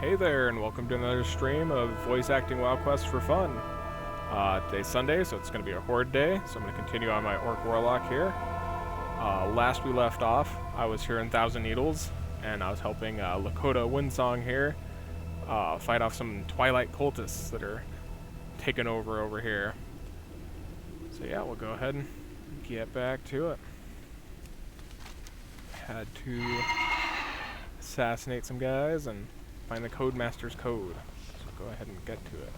Hey there, and welcome to another stream of Voice Acting WoW Quest for fun. Today's Sunday, so it's going to be a Horde day, so I'm going to continue on my Orc Warlock here. Last we left off, I was here in Thousand Needles, and I was helping Lakota Windsong here fight off some Twilight cultists that are taking over here. So yeah, we'll go ahead and get back to it. Had to assassinate some guys and find the Codemaster's code. So go ahead and get to it.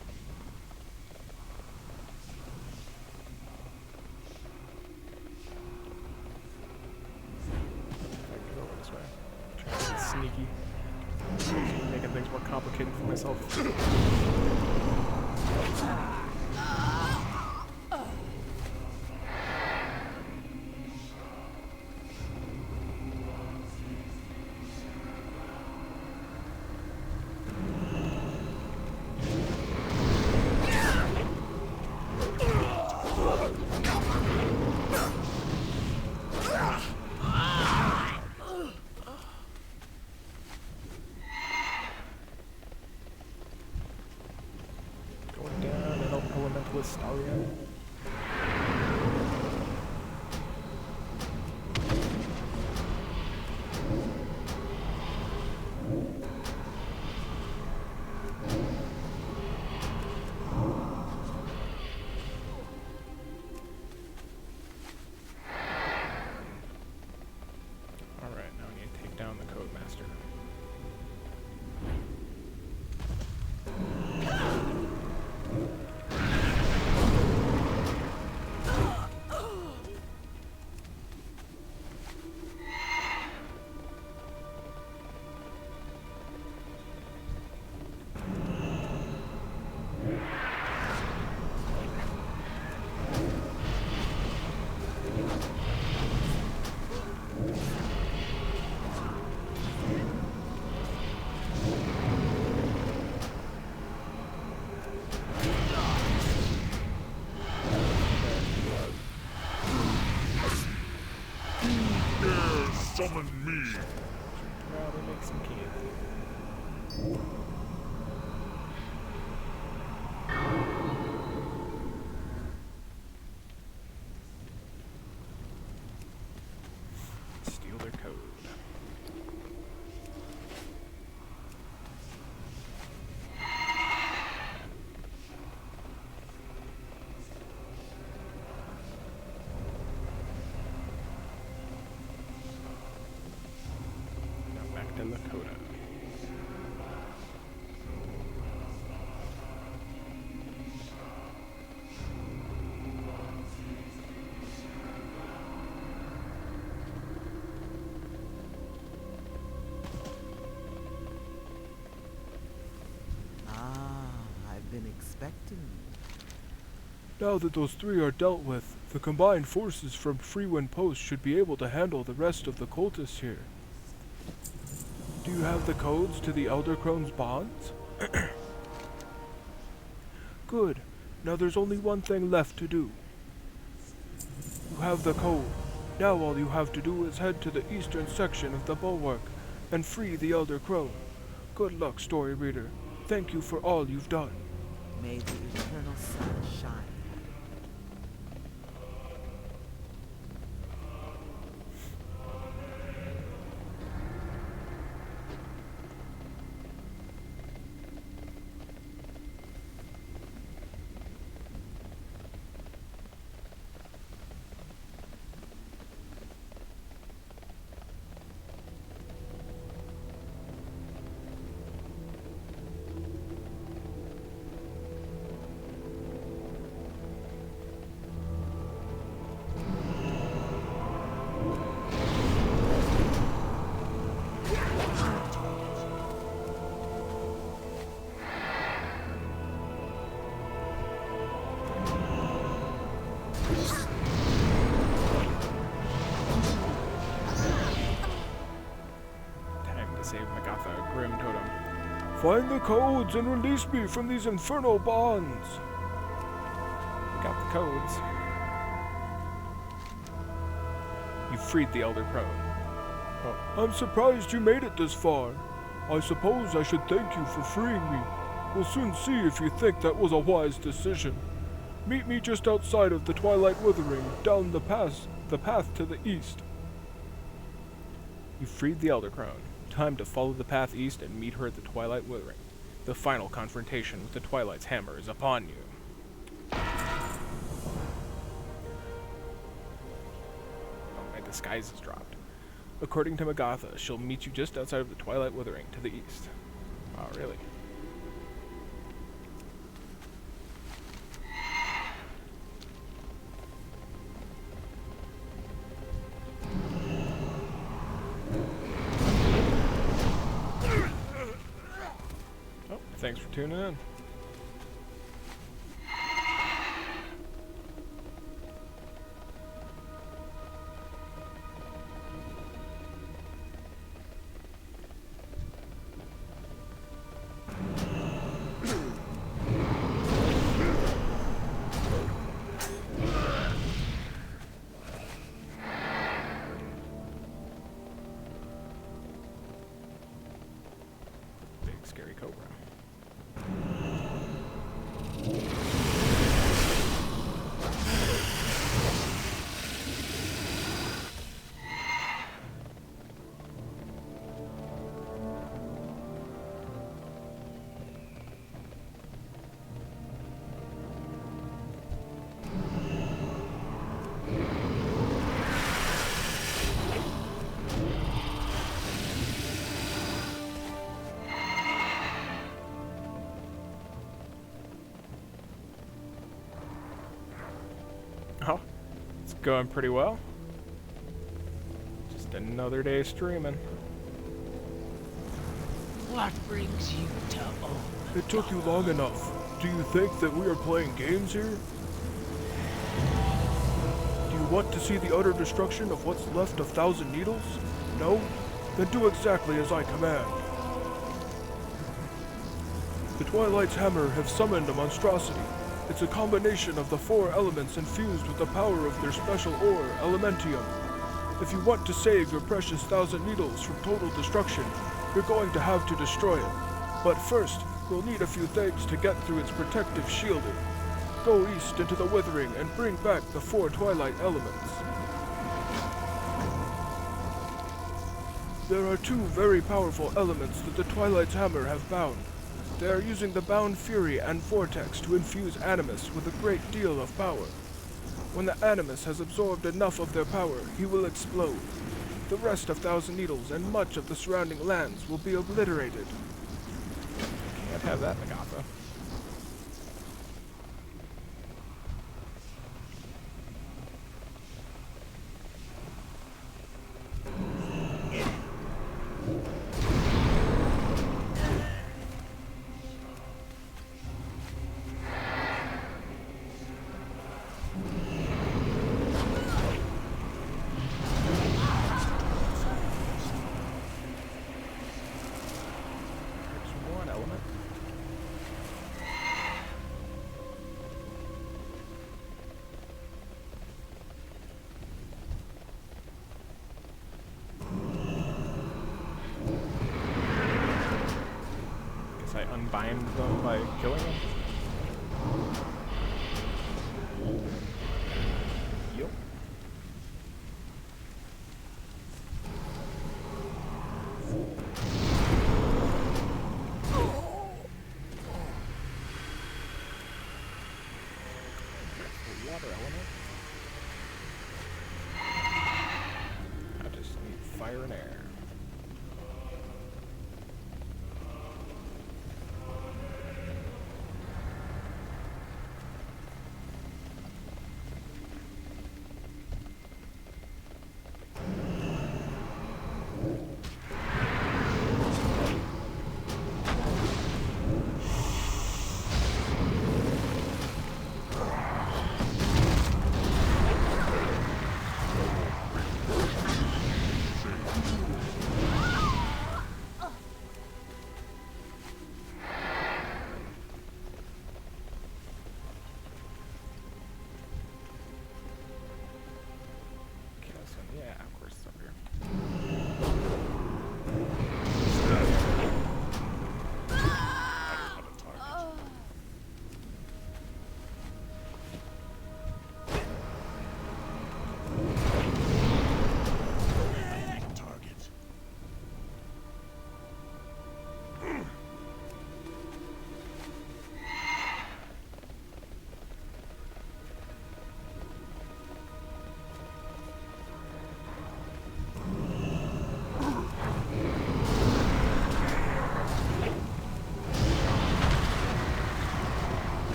I can go over this way. Trying to be sneaky. Making things more complicated for myself. Staria. Alright, now we need to take down the Codemaster. Summon me! Rather make some kids. Steal their code. Lakota. I've been expecting you. Now that those three are dealt with, the combined forces from Freewind Post should be able to handle the rest of the cultists here. Do you have the codes to the Elder Crone's bonds? Good. Now there's only one thing left to do. You have the code. Now all you have to do is head to the eastern section of the bulwark and free the Elder Crone. Good luck, story reader. Thank you for all you've done. May the eternal sun shine. Find the codes and release me from these infernal bonds. We got the codes. You freed the Elder Crone. I'm surprised you made it this far. I suppose I should thank you for freeing me. We'll soon see if you think that was a wise decision. Meet me just outside of the Twilight Withering, down the path to the east. You freed the Elder Crone. Time to follow the path east and meet her at the Twilight Withering. The final confrontation with the Twilight's hammer is upon you. Oh, my disguise is dropped. According to Magatha, she'll meet you just outside of the Twilight Withering to the east. Oh, really? Oh, thanks for tuning in. Big scary cobra. Oh, it's going pretty well. Just another day streaming. What brings you to Ulm? It took you long enough. Do you think that we are playing games here? Do you want to see the utter destruction of what's left of Thousand Needles? No? Then do exactly as I command. The Twilight's hammer have summoned a monstrosity. It's a combination of the 4 elements infused with the power of their special ore, Elementium. If you want to save your precious Thousand Needles from total destruction, you're going to have to destroy it. But first, you'll need a few things to get through its protective shielding. Go east into the Withering and bring back the 4 Twilight elements. There are 2 very powerful elements that the Twilight's hammer have bound. They are using the Bound Fury and Vortex to infuse Animus with a great deal of power. When the Animus has absorbed enough of their power, he will explode. The rest of Thousand Needles and much of the surrounding lands will be obliterated. Can't have that, Magatha. There's one element. Guess I unbind them by killing them. Yup. The water element. I just need fire and air.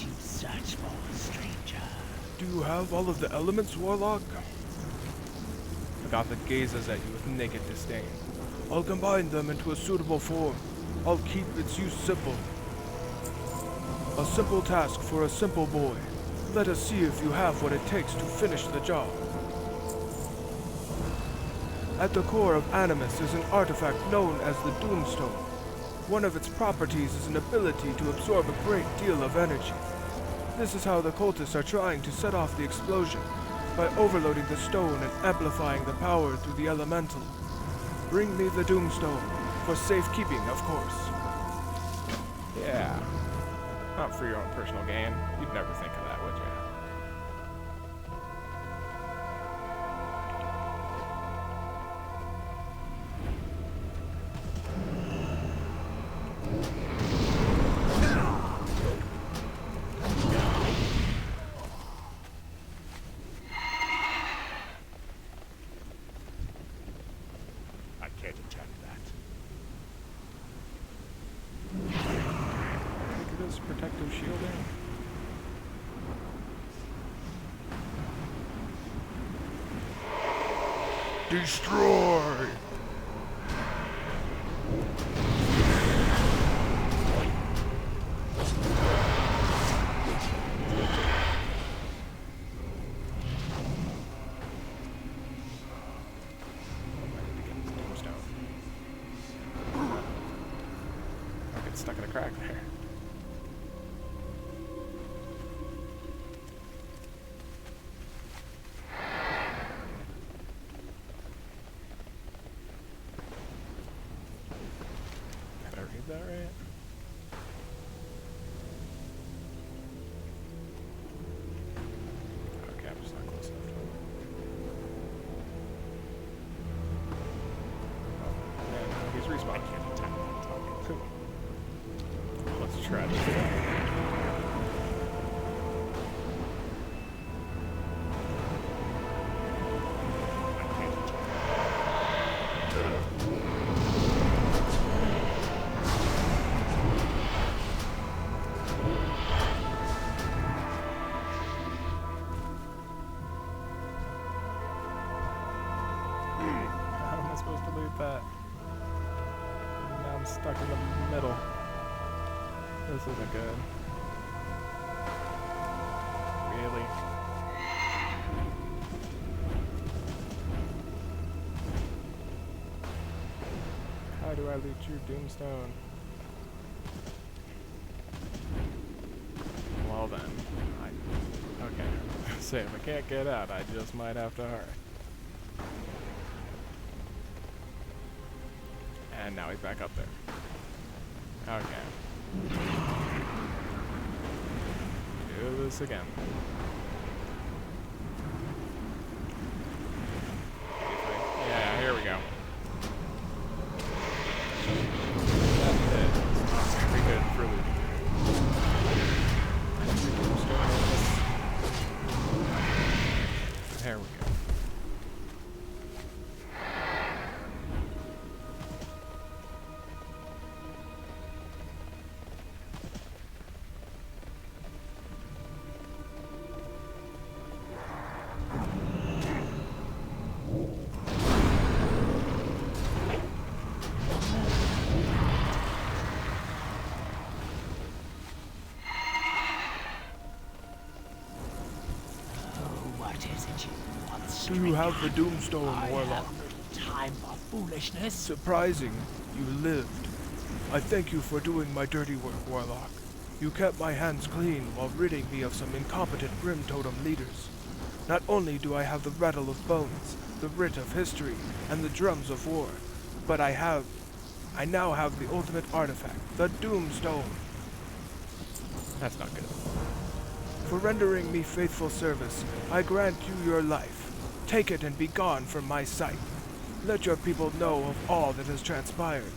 you search for, stranger? Do you have all of the elements, Warlock? Agatha gazes at you with naked disdain. I'll combine them into a suitable form. I'll keep its use simple. A simple task for a simple boy. Let us see if you have what it takes to finish the job. At the core of Animus is an artifact known as the Doomstone. One of its properties is an ability to absorb a great deal of energy. This is how the cultists are trying to set off the explosion, by overloading the stone and amplifying the power through the elemental. Bring me the Doomstone, for safekeeping, of course. Yeah. Not for your own personal gain. You'd never think of that, would you? I can't attack that. Look at this protective shielding. Destroy! I'll get stuck in a crack there. Did I read that right? Okay, I'm just not close enough to it. Oh, man, he's respawned. I can't attack that target. Let's try this again. I can't attack. How am I supposed to loot that? Now I'm stuck in the middle. This isn't good. Really? How do I loot your Doomstone? Well then, okay. Say if I can't get out, I just might have to hurry. And now he's back up there. Okay. Do this again. Yeah, here we go. That's very good for looting. There we go. What is it you want, Do you have the stranger? Doomstone, I Warlock? have little time for foolishness. Surprising, you lived. I thank you for doing my dirty work, Warlock. You kept my hands clean while ridding me of some incompetent Grim Totem leaders. Not only do I have the Rattle of Bones, the Writ of History, and the Drums of War, but I now have the ultimate artifact, the Doomstone. That's not good. For rendering me faithful service, I grant you your life. Take it and be gone from my sight. Let your people know of all that has transpired.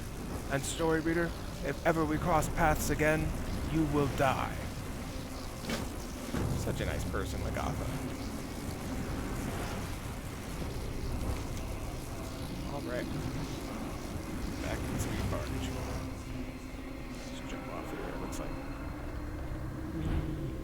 And story reader, if ever we cross paths again, you will die. Such a nice person, Agatha. Alright. Back to the speed barge. Just jump off here, it looks like. Whee.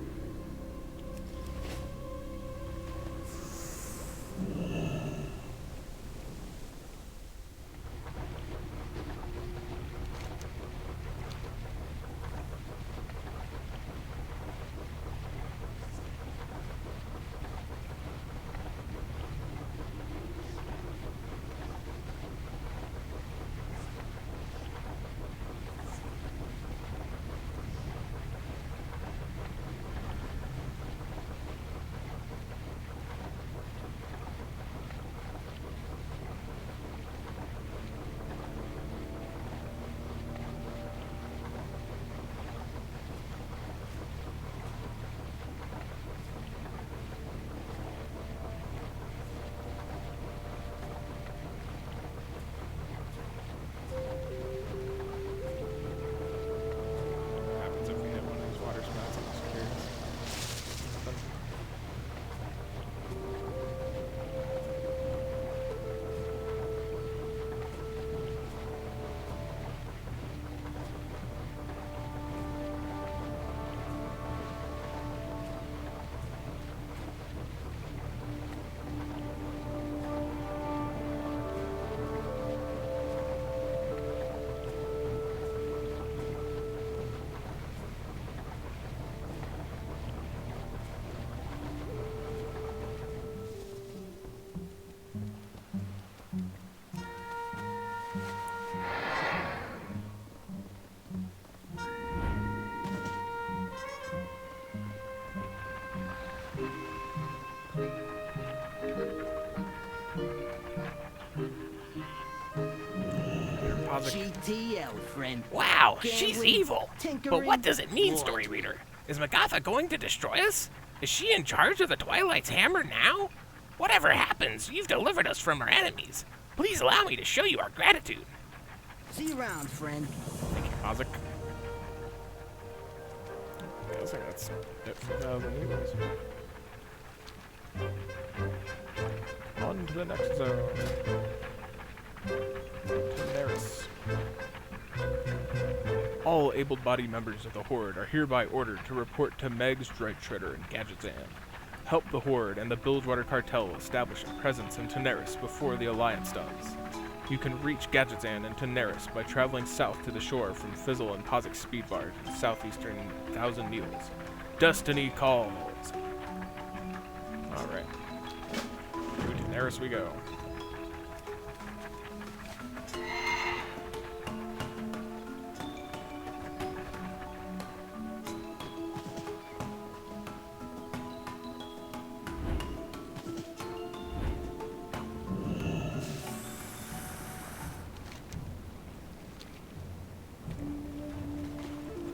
Ozzy. GTL, friend. Wow, Gambling, she's evil. But tinkering, what does it mean, war. story reader? Is Magatha going to destroy us? Is she in charge of the Twilight's hammer now? Whatever happens, you've delivered us from our enemies. Please allow me to show you our gratitude. See you around, friend. Thank you, Ozzy. I think that's it for 1,000 heroes. On to the next zone. Daenerys. All able-bodied members of the Horde are hereby ordered to report to Meg's Strike Shredder and Gadgetzan. Help the Horde and the Bilgewater Cartel establish a presence in Daenerys before the Alliance does. You can reach Gadgetzan and Daenerys by traveling south to the shore from Fizzle and Pozik's speed barge in southeastern Thousand Needles. Destiny calls. Alright. To Daenerys we go.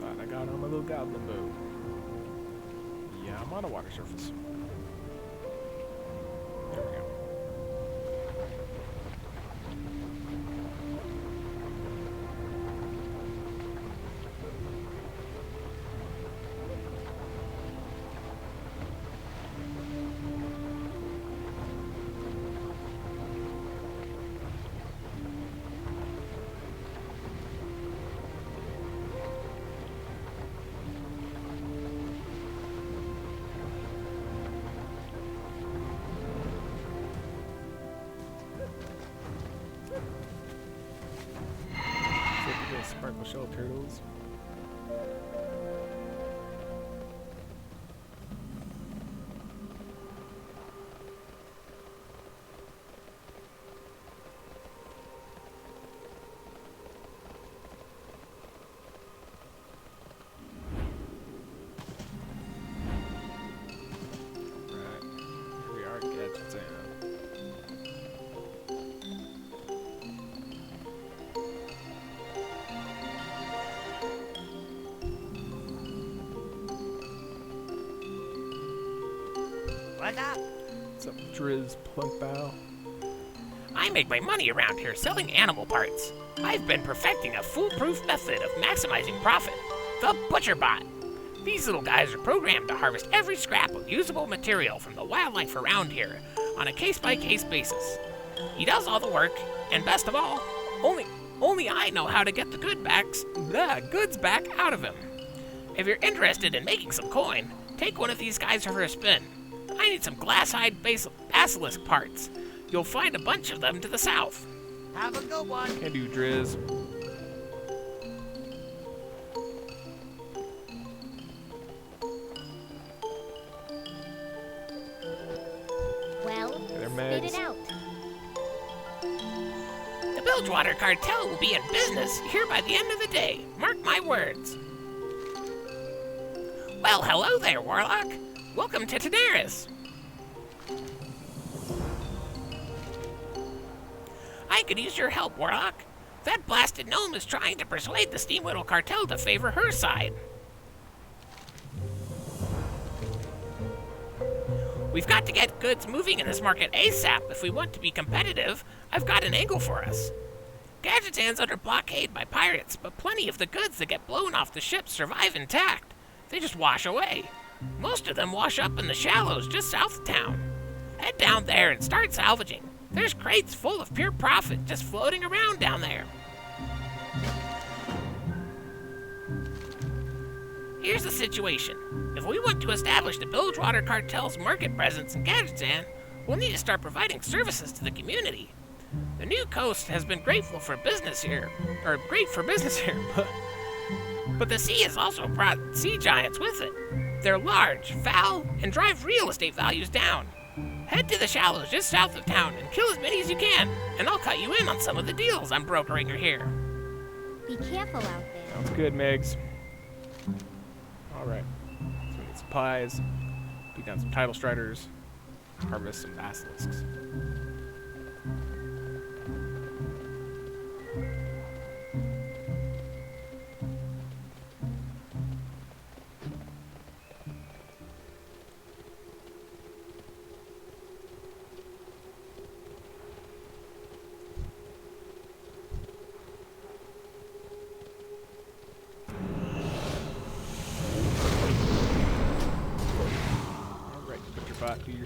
Glad I got on my little goblin boat. Yeah, I'm on a water surface. There we go. Sparkle shell turtles. Right. Here we are, Gadgetzan. What's up? What's up, Driz Plunkbow? I make my money around here selling animal parts. I've been perfecting a foolproof method of maximizing profit, the Butcher Bot. These little guys are programmed to harvest every scrap of usable material from the wildlife around here on a case-by-case basis. He does all the work, and best of all, only I know how to get the goods back out of him. If you're interested in making some coin, take one of these guys for a spin. I need some glass-eyed basilisk parts. You'll find a bunch of them to the south. Have a good one. Can do, Driz. Well, Hey there, spit Megs. it out. The Bilgewater Cartel will be in business here by the end of the day. Mark my words. Well, hello there, Warlock. Welcome to Daenerys. I could use your help, Warlock. That blasted gnome is trying to persuade the Steamwhittle Cartel to favor her side. We've got to get goods moving in this market ASAP if we want to be competitive. I've got an angle for us. Gadgetzan's under blockade by pirates, but plenty of the goods that get blown off the ships survive intact. They just wash away. Most of them wash up in the shallows just south of town. Head down there and start salvaging. There's crates full of pure profit just floating around down there. Here's the situation. If we want to establish the Bilgewater Cartel's market presence in Gadgetzan, we'll need to start providing services to the community. The new coast has been great for business here, but the sea has also brought sea giants with it. They're large, foul, and drive real estate values down. Head to the shallows just south of town and kill as many as you can, and I'll cut you in on some of the deals I'm brokering here. Be careful out there. Sounds good, Megs. Alright. So we need supplies, beat down some tidal striders, harvest some basilisks.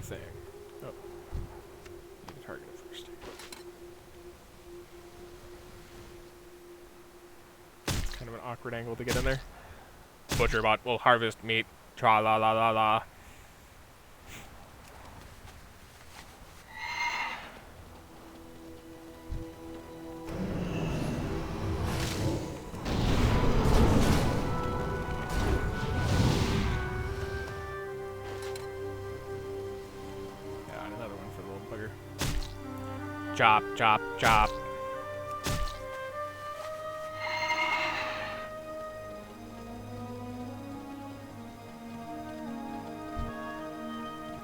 thing. Oh. Need to target it first. It's kind of an awkward angle to get in there. Butcherbot will harvest meat. Tra la la la la. Chop, chop, chop.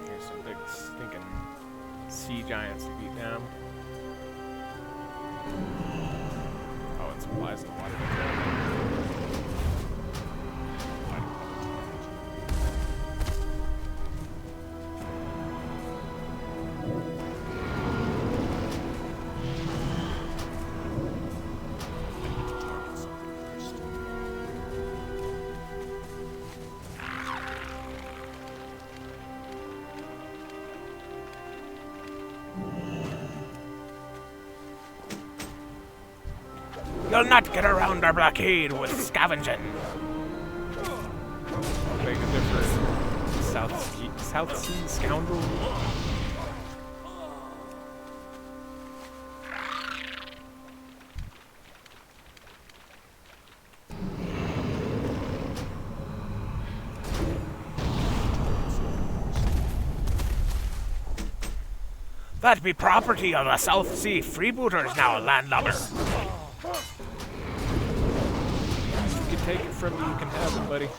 Here's some big stinking sea giants to beat down. Oh, and supplies in the water. You'll not get around our blockade with scavenging. Make a difference. South Sea scoundrel. That be property of the South Sea freebooters now, landlubber. You can take it from me, you can have it, buddy.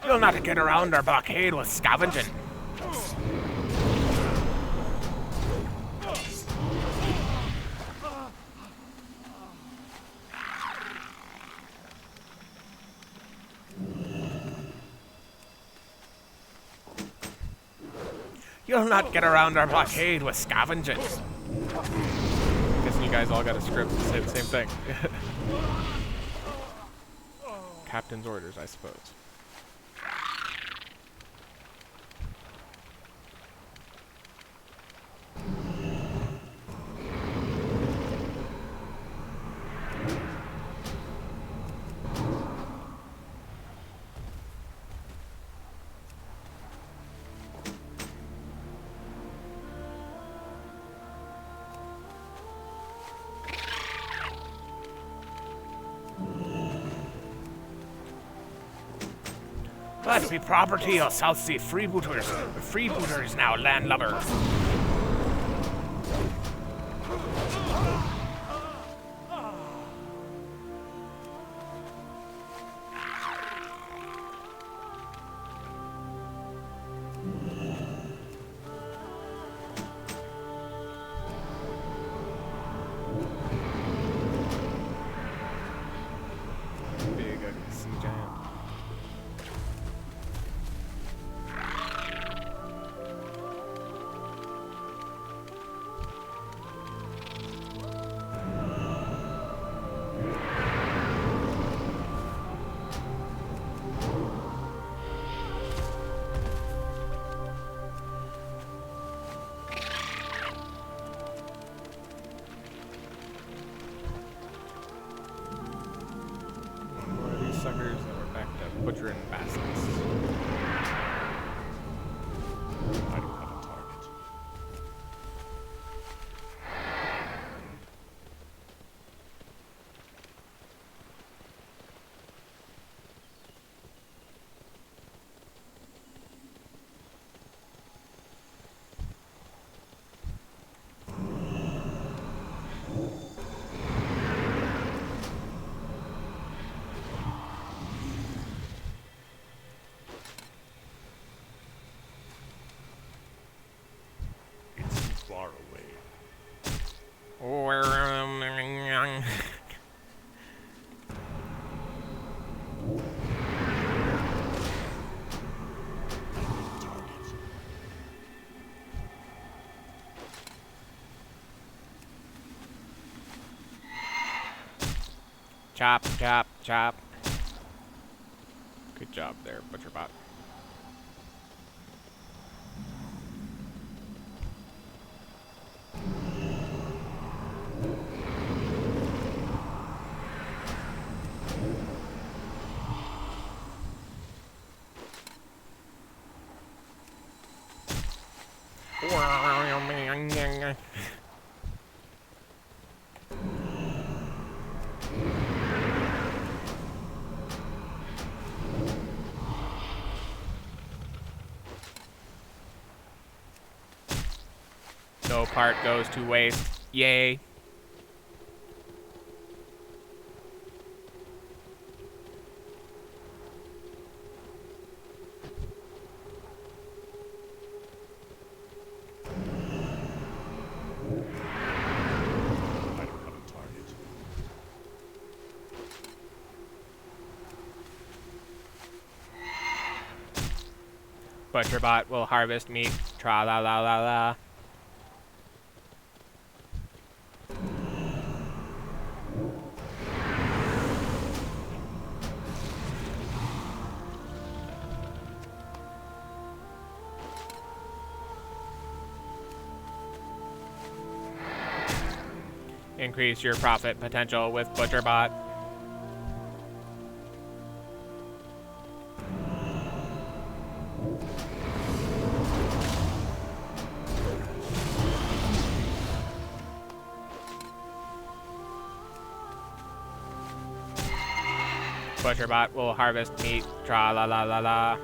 You'll not get around our blockade with scavenging. You'll not get around our blockade with scavenging. Guessing you guys all got a script to say the same thing. Captain's orders, I suppose. That be property of South Sea freebooters. Freebooters now, landlubber. Big ugly sea giant. Chop, chop, chop. Good job there, ButcherBot. No part goes to waste. Yay. I don't have a target. ButcherBot will harvest meat. Tra la la la la. Increase your profit potential with ButcherBot. ButcherBot will harvest meat. Tra la la la la.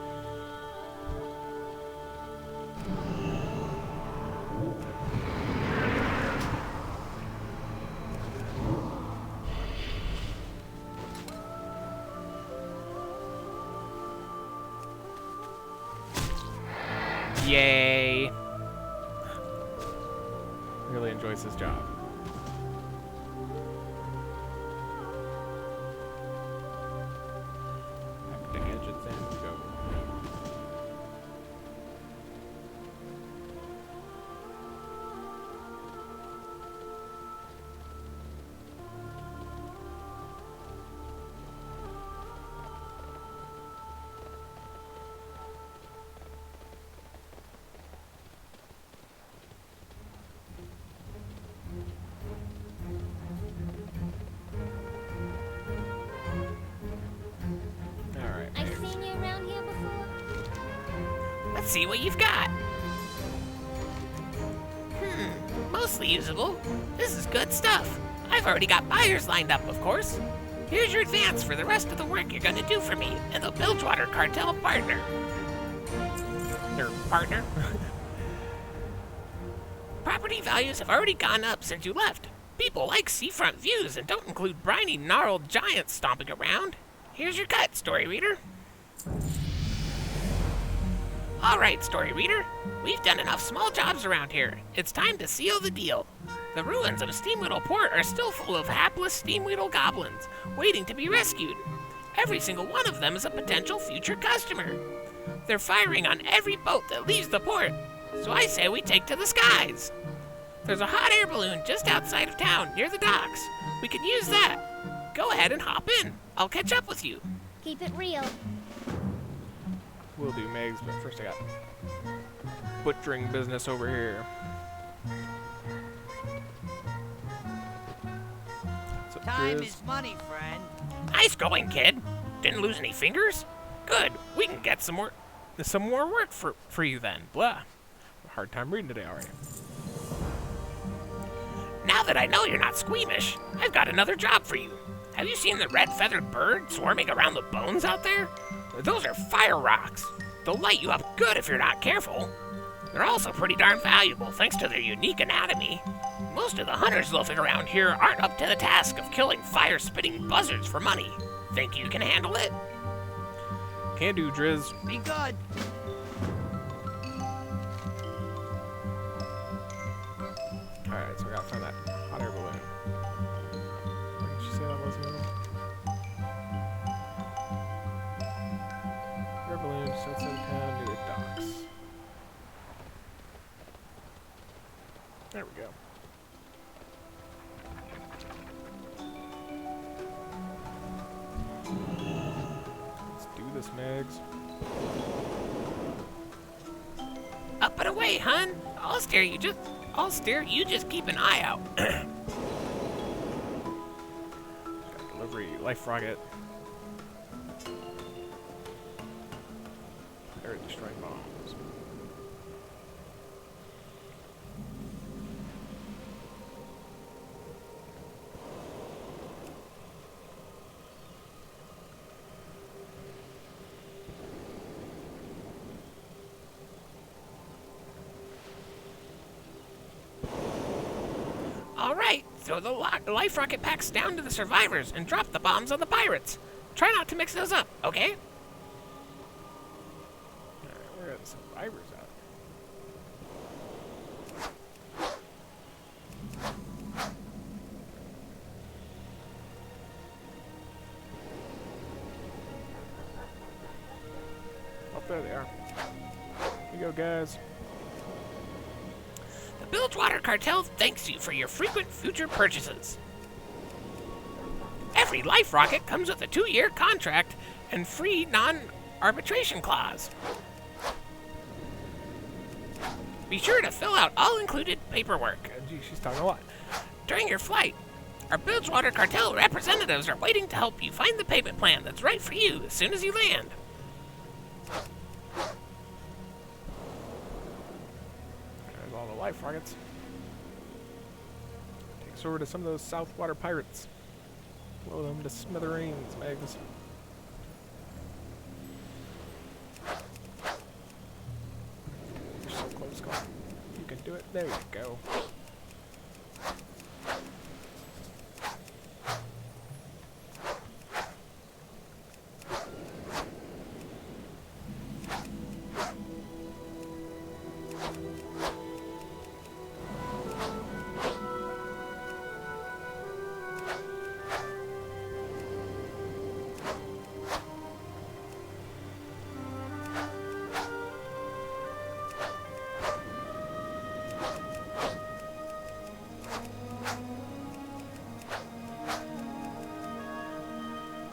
Yay! Really enjoys his job. Back to gadgets and we go. Alright. I've seen you around here before. Let's see what you've got. Mostly usable. This is good stuff. I've already got buyers lined up, of course. Here's your advance for the rest of the work you're gonna do for me and the Bilgewater Cartel partner. Their partner? Property values have already gone up since you left. People like seafront views and don't include briny, gnarled giants stomping around. Here's your cut, story reader. All right, story reader. We've done enough small jobs around here. It's time to seal the deal. The ruins of Steamweedle Port are still full of hapless Steamweedle goblins, waiting to be rescued. Every single one of them is a potential future customer. They're firing on every boat that leaves the port, so I say we take to the skies. There's a hot air balloon just outside of town, near the docks. We can use that. Go ahead and hop in. I'll catch up with you. Keep it real. We'll do Megs, but first I got butchering business over here. So Time Driz- is money, friend. Nice going, kid. Didn't lose any fingers? Good. We can get some more work for you then. Blah. hard time reading today already. Now that I know you're not squeamish, I've got another job for you. Have you seen the red-feathered bird swarming around the bones out there? Those are fire rocks. They'll light you up good if you're not careful. They're also pretty darn valuable thanks to their unique anatomy. Most of the hunters loafing around here aren't up to the task of killing fire-spitting buzzards for money. Think you can handle it? Can do, Driz. Be good. Alright, so we gotta find that hot air balloon. Where did she say that was again? Air balloon, just outside of town, near the docks. There we go. this, Megs. Up and away, hun. I'll steer you. Just keep an eye out. Got delivery, life rocket. They're destroying bombs. All right, throw the life rocket packs down to the survivors and drop the bombs on the pirates. Try not to mix those up, okay? Alright, where are the survivors at? Oh, there they are. Here you go, guys. The Bilgewater Cartel thanks you for your frequent future purchases. Every life rocket comes with a 2-year contract and free non-arbitration clause. Be sure to fill out all included paperwork. Gee, she's talking a lot. During your flight, our Bilgewater Cartel representatives are waiting to help you find the payment plan that's right for you as soon as you land. There's all the life rockets. Take us over to some of those Southwater pirates. Blow them to smithereens, Megs. You're so close, go on. You can do it. There you go.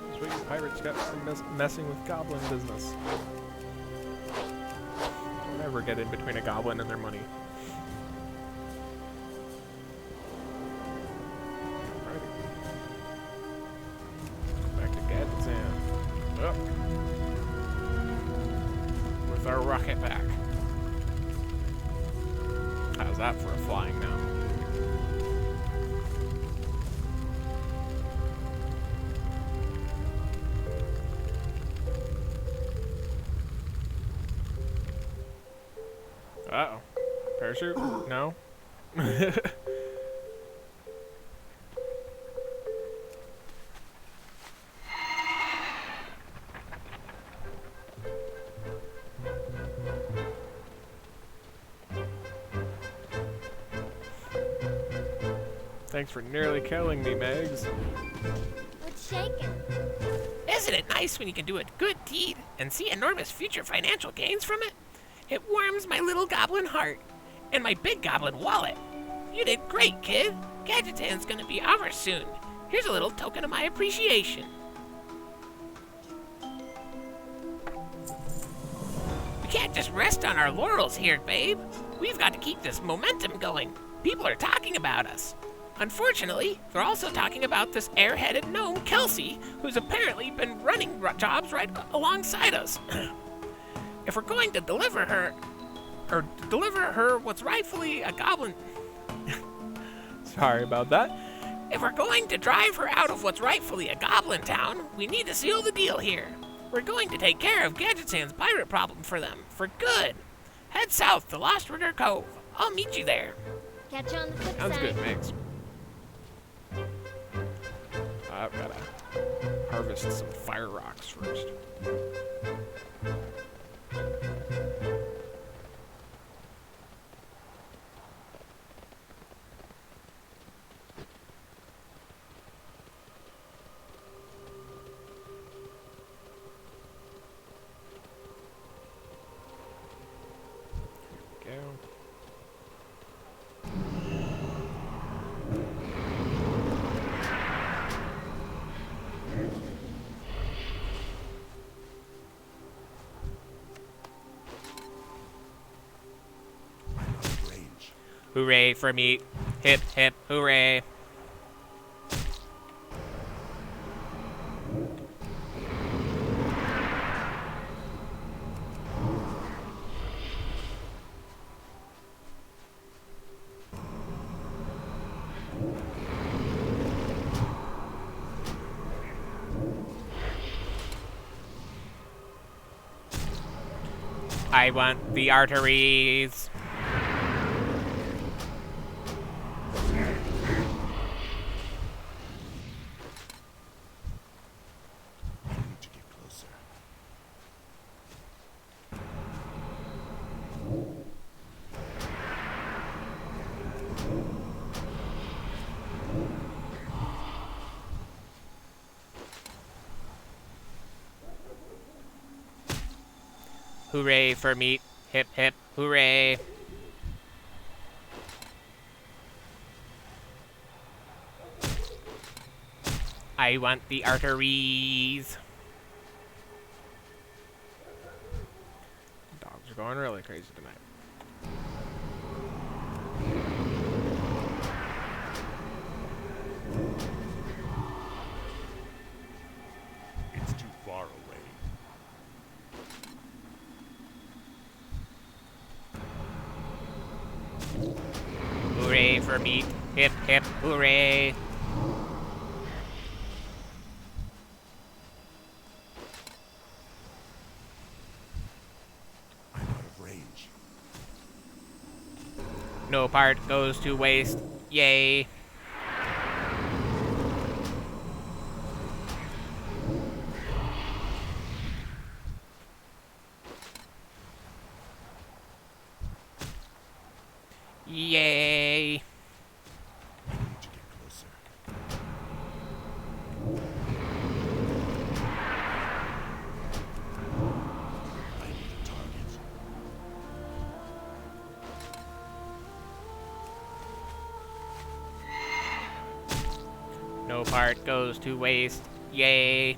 That's what you pirates got for messing with goblin business. Don't ever get in between a goblin and their money. Alrighty. Back to Gadgetzan. Up. With our rocket back. How's that for a flying now? Uh-oh. Parachute? No? Thanks for nearly killing me, Megs. What's shaking? Isn't it nice when you can do a good deed and see enormous future financial gains from it? It warms my little goblin heart and my big goblin wallet. You did great, kid. Gadgetzan's gonna be ours soon. Here's a little token of my appreciation. We can't just rest on our laurels here, babe. We've got to keep this momentum going. People are talking about us. Unfortunately, they're also talking about this airheaded gnome, Kelsey, who's apparently been running jobs right alongside us. If we're going to deliver her what's rightfully a goblin... Sorry about that. If we're going to drive her out of what's rightfully a goblin town, we need to seal the deal here. We're going to take care of Gadgetzan's pirate problem for them, for good. Head south to Lost River Cove. I'll meet you there. Catch you on the flip Sounds side. good, Megs. I've gotta harvest some fire rocks first. Here we go. Hooray for meat. Hip, hip, hooray. I want the arteries. I need to get closer. Hooray for meat. Hip, hip, hooray. I want the arteries. Dogs are going really crazy tonight. It's too far away. Hooray for meat. Hip, hip, hooray. I'm out of range. No part goes to waste. Yay. Yay. I need to get closer. I need a target. No part goes to waste. Yay.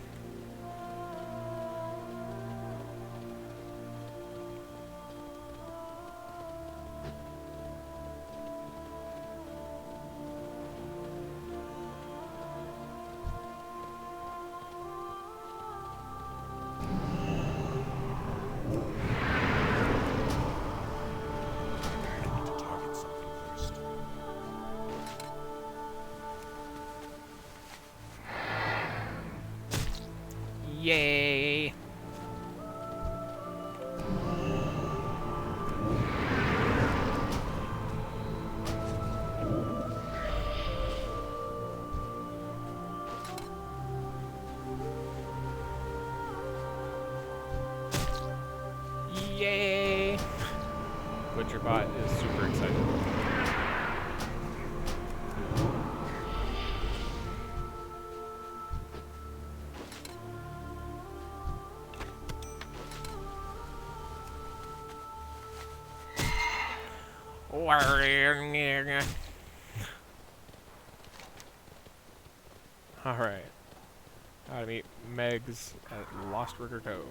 I need to target something first. Yay. Yay. Butcherbot is super excited. Alright. How to meet Megs at Lost River Cove.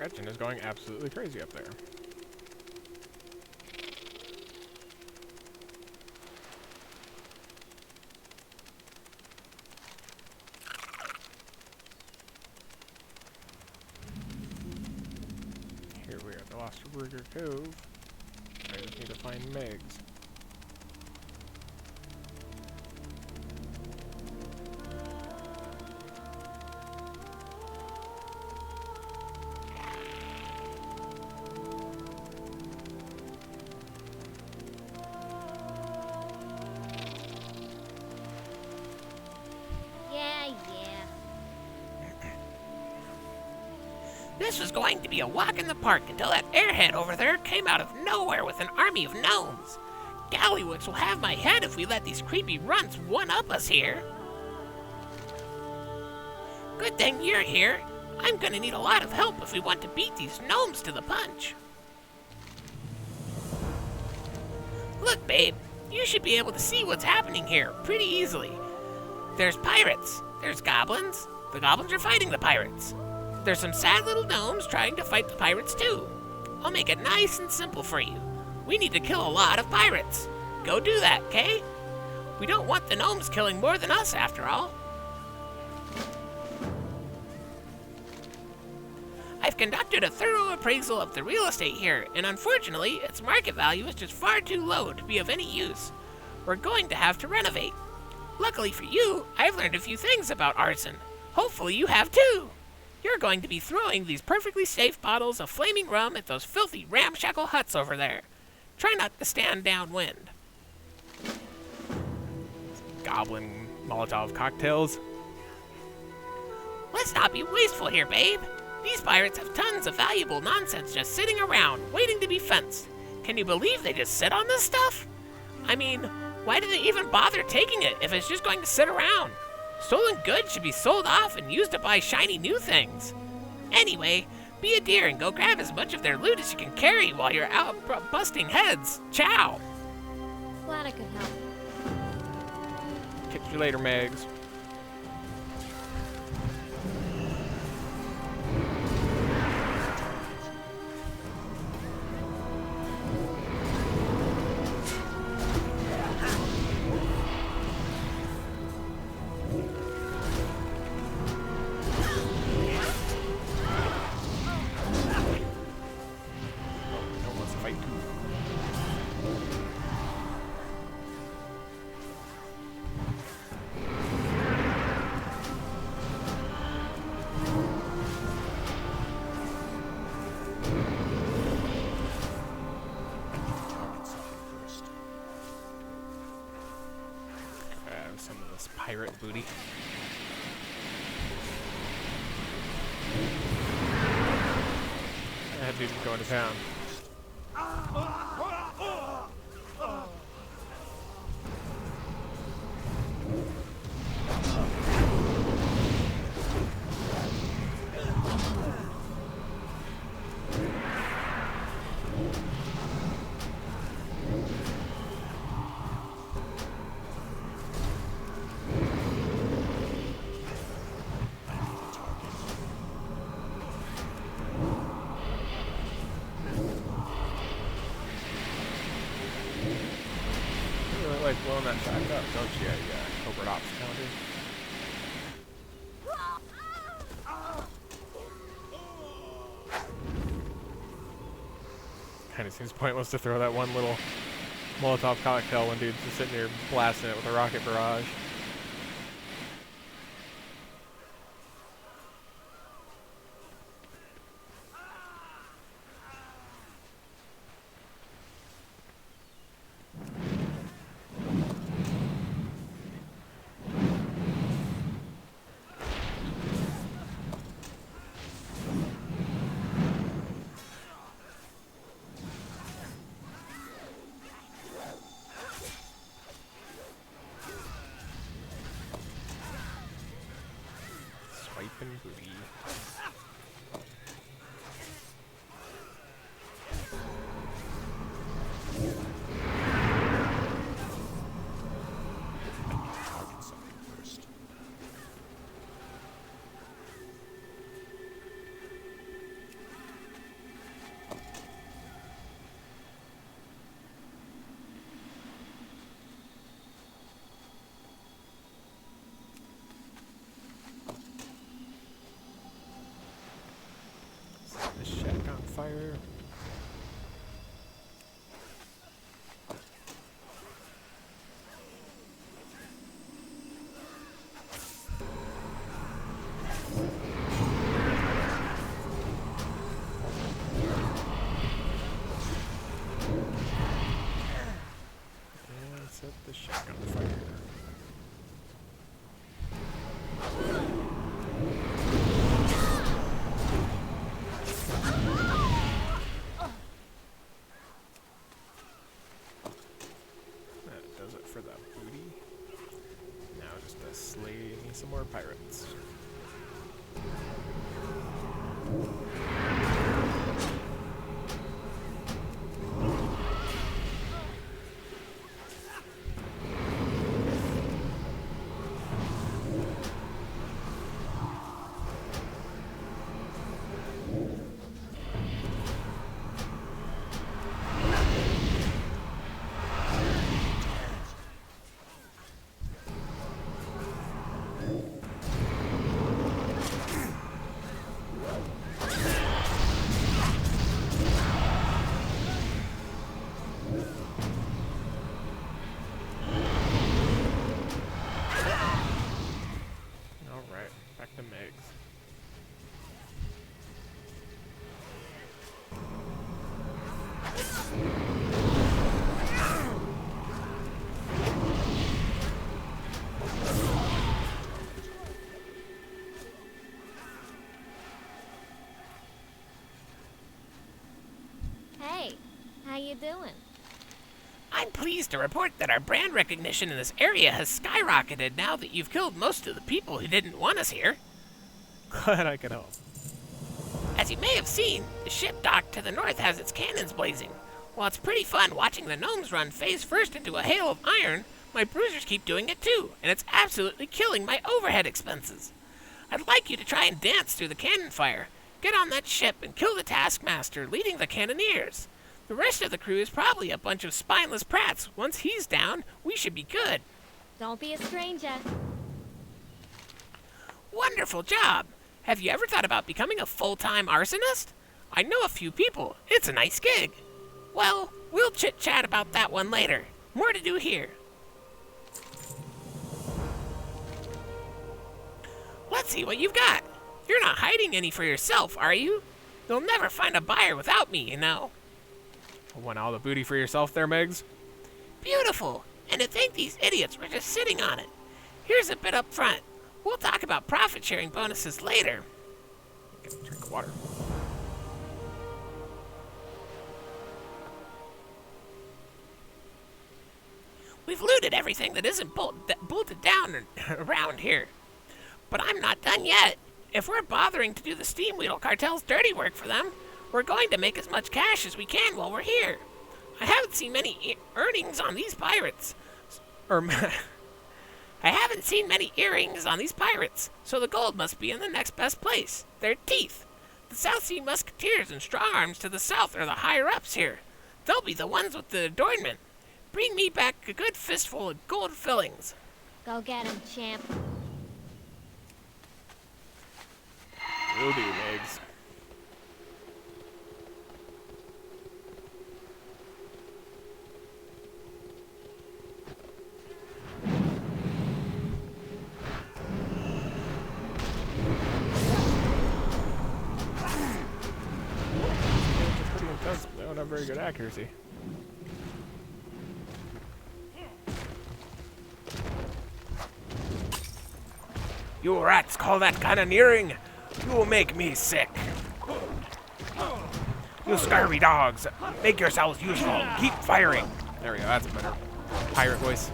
Gretchen is going absolutely crazy up there. Here we are at the Lost River Cove. I just need to find Megs. Yeah, yeah. This was going to be a walk in the park until that airhead over there came out of nowhere with an army of gnomes. Gallywix will have my head if we let these creepy runts one-up us here. Good thing you're here. I'm gonna need a lot of help if we want to beat these gnomes to the punch. Look, babe, you should be able to see what's happening here pretty easily. There's pirates. There's goblins. The goblins are fighting the pirates. There's some sad little gnomes trying to fight the pirates too. I'll make it nice and simple for you. We need to kill a lot of pirates. Go do that, okay? We don't want the gnomes killing more than us, after all. I've conducted a thorough appraisal of the real estate here, and unfortunately, its market value is just far too low to be of any use. We're going to have to renovate. Luckily for you, I've learned a few things about arson. Hopefully you have too. You're going to be throwing these perfectly safe bottles of flaming rum at those filthy ramshackle huts over there. Try not to stand downwind. Goblin Molotov cocktails. Let's not be wasteful here, babe. These pirates have tons of valuable nonsense just sitting around, waiting to be fenced. Can you believe they just sit on this stuff? I mean, why do they even bother taking it if it's just going to sit around? Stolen goods should be sold off and used to buy shiny new things. Anyway, be a dear and go grab as much of their loot as you can carry while you're out busting heads. Ciao! Glad I could help. Catch you later, Megs. Some of this pirate booty. That dude's going to town. Like blowing that shack up, don't you? Yeah, covert ops counter. Kind of seems pointless to throw that one little Molotov cocktail when dude's just sitting there blasting it with a rocket barrage. Swiping booty. Target something first. the shotgun fire. That does it for the booty. Now just to slay me some more pirates. Alright, back to Megs. Hey, how you doing? I'm pleased to report that our brand recognition in this area has skyrocketed now that you've killed most of the people who didn't want us here. Glad I could help. As you may have seen, the ship dock to the north has its cannons blazing. While it's pretty fun watching the gnomes run face first into a hail of iron, my bruisers keep doing it too, and it's absolutely killing my overhead expenses. I'd like you to try and dance through the cannon fire. Get on that ship and kill the taskmaster leading the cannoneers. The rest of the crew is probably a bunch of spineless prats. Once he's down, we should be good. Don't be a stranger. Wonderful job! Have you ever thought about becoming a full-time arsonist? I know a few people. It's a nice gig. Well, we'll chit-chat about that one later. More to do here. Let's see what you've got. You're not hiding any for yourself, are you? You'll never find a buyer without me, you know. Want all the booty for yourself there, Megs? Beautiful. And to think these idiots were just sitting on it. Here's a bit up front. We'll talk about profit-sharing bonuses later. Get a drink of water. We've looted everything that isn't bolted down around here. But I'm not done yet. If we're bothering to do the Steam Wheel Cartel's dirty work for them, we're going to make as much cash as we can while we're here. I haven't seen many earnings on these pirates. I haven't seen many earrings on these pirates, so the gold must be in the next best place. Their teeth. The South Sea Musketeers and Strong Arms to the south are the higher-ups here. They'll be the ones with the adornment. Bring me back a good fistful of gold fillings. Go get him, champ. Will do, Megs. Pretty intense, but they don't have very good accuracy. You rats call that cannoneering? You make me sick. You scurvy dogs, make yourselves useful. Keep firing. There we go, that's a better pirate voice.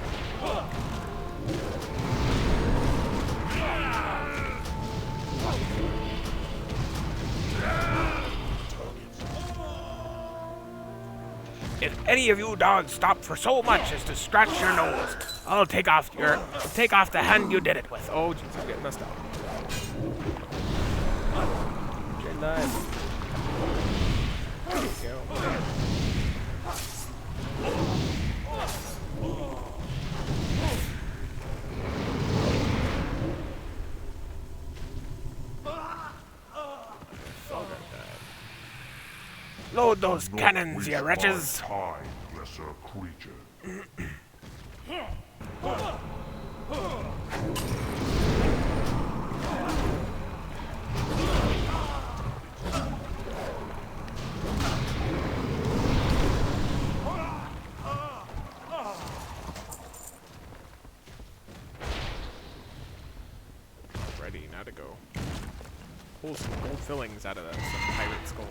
If any of you dogs stop for so much as to scratch your nose, I'll take off the hand you did it with. Oh, jeez, I'm getting messed up. Okay, nice. There we go. Load those cannons, you wretches. Time, lesser creature. now to go pull some gold fillings out of some pirate skulls.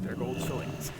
Their gold fillings.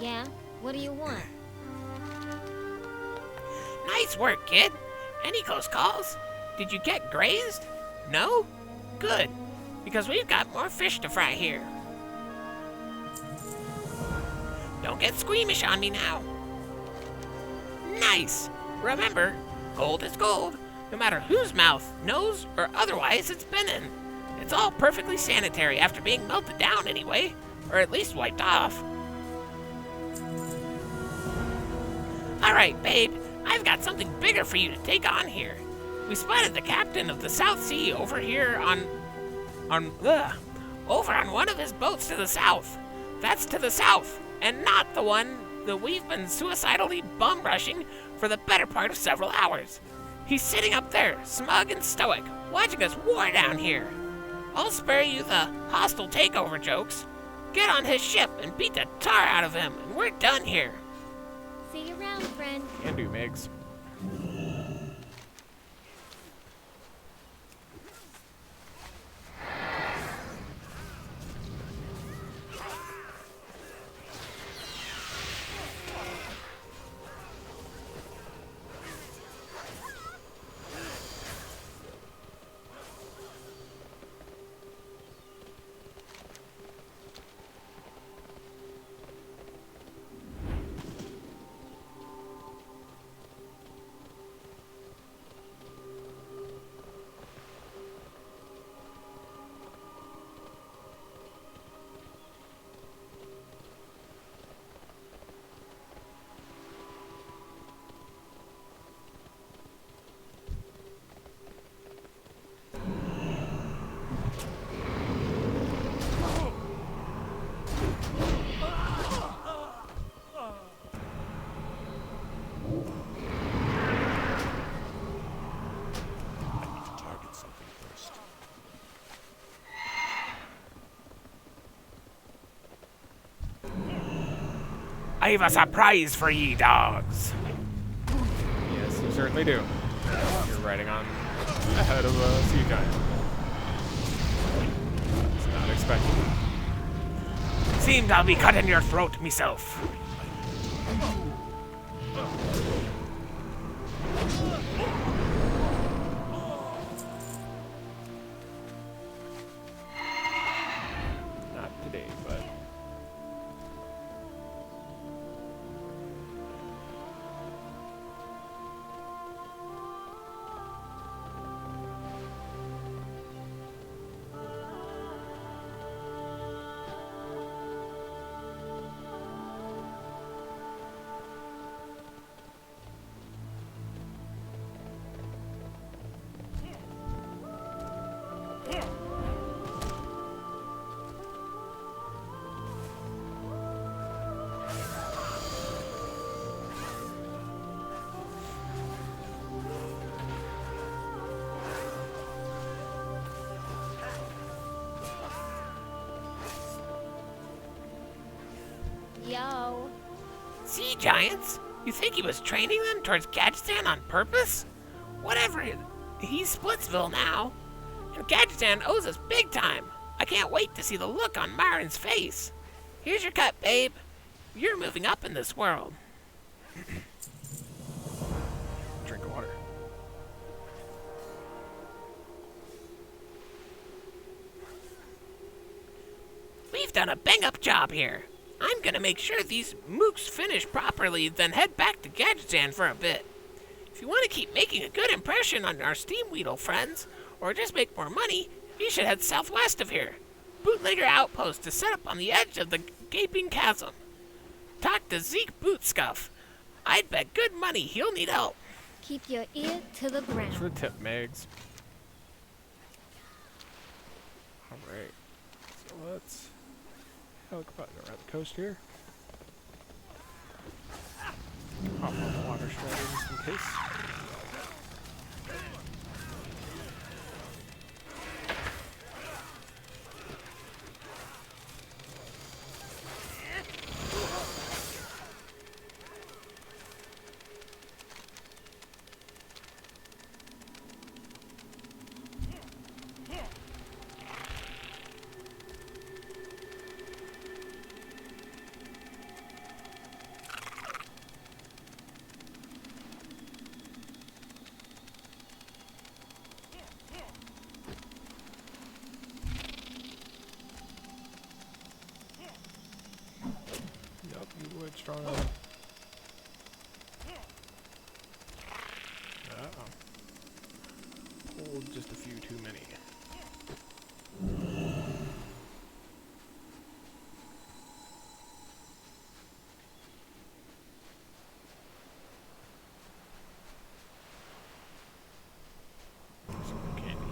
Yeah? What do you want? Nice work, kid. Any close calls? Did you get grazed? No? Good, because we've got more fish to fry here. Don't get squeamish on me now. Nice! Remember, gold is gold, no matter whose mouth, nose, or otherwise it's been in. It's all perfectly sanitary after being melted down anyway, or at least wiped off. Alright, babe, I've got something bigger for you to take on here. We spotted the captain of the South Sea over here over on one of his boats to the south. That's to the south, and not the one that we've been suicidally bum rushing for the better part of several hours. He's sitting up there, smug and stoic, watching us war down here. I'll spare you the hostile takeover jokes. Get on his ship and beat the tar out of him, and we're done here. See you around, friend. Can do, Migs. Target something first. I've a surprise for ye dogs. Yes, you certainly do. You're riding on the head of a sea giant. It's not expected. Seemed I'll be cutting your throat myself. Not today, but Yo. Sea giants? You think he was training them towards Gadgetan on purpose? Whatever. He's Splitsville now. And Gadgetan owes us big time. I can't wait to see the look on Myron's face. Here's your cut, babe. You're moving up in this world. drink of water. We've done a bang-up job here. I'm gonna make sure these mooks finish properly, then head back to Gadgetan for a bit. If you want to keep making a good impression on our Steamweedle friends, or just make more money, you should head southwest of here. Bootlegger Outpost is set up on the edge of the gaping chasm. Talk to Zeke Bootscuff. I'd bet good money he'll need help. Keep your ear to the Thanks for ground. the tip, Megs. Alright. So let's look button around the coast here. Hop on the water strider just in case. Yup, you would strong enough. Pulled just a few too many. Some candy.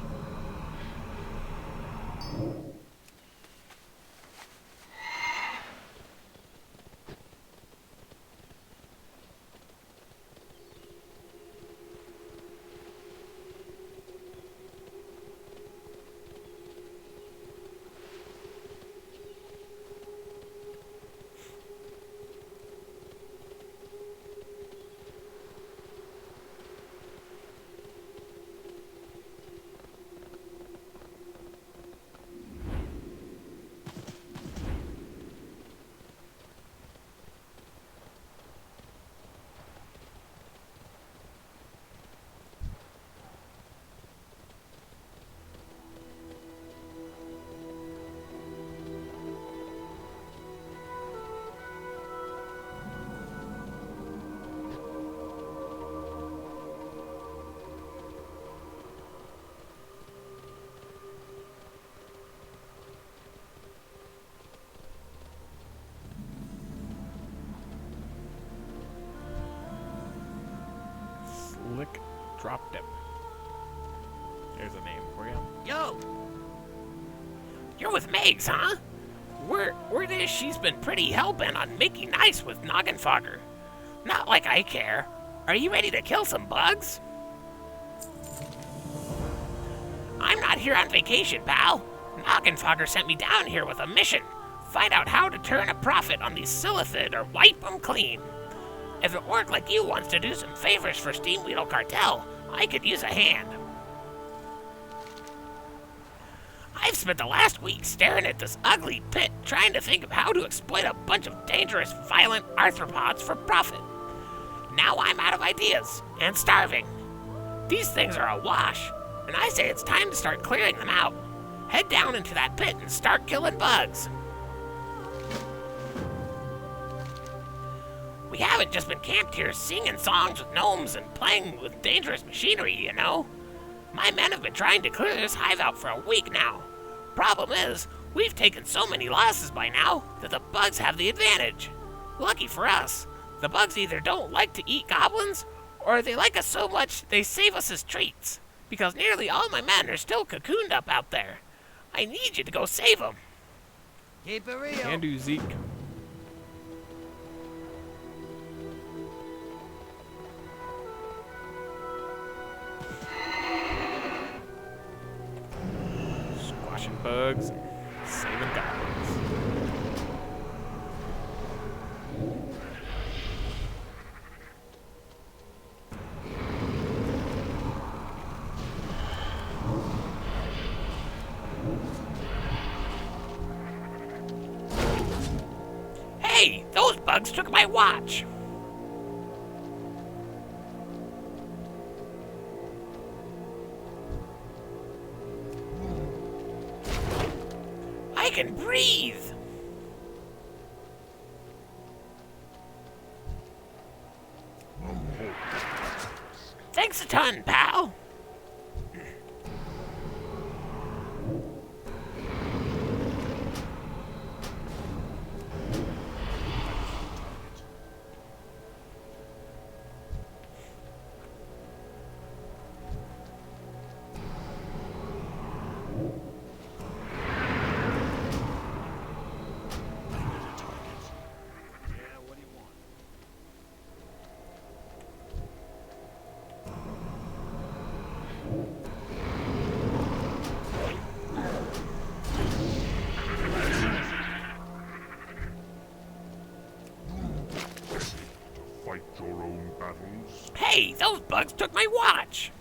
Drop dip. There's a name for you. Yo, You're with Megs, huh? Word is she's been pretty hell-bent on making nice with Noggin Fogger. Not like I care. Are you ready to kill some bugs? I'm not here on vacation, pal. Noggin Fogger sent me down here with a mission. Find out how to turn a profit on these Silithid or wipe 'em clean. If an orc like you wants to do some favors for Steam Weedle Cartel, I could use a hand. I've spent the last week staring at this ugly pit, trying to think of how to exploit a bunch of dangerous, violent arthropods for profit. Now I'm out of ideas, and starving. These things are awash, and I say it's time to start clearing them out. Head down into that pit and start killing bugs. We haven't just been camped here singing songs with gnomes and playing with dangerous machinery, you know. My men have been trying to clear this hive out for a week now. Problem is, we've taken so many losses by now that the bugs have the advantage. Lucky for us, the bugs either don't like to eat goblins, or they like us so much they save us as treats, because nearly all my men are still cocooned up out there. I need you to go save them. keep it real. Can do, Zeke. Squashing bugs, saving goblins. Hey, those bugs took my watch. I can breathe. Thanks a ton, pal. Fight your own battles. Hey, those bugs took my watch.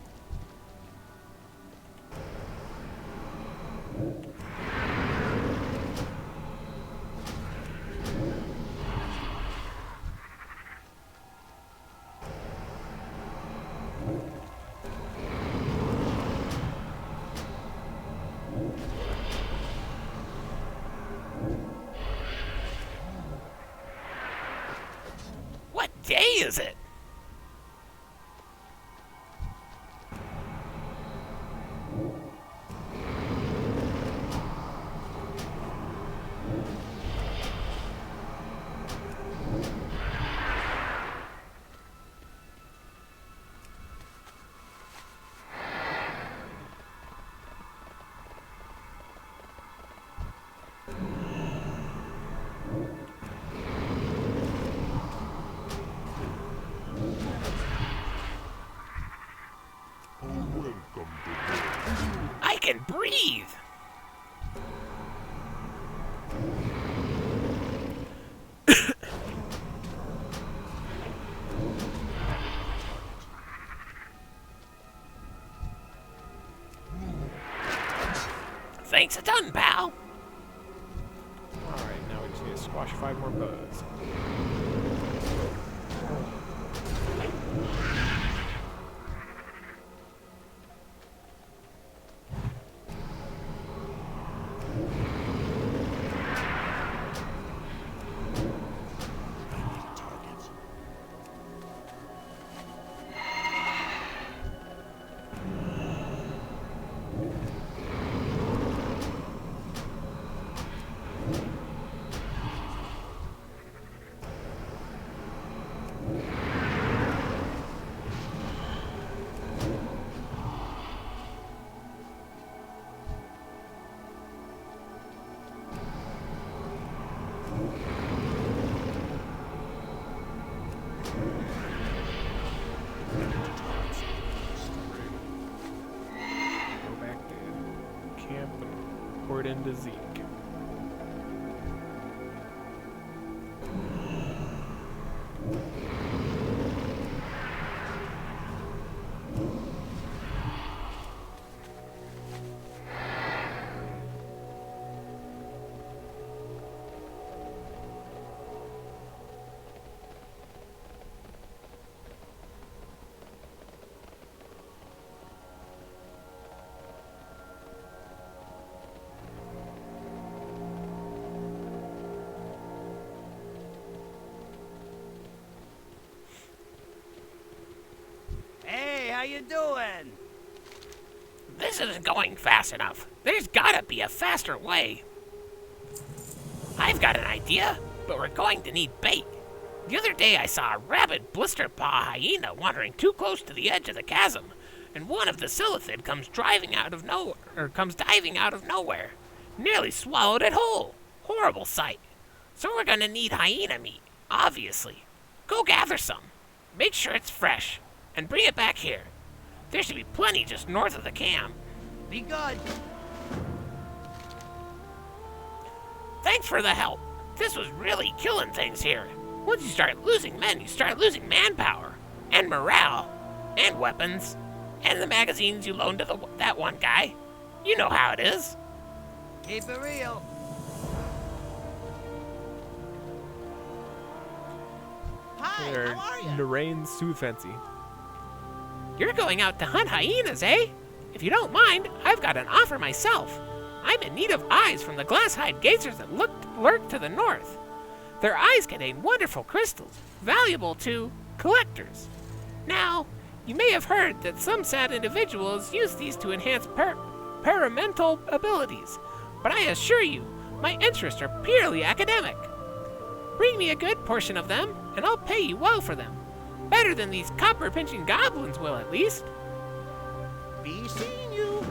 What day is it? Welcome to I can breathe. Thanks a ton, pal. Alright, now we just need to squash 5 more bugs. target. Horde into Zeke. Hey, how you doing? This isn't going fast enough. There's gotta be a faster way. I've got an idea, but we're going to need bait. The other day I saw a rabid blister-paw hyena wandering too close to the edge of the chasm, and one of the silithid comes diving out of nowhere. Nearly swallowed it whole. Horrible sight. So we're gonna need hyena meat, obviously. Go gather some. Make sure it's fresh, and bring it back here. There should be plenty just north of the camp. Be good. Thanks for the help. This was really killing things here. Once you start losing men, you start losing manpower, and morale, and weapons, and the magazines you loaned to that one guy. You know how it is. Keep it real. Hi, They're how are you? Narain Soothfancy. You're going out to hunt hyenas, eh? If you don't mind, I've got an offer myself. I'm in need of eyes from the glass-hide gazers that lurk to the north. Their eyes contain wonderful crystals, valuable to collectors. Now, you may have heard that some sad individuals use these to enhance paramental abilities, but I assure you, my interests are purely academic. Bring me a good portion of them, and I'll pay you well for them. Better than these copper-pinching goblins will, at least. Be seeing you.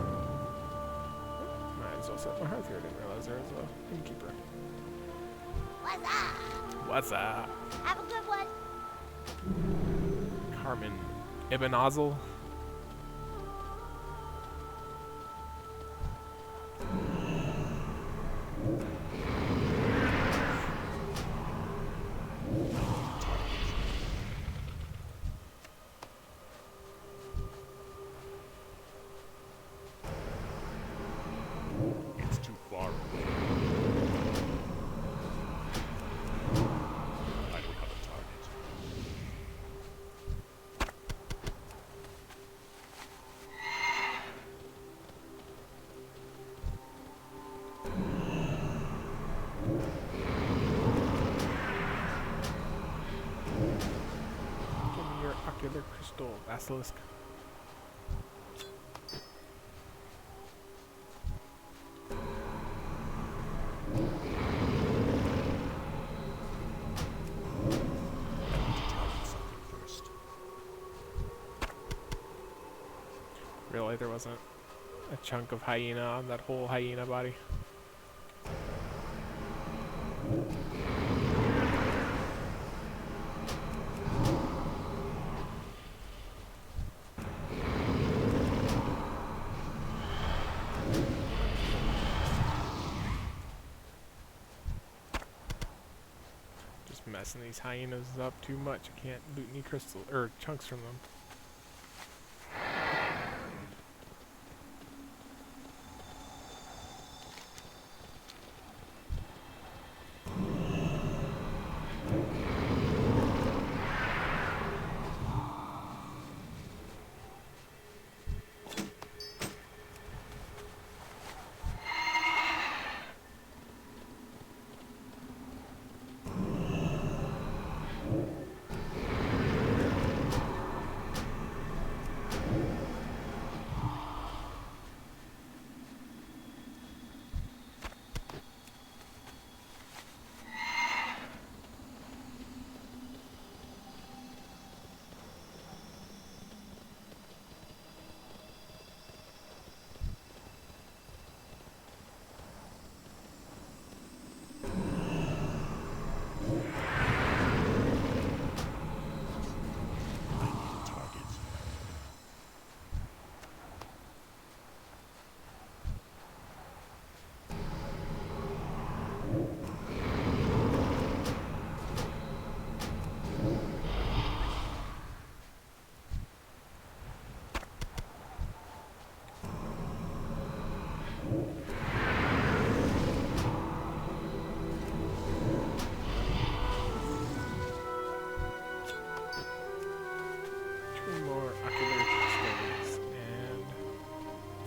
Might as well set my hearth here. I didn't realize there was a innkeeper. What's up? What's up? Have a good one. Carmen Ibn Azul. It's too far away. I don't have a target. Give me your ocular crystal, basilisk. Target something first. Really, there wasn't a chunk of hyena on that whole hyena body. Just messing these hyenas up too much. I can't loot any crystal or chunks from them.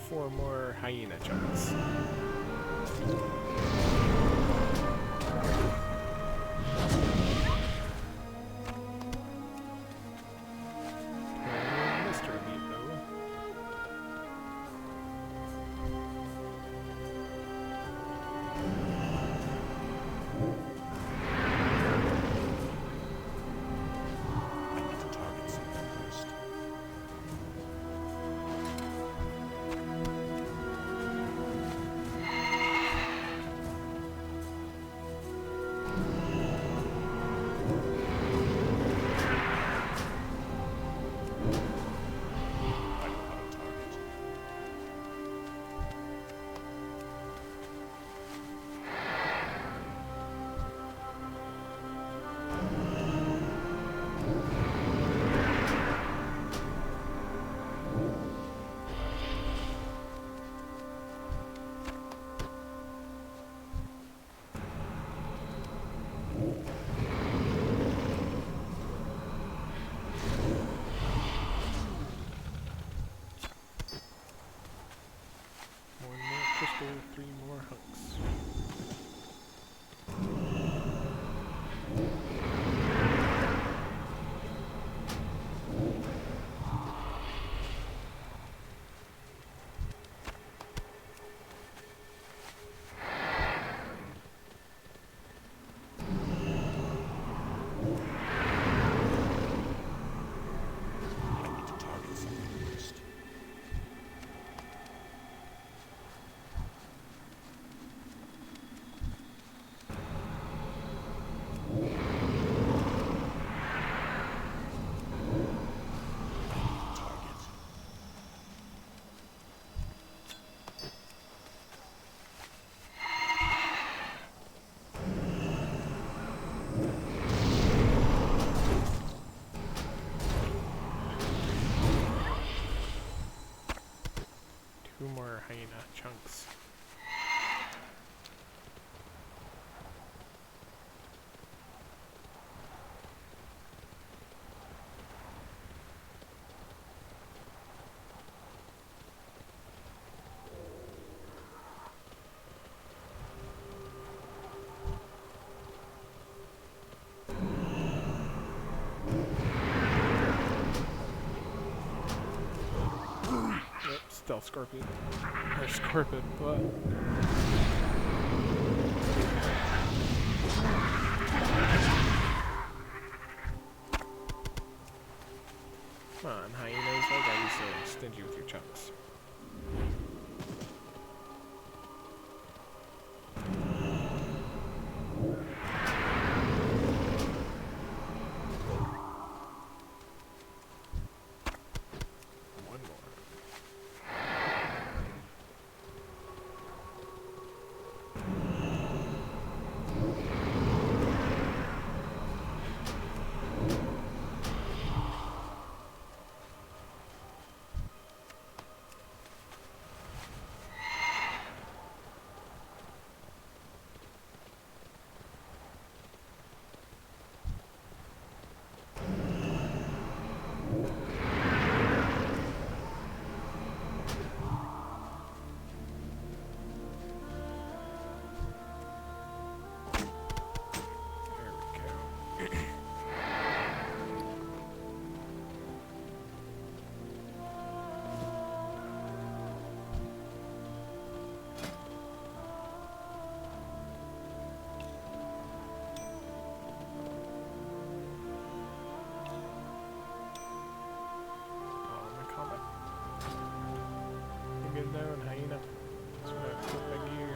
4 more hyena chunks. Mr. Meat, though. I need to target something first. I know how to target. One more crystal, 3 more hunks. I need to target something first. Target. Two more hyena chunks. Yep, stealth scorpion. Or scorpion, what? Come on, hyenas, why are you so stingy with your chunks? One more. There we go. Oh, my combat. You get down, hyena. That's what I put my gear.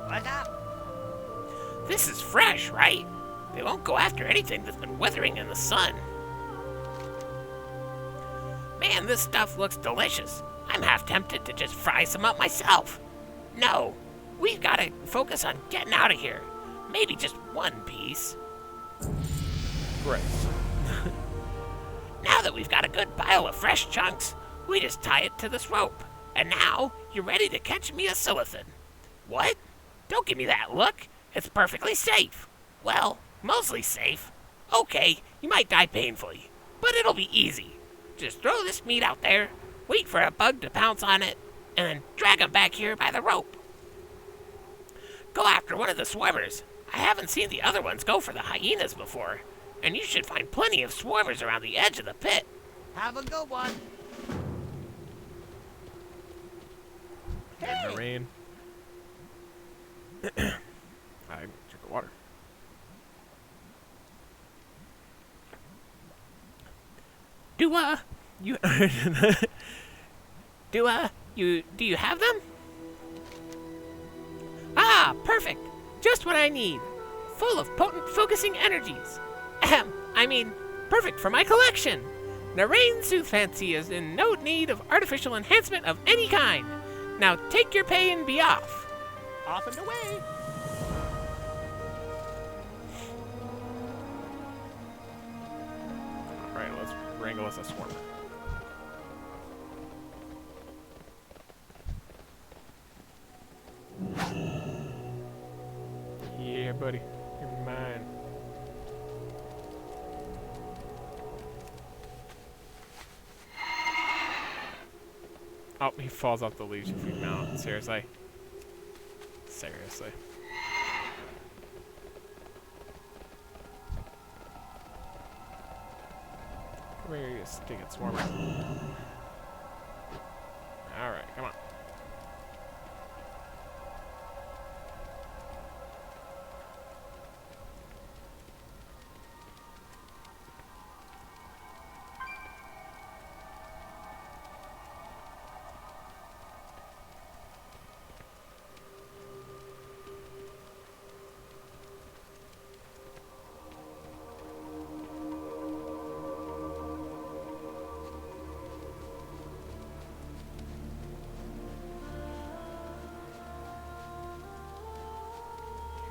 What's up? This is fresh, right? They won't go after anything that's been withering in the sun. Man, this stuff looks delicious. I'm half tempted to just fry some up myself. No, we've got to focus on getting out of here. Maybe just one piece. Right. Now that we've got a good pile of fresh chunks, we just tie it to this rope. And now, you're ready to catch me a silithin. What? Don't give me that look. It's perfectly safe. Well, mostly safe. Okay, you might die painfully, but it'll be easy. Just throw this meat out there, wait for a bug to pounce on it, and then drag him back here by the rope. Go after one of the swarmers. I haven't seen the other ones go for the hyenas before, and you should find plenty of swarmers around the edge of the pit. Have a good one. In the rain. I drink the water. Do you have them? Ah, perfect. Just what I need. Full of potent focusing energies. Ahem. I mean, perfect for my collection. Narain Soothfancy is in no need of artificial enhancement of any kind. Now take your pay and be off. Off and away. Alright, let's wrangle us a swarmer. Yeah, buddy. You're mine. Oh, he falls off the leash if we mount. Seriously? Seriously. Come here, you stinking swarmer. Alright, come on.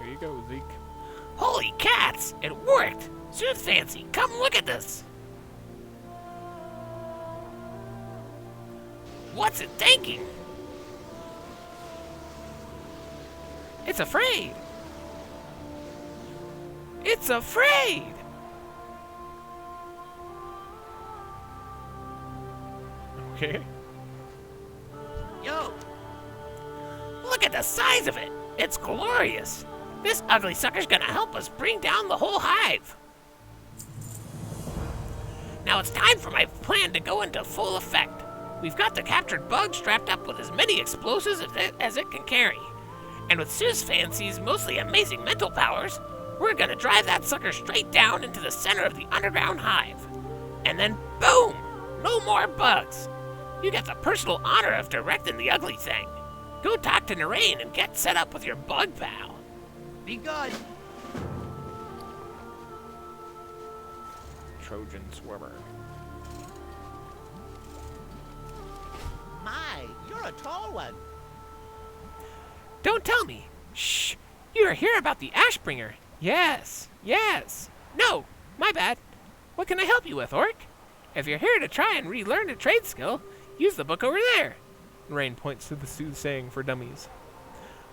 Here you go, Zeke. Holy cats! It worked! Soothfancy, come look at this! What's it thinking? It's afraid! It's afraid! Okay. Yo, Look at the size of it! It's glorious! This ugly sucker's gonna help us bring down the whole hive. Now it's time for my plan to go into full effect. We've got the captured bug strapped up with as many explosives as it can carry. And with Soothfancy's mostly amazing mental powers, we're gonna drive that sucker straight down into the center of the underground hive. And then boom! No more bugs. You get the personal honor of directing the ugly thing. Go talk to Narain and get set up with your bug pal. be good. Trojan swarmer. My, you're a tall one. Don't tell me. Shh. You are here about the Ashbringer. Yes. Yes. No. My bad. What can I help you with, Orc? If you're here to try and relearn a trade skill, use the book over there. Rain points to the soothsaying for dummies.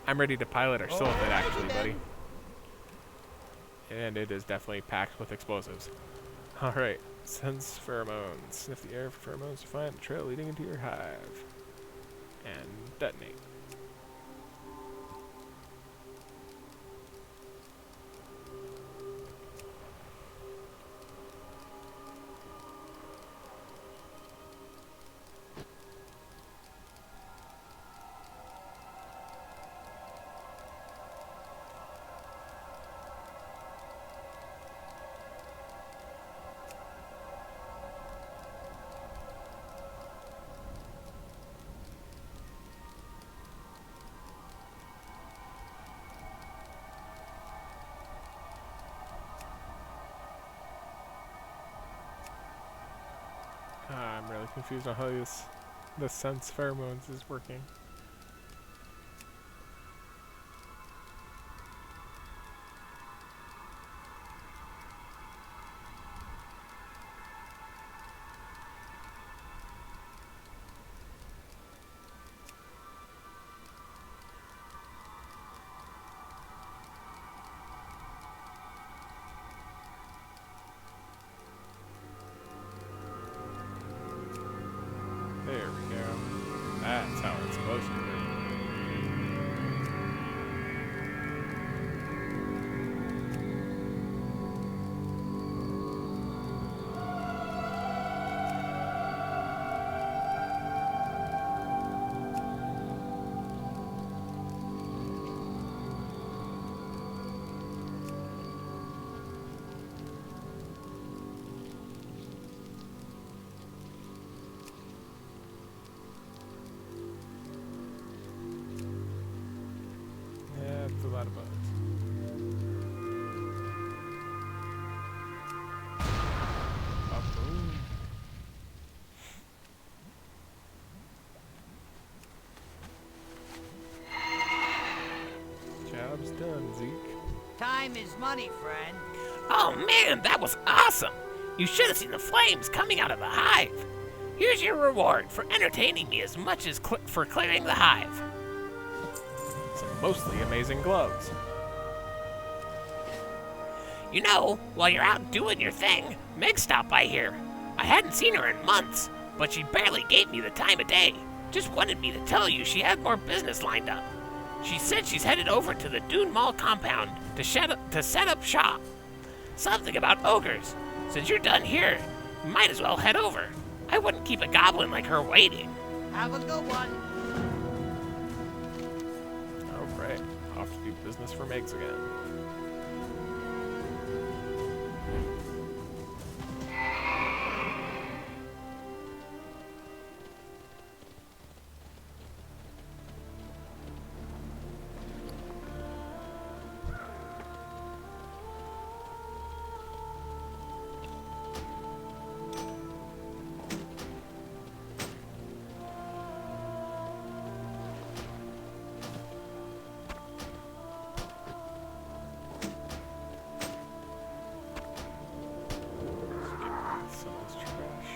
I'm ready to pilot our silithid, actually, buddy. And it is definitely packed with explosives. Alright. Sense pheromones. Sniff the air for pheromones to find the trail leading into your hive. And detonate. I'm really confused on how the sense pheromones is working. is money, friend. Oh man, that was awesome! You should have seen the flames coming out of the hive. Here's your reward for entertaining me as much as for clearing the hive. Some mostly amazing gloves. You know, while you're out doing your thing, Meg stopped by here. I hadn't seen her in months, but she barely gave me the time of day. Just wanted me to tell you she had more business lined up. She said she's headed over to the Dune Mall compound to set up shop. Something about ogres. Since you're done here, you might as well head over. I wouldn't keep a goblin like her waiting. Have a good one. Oh, great. I'll have to do business for Megs again. Some of this trash.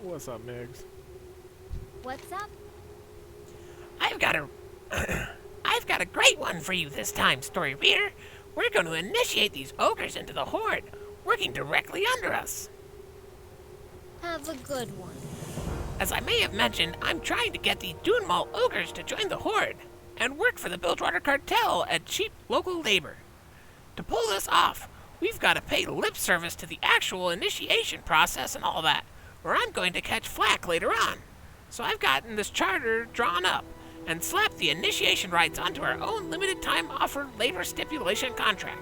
What's up, Migs? What's up? I've got a great one for you this time, story reader. We're going to initiate these ogres into the Horde, working directly under us. Have a good one. As I may have mentioned, I'm trying to get the Dune Mall ogres to join the Horde and work for the Bilgewater Cartel at cheap local labor. To pull this off, we've got to pay lip service to the actual initiation process and all that, or I'm going to catch flack later on. So I've gotten this charter drawn up and slapped the initiation rights onto our own limited time offer labor stipulation contract.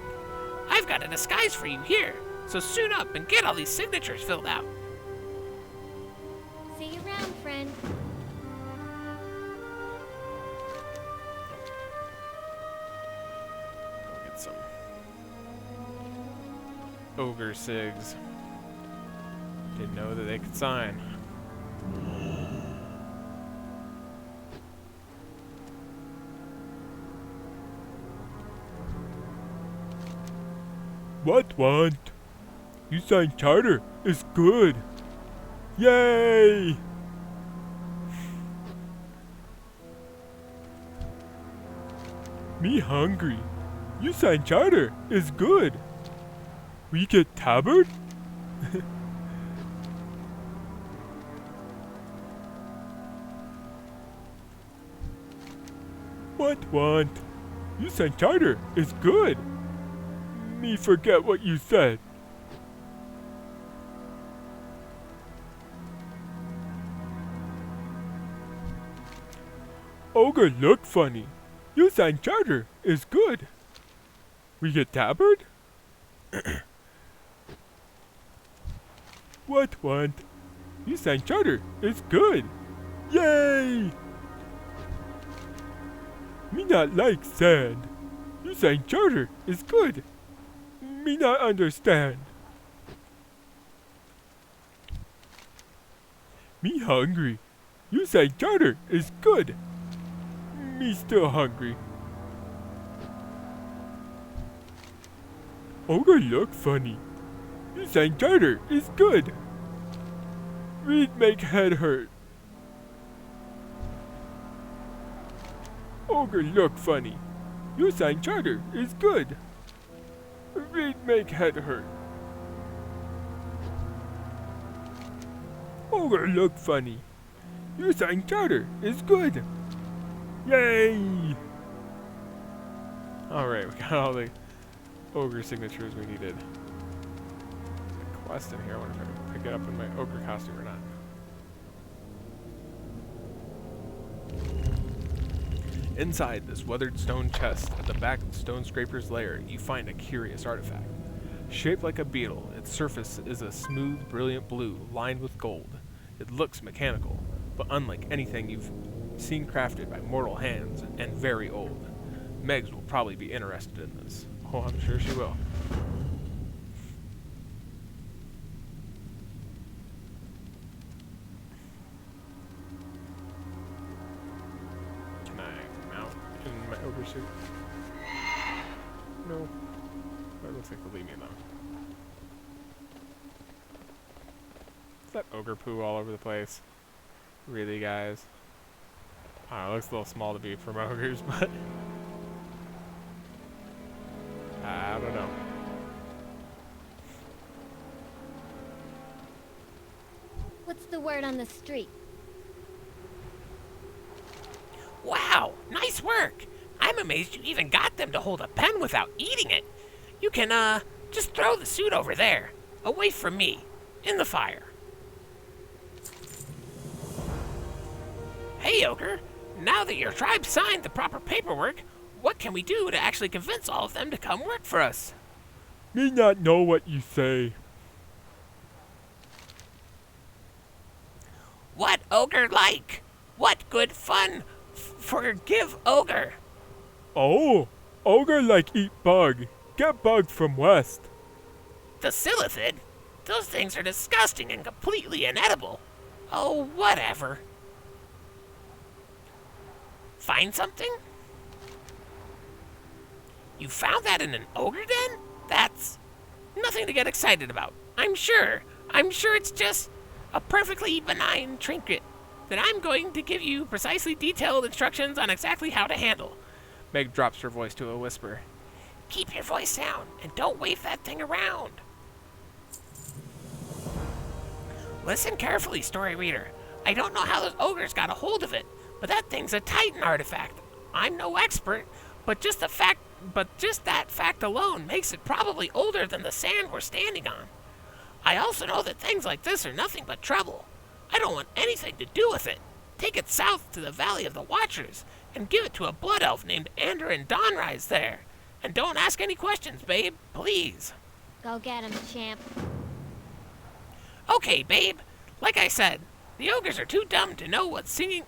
I've got a disguise for you here, so suit up and get all these signatures filled out. See you around, friend. Go get some ogre sigs. Didn't know that they could sign. What want? You signed charter is good. Yay! Me hungry. You signed charter is good. We get tabard? What want? You signed charter is good. Me forget what you said. Ogre look funny. You signed charter is good. We get tabard? What want? You signed charter is good. Yay! Me not like sand. You signed charter is good. Me not understand. Me hungry. You signed charter is good. Me still hungry. Ogre look funny. You signed charter is good. Read make head hurt. Ogre look funny. You signed charter is good. Read make head hurt. Ogre look funny. You signed charter is good. Yay! Alright, we got all the ogre signatures we needed. quest in here. I wonder if I can pick it up in my ogre costume or not. Inside this weathered stone chest at the back of the stone scraper's lair, you find a curious artifact. Shaped like a beetle, its surface is a smooth, brilliant blue lined with gold. It looks mechanical, but unlike anything you've seen crafted by mortal hands and very old. Megs will probably be interested in this. Oh, I'm sure she will. Can I mount in my ogre suit? No. It looks like they'll leave me alone. Is that ogre poo all over the place? Really, guys? I don't know, it looks a little small to be from ogres, but I don't know. What's the word on the street? Wow, nice work. I'm amazed you even got them to hold a pen without eating it. You can, just throw the suit over there, away from me, in the fire. Hey, Ogre, now that your tribe signed the proper paperwork, what can we do to actually convince all of them to come work for us? Me not know what you say. What Ogre like? What good fun? Forgive Ogre. Oh, ogre like eat bug. Get bug from west. The Silithid? Those things are disgusting and completely inedible. Oh, whatever. Find something? You found that in an ogre den? That's nothing to get excited about. I'm sure it's just a perfectly benign trinket that I'm going to give you precisely detailed instructions on exactly how to handle. Meg drops her voice to a whisper. Keep your voice down and don't wave that thing around. Listen carefully, story reader. I don't know how those ogres got a hold of it, but that thing's a Titan artifact. I'm no expert, but just that fact alone makes it probably older than the sand we're standing on. I also know that things like this are nothing but trouble. I don't want anything to do with it. Take it south to the Valley of the Watchers and give it to a blood elf named Andrew Dawnrise there. And don't ask any questions, babe, please. Go get him, champ. Okay, babe. Like I said, the ogres are too dumb to know what signing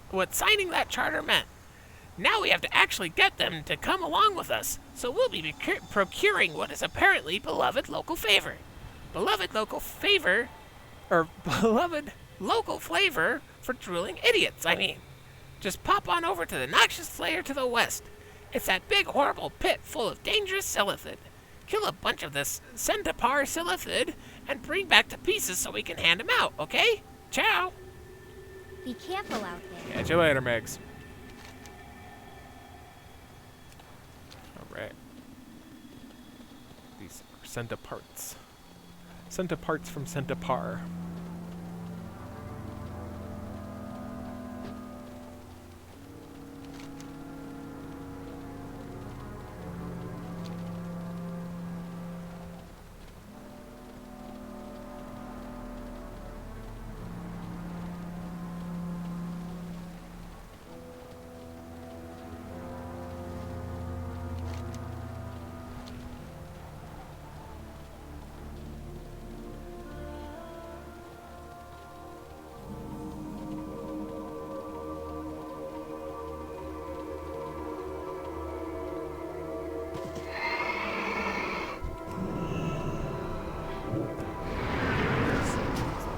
that charter meant. Now we have to actually get them to come along with us, so we'll be procuring what is apparently beloved local flavor. Beloved local flavor for drooling idiots, I mean. Just pop on over to the noxious lair to the west. It's that big horrible pit full of dangerous Silithid. Kill a bunch of this Centipar Silithid and bring back the pieces so we can hand them out, okay? Ciao! Be careful out there. Catch you later, Megs. Alright. These are centiparts. Centiparts from Centipar.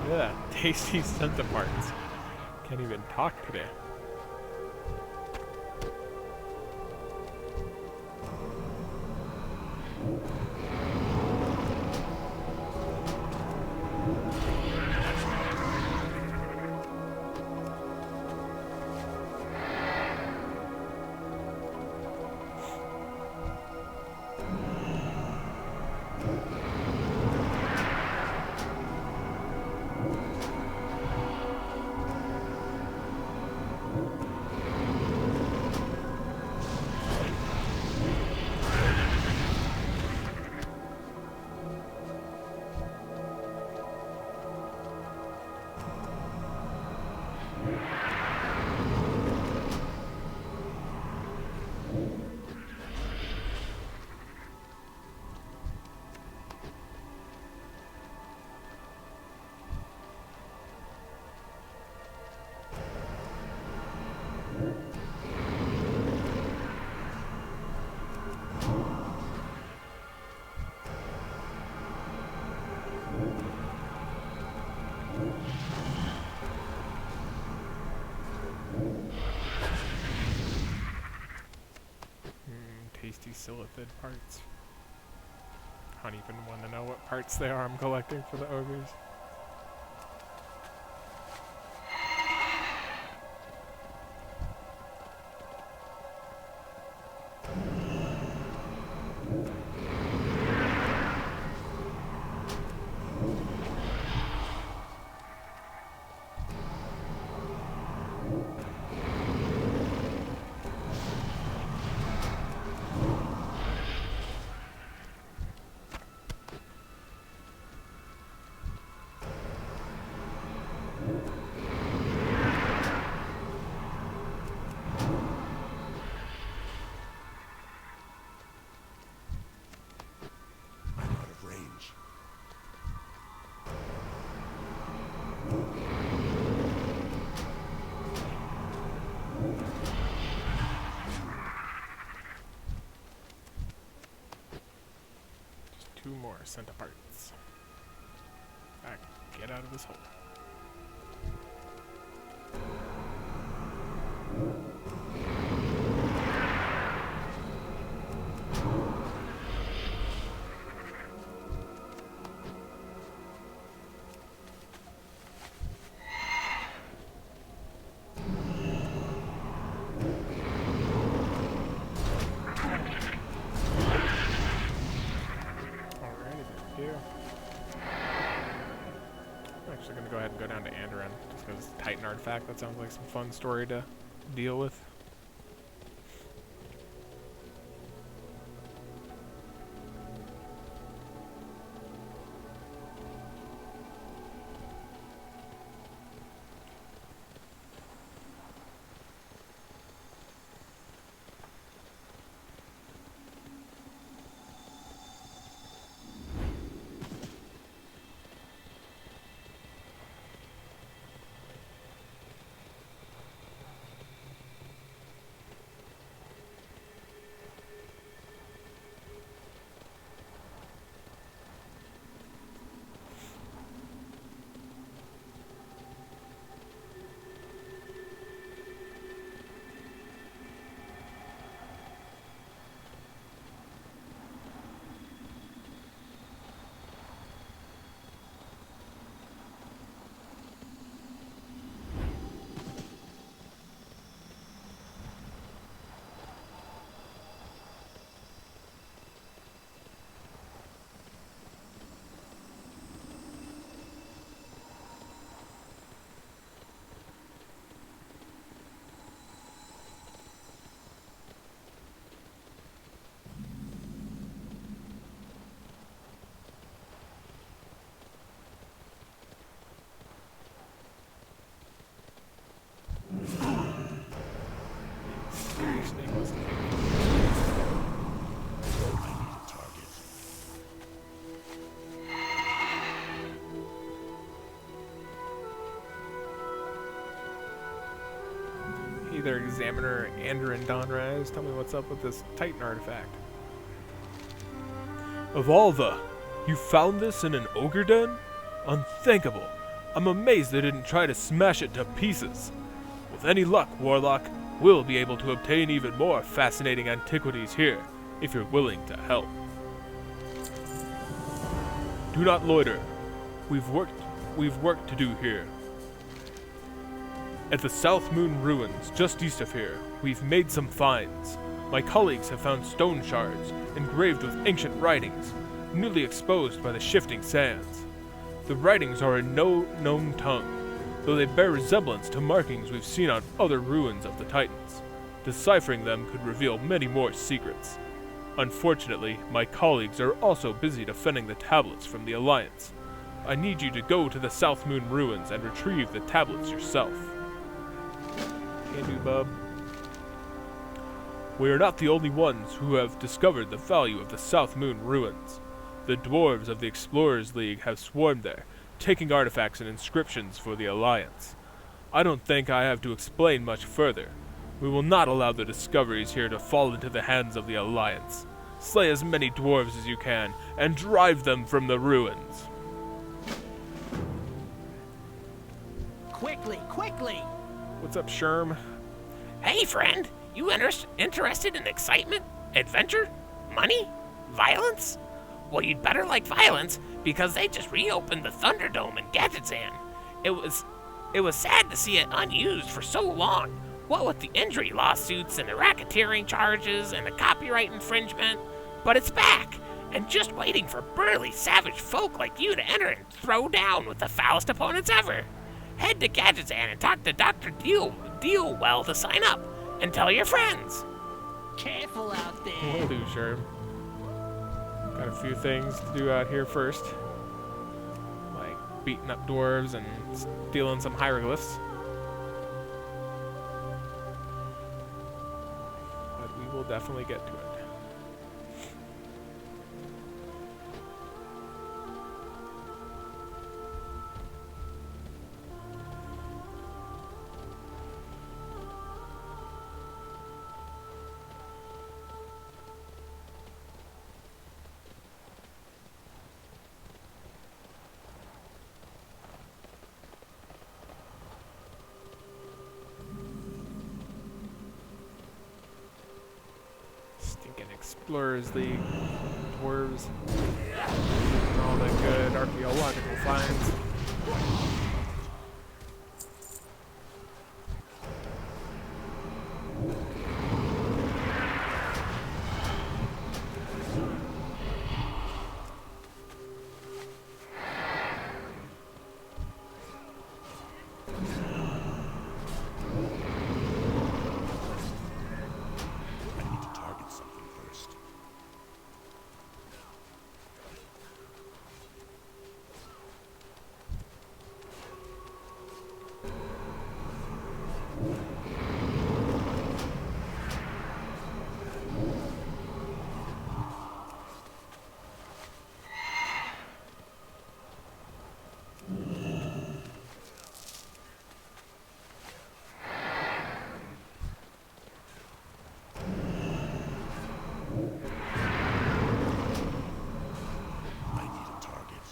Yeah, tasty centiparts. Can't even talk today. Silithid parts. I don't even want to know what parts they are I'm collecting for the ogres. I'm out of range. Just 2 more centiparts. Alright, get out of this hole. I'm actually going to go ahead and go down to Andoran, just because it's a Titan artifact. That sounds like some fun story to deal with. Snake wasn't I need a target. Hey there, Examiner Andoran Donraz. Tell me what's up with this Titan artifact. Evolva, you found this in an ogre den? Unthinkable. I'm amazed they didn't try to smash it to pieces. With any luck, Warlock, we'll be able to obtain even more fascinating antiquities here, if you're willing to help. Do not loiter. We've work to do here. At the South Moon Ruins, just east of here, we've made some finds. My colleagues have found stone shards, engraved with ancient writings, newly exposed by the shifting sands. The writings are in no known tongue, though they bear resemblance to markings we've seen on other ruins of the Titans. Deciphering them could reveal many more secrets. Unfortunately, my colleagues are also busy defending the tablets from the Alliance. I need you to go to the South Moon Ruins and retrieve the tablets yourself. Can do, bub. We are not the only ones who have discovered the value of the South Moon Ruins. The dwarves of the Explorers League have swarmed there, taking artifacts and inscriptions for the Alliance. I don't think I have to explain much further. We will not allow the discoveries here to fall into the hands of the Alliance. Slay as many dwarves as you can, and drive them from the ruins. Quickly, quickly! What's up, Sherm? Hey, friend! You interested in excitement? Adventure? Money? Violence? Well, you'd better like violence, because they just reopened the Thunderdome in Gadgetzan. It was sad to see it unused for so long. What with the injury lawsuits and the racketeering charges and the copyright infringement. But it's back, and just waiting for burly, savage folk like you to enter and throw down with the foulest opponents ever. Head to Gadgetzan and talk to Dr. Dealwell to sign up, and tell your friends. Careful out there. Will do, sure. Got a few things to do out here first. Like beating up dwarves and stealing some hieroglyphs. But we will definitely get to it. Explorers League, dwarves, and all the good archaeological finds. I need to target something first. I need a target.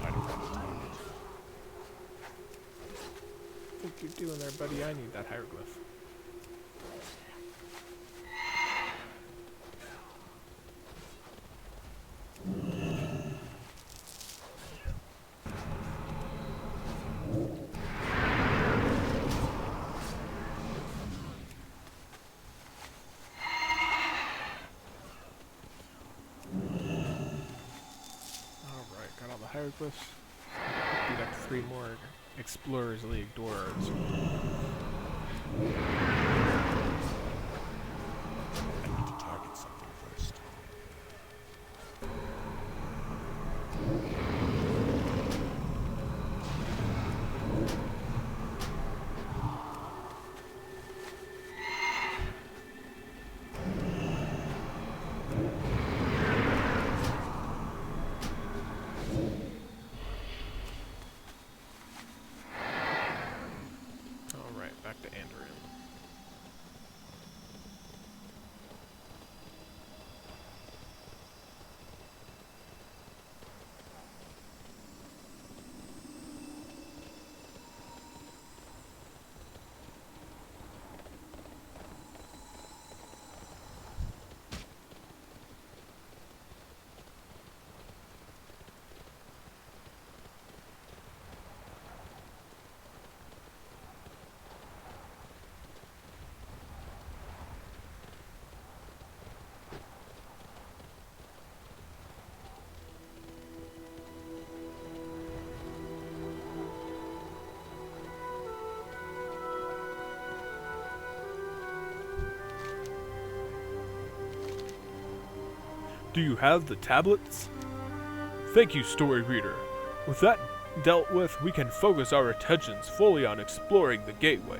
I don't have a target. What you doing there, buddy? I need that hieroglyph. Alright, got all the hieroglyphs. Beat up 3 more Explorers League dwarves. I need to target something first. Alright, back to Andorian. Do you have the tablets? Thank you, story reader. With that dealt with, we can focus our attentions fully on exploring the gateway.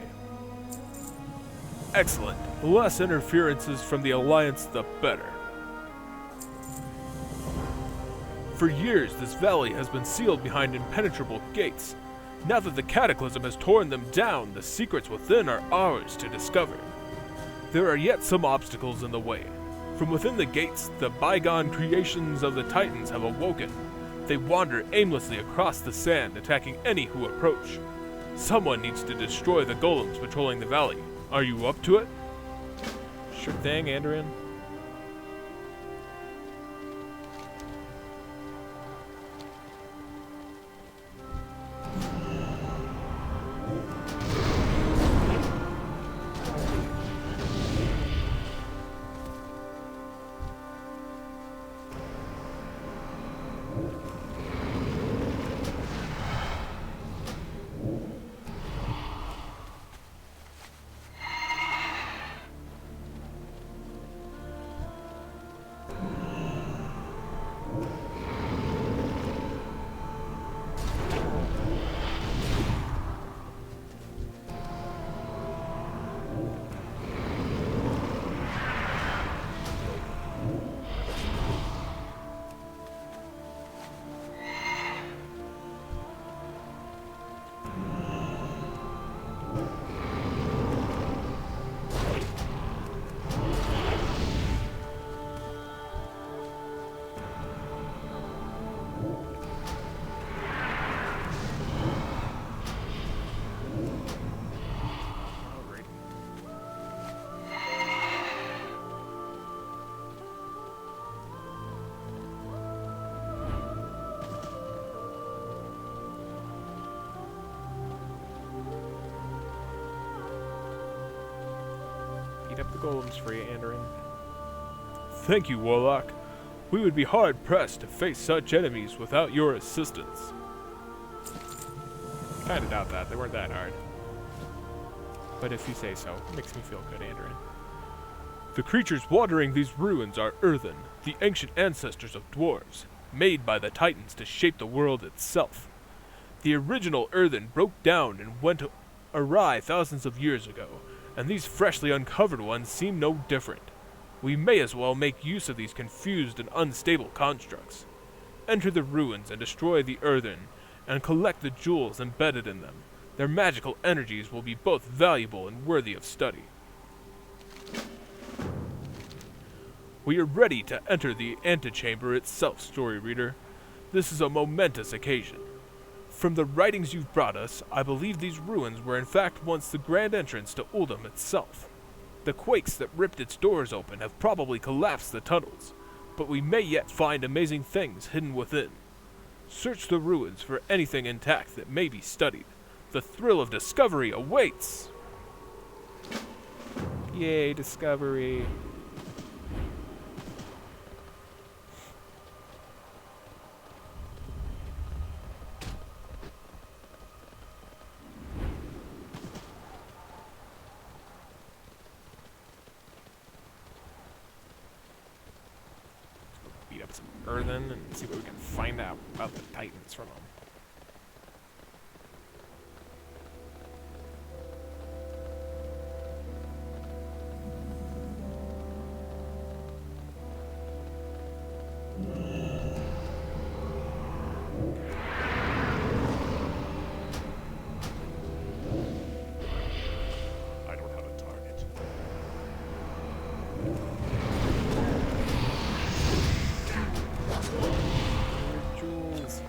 Excellent. The less interferences from the Alliance, the better. For years, this valley has been sealed behind impenetrable gates. Now that the Cataclysm has torn them down, the secrets within are ours to discover. There are yet some obstacles in the way. From within the gates, the bygone creations of the Titans have awoken. They wander aimlessly across the sand, attacking any who approach. Someone needs to destroy the golems patrolling the valley. Are you up to it? Sure thing, Andrian. Beat up the golems for you, Andrian. Thank you, Warlock. We would be hard-pressed to face such enemies without your assistance. Kinda doubt that. They weren't that hard. But if you say so, it makes me feel good, Andrian. The creatures watering these ruins are Earthen, the ancient ancestors of dwarves, made by the Titans to shape the world itself. The original Earthen broke down and went awry thousands of years ago, and these freshly uncovered ones seem no different. We may as well make use of these confused and unstable constructs. Enter the ruins and destroy the Earthen, and collect the jewels embedded in them. Their magical energies will be both valuable and worthy of study. We are ready to enter the antechamber itself, story reader. This is a momentous occasion. From the writings you've brought us, I believe these ruins were in fact once the grand entrance to Uldum itself. The quakes that ripped its doors open have probably collapsed the tunnels, but we may yet find amazing things hidden within. Search the ruins for anything intact that may be studied. The thrill of discovery awaits! Yay, discovery. Beat up some Earthen and see what we can find out about the Titans from them. I don't have a target. Jewels.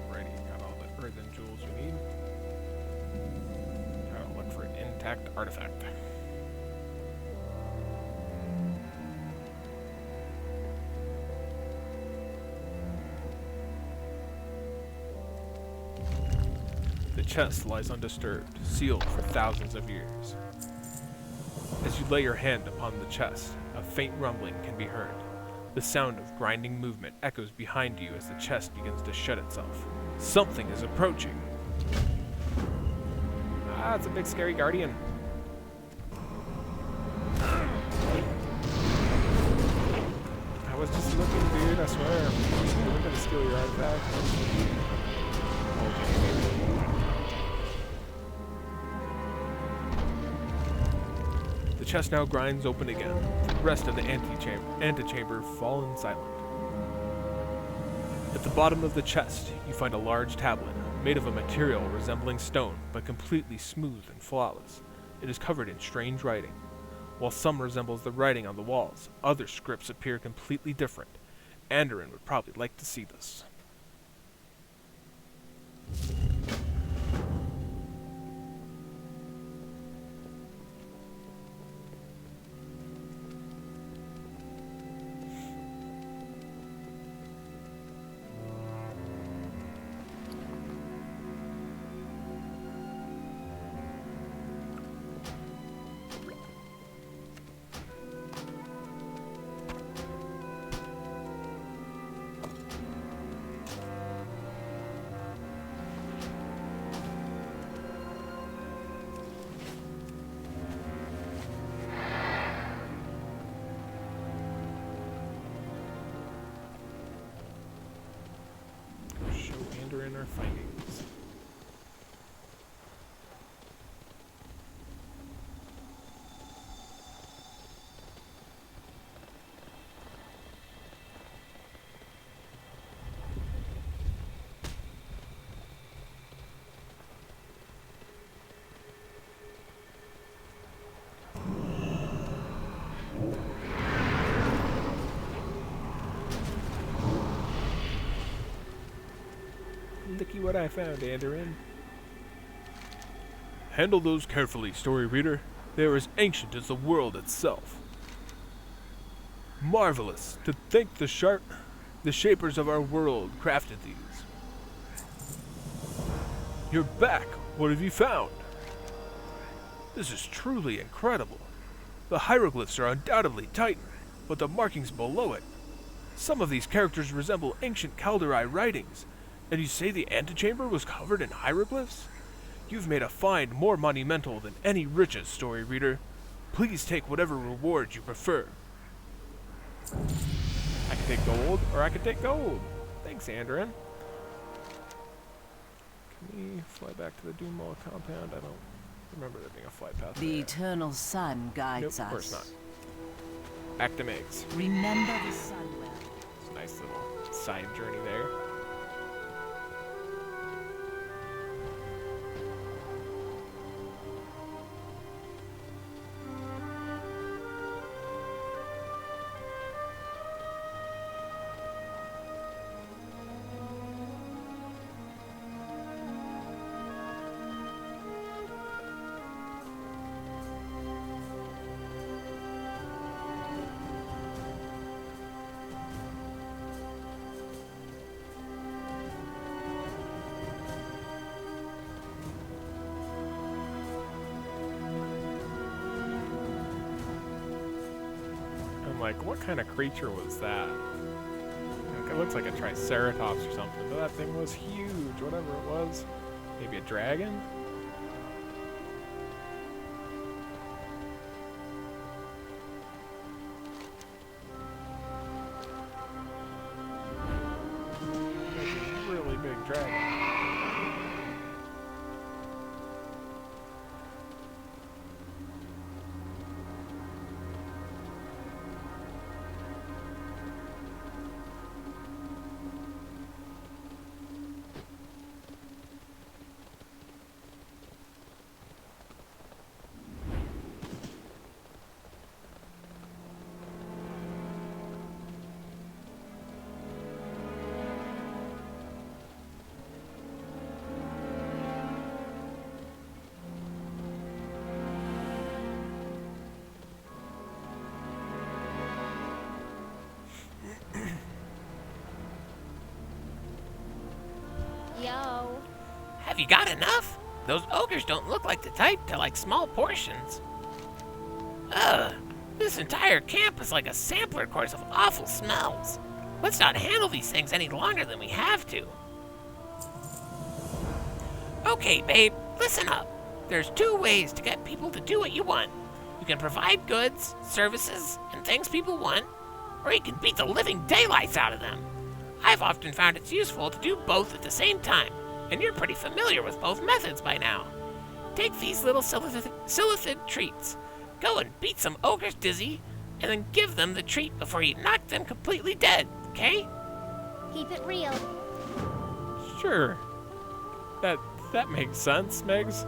Alrighty, got all the Earthen jewels we need. Gotta look for an intact artifact. The chest lies undisturbed, sealed for thousands of years. As you lay your hand upon the chest, a faint rumbling can be heard. The sound of grinding movement echoes behind you as the chest begins to shut itself. Something is approaching. Ah, it's a big scary guardian. was just looking, dude, I swear. I'm gonna steal your artifact. The chest now grinds open again. The rest of the antechamber fall in silent. At the bottom of the chest, you find a large tablet, made of a material resembling stone, but completely smooth and flawless. It is covered in strange writing. While some resembles the writing on the walls, other scripts appear completely different. Andorin would probably like to see this. Show Andorin our findings. Looky what I found, Andorin. Handle those carefully, story reader. They are as ancient as the world itself. Marvelous to think the shapers of our world crafted these. You're back. What have you found? This is truly incredible. The hieroglyphs are undoubtedly Titan, but the markings below it. Some of these characters resemble ancient Kaldari writings, and you say the antechamber was covered in hieroglyphs? You've made a find more monumental than any riches, story reader. Please take whatever reward you prefer. I can take gold, or I can take gold. Thanks, Andorin. Can we fly back to the Doomwall compound? I don't remember there being a flight path The there. eternal sun guides Nope, of course us. not. Actum eggs. Remember the sun well. It's a nice little side journey there. I'm like, what kind of creature was that? Like, it looks like a triceratops or something, but that thing was huge, whatever it was. Maybe a dragon? Like a really big dragon. Yo. Have you got enough? Those ogres don't look like the type to like small portions. Ugh, this entire camp is like a sampler course of awful smells. Let's not handle these things any longer than we have to. Okay, babe, listen up. There's two ways to get people to do what you want. You can provide goods, services, and things people want, or he can beat the living daylights out of them. I've often found it's useful to do both at the same time, and you're pretty familiar with both methods by now. Take these little silithid treats. Go and beat some ogres dizzy, and then give them the treat before you knock them completely dead, okay? Keep it real. Sure. That makes sense, Megs.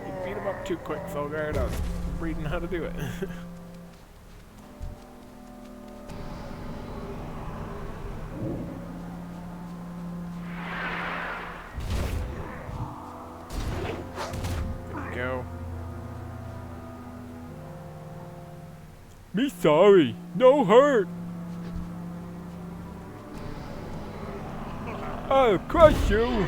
You beat him up too quick, Felgard. I was reading how to do it. There we go. Me sorry, no hurt. I'll crush you.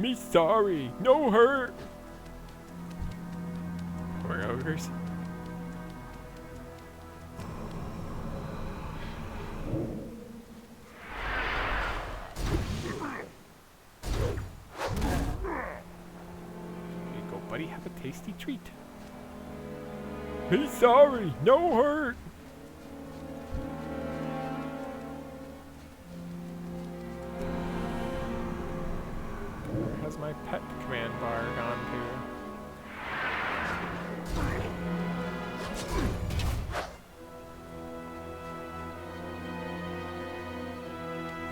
Me sorry, no hurt. Poor ogres. Here you go, buddy. Have a tasty treat. Me sorry, no hurt. Where has my pet command bar gone to?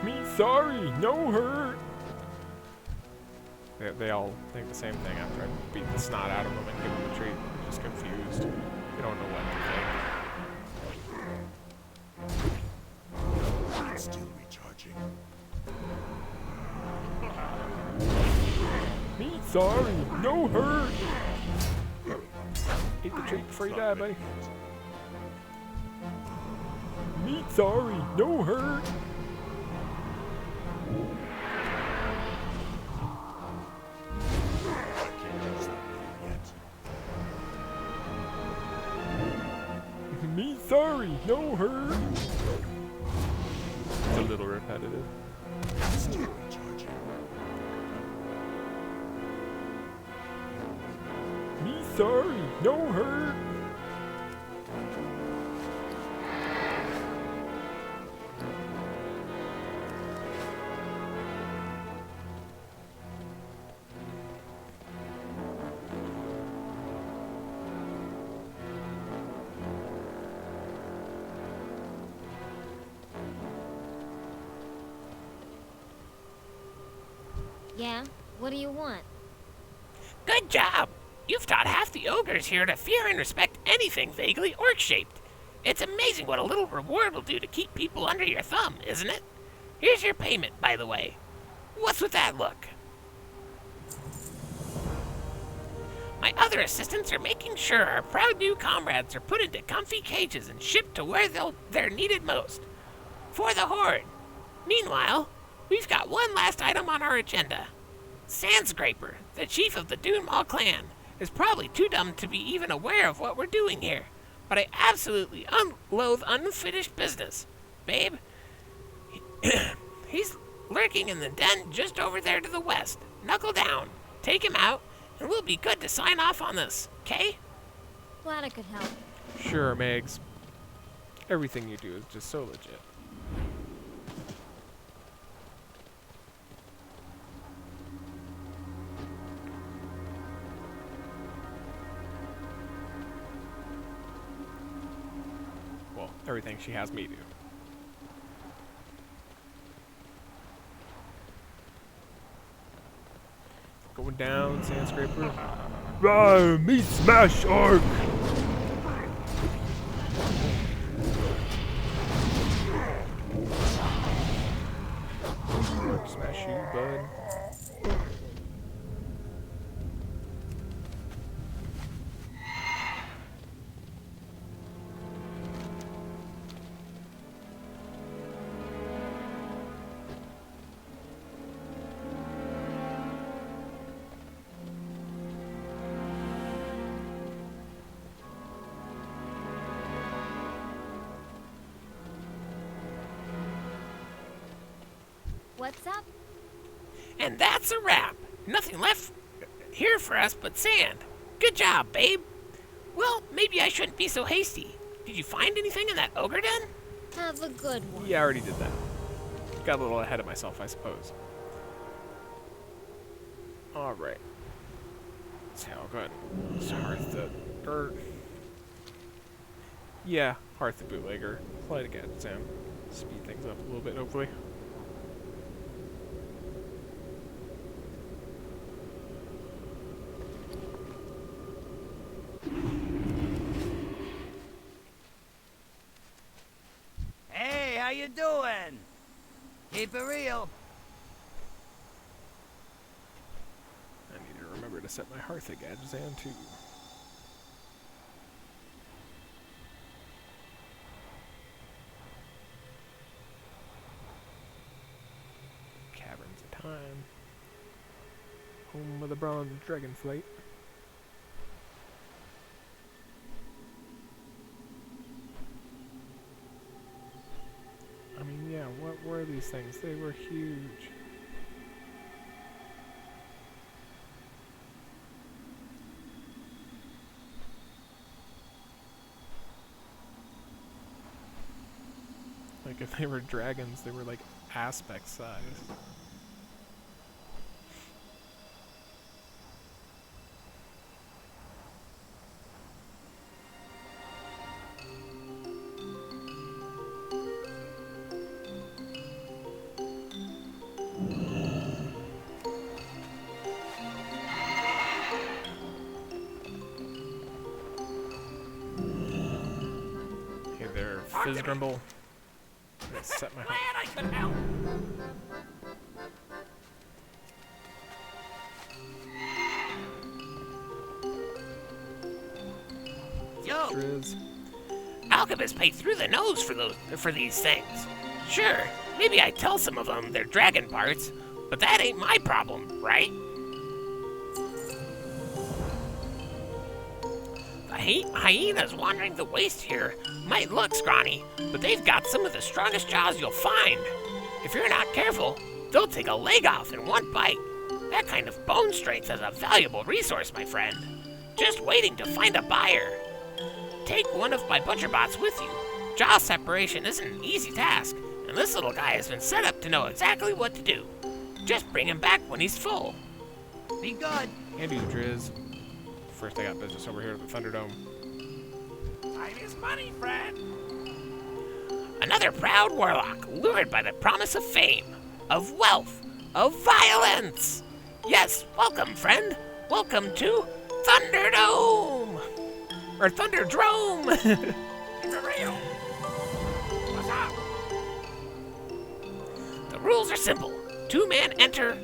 Me sorry, no hurt. They all think the same thing after I beat the snot out of them and give them a treat. They're just confused. They don't know what to think. It's still recharging. Me sorry, no hurt. Eat the treat before you die, buddy. Me sorry, no hurt. I can't use that yet. Me sorry, no hurt. It's a little repetitive. It's still recharging. Me sorry, no hurt. Yeah? What do you want? Good job! You've taught half the ogres here to fear and respect anything vaguely orc-shaped. It's amazing what a little reward will do to keep people under your thumb, isn't it? Here's your payment, by the way. What's with that look? My other assistants are making sure our proud new comrades are put into comfy cages and shipped to where they're needed most. For the Horde. Meanwhile, we've got one last item on our agenda. Sandscraper, the chief of the Dunemaw clan, is probably too dumb to be even aware of what we're doing here, but I absolutely loathe unfinished business. Babe, he's lurking in the den just over there to the west. Knuckle down, take him out, and we'll be good to sign off on this, okay? Glad I could help. Sure, Megs. Everything you do is just so legit. Well, everything she has me do. Going down, Sandscraper. Rawr, me smash orc. Smash you, bud. What's up? And that's a wrap. Nothing left here for us but sand. Good job, babe. Well, maybe I shouldn't be so hasty. Did you find anything in that ogre den? Have a good one. Yeah, I already did that. Got a little ahead of myself, I suppose. Alright. So, good. It's Hearth the... Yeah, Hearth the bootlegger. Play it again, Sam. Speed things up a little bit, hopefully. Hey, how you doing? Keep it real. I need to remember to set my Hearth again, Zan, too. Caverns of Time. Home of the bronze dragonflight. I mean, yeah, what were these things? They were huge. Like, if they were dragons, they were like aspect size. Hey there, Fizzgrimble. I'm gonna set my Glad I could help. Yo, Driz. alchemists pay through the nose for these things. Sure, maybe I tell some of them they're dragon parts, but that ain't my problem, right? The hyenas wandering the waste here might look scrawny, but they've got some of the strongest jaws you'll find. If you're not careful, they'll take a leg off in one bite. That kind of bone strength is a valuable resource, my friend. Just waiting to find a buyer. Take one of my butcher bots with you. Jaw separation isn't an easy task, and this little guy has been set up to know exactly what to do. Just bring him back when he's full. Be good. And you, Driz. First, I got business over here at the Thunderdome. Time is money, friend. Another proud warlock, lured by the promise of fame, of wealth, of violence. Yes, welcome, friend. Welcome to Thunderdome. Or Thunderdrome. For real. What's up? The rules are simple. 2 men enter.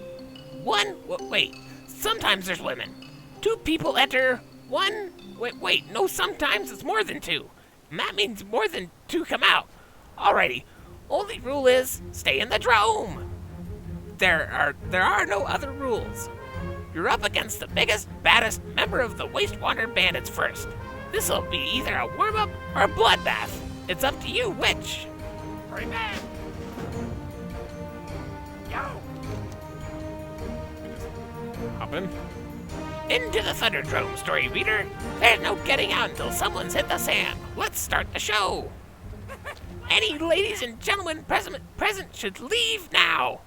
Wait. Sometimes there's women. 2 people enter. 1. Wait. No, sometimes it's more than 2. And that means more than 2 come out. Alrighty. Only rule is stay in the drome. There are no other rules. You're up against the biggest, baddest member of the Wastewater Bandits first. This'll be either a warm-up or a bloodbath. It's up to you which. Bring back. Yo. Hop in. Into the Thunderdrome, story reader. There's no getting out until someone's hit the sand. Let's start the show. Any ladies and gentlemen present should leave now.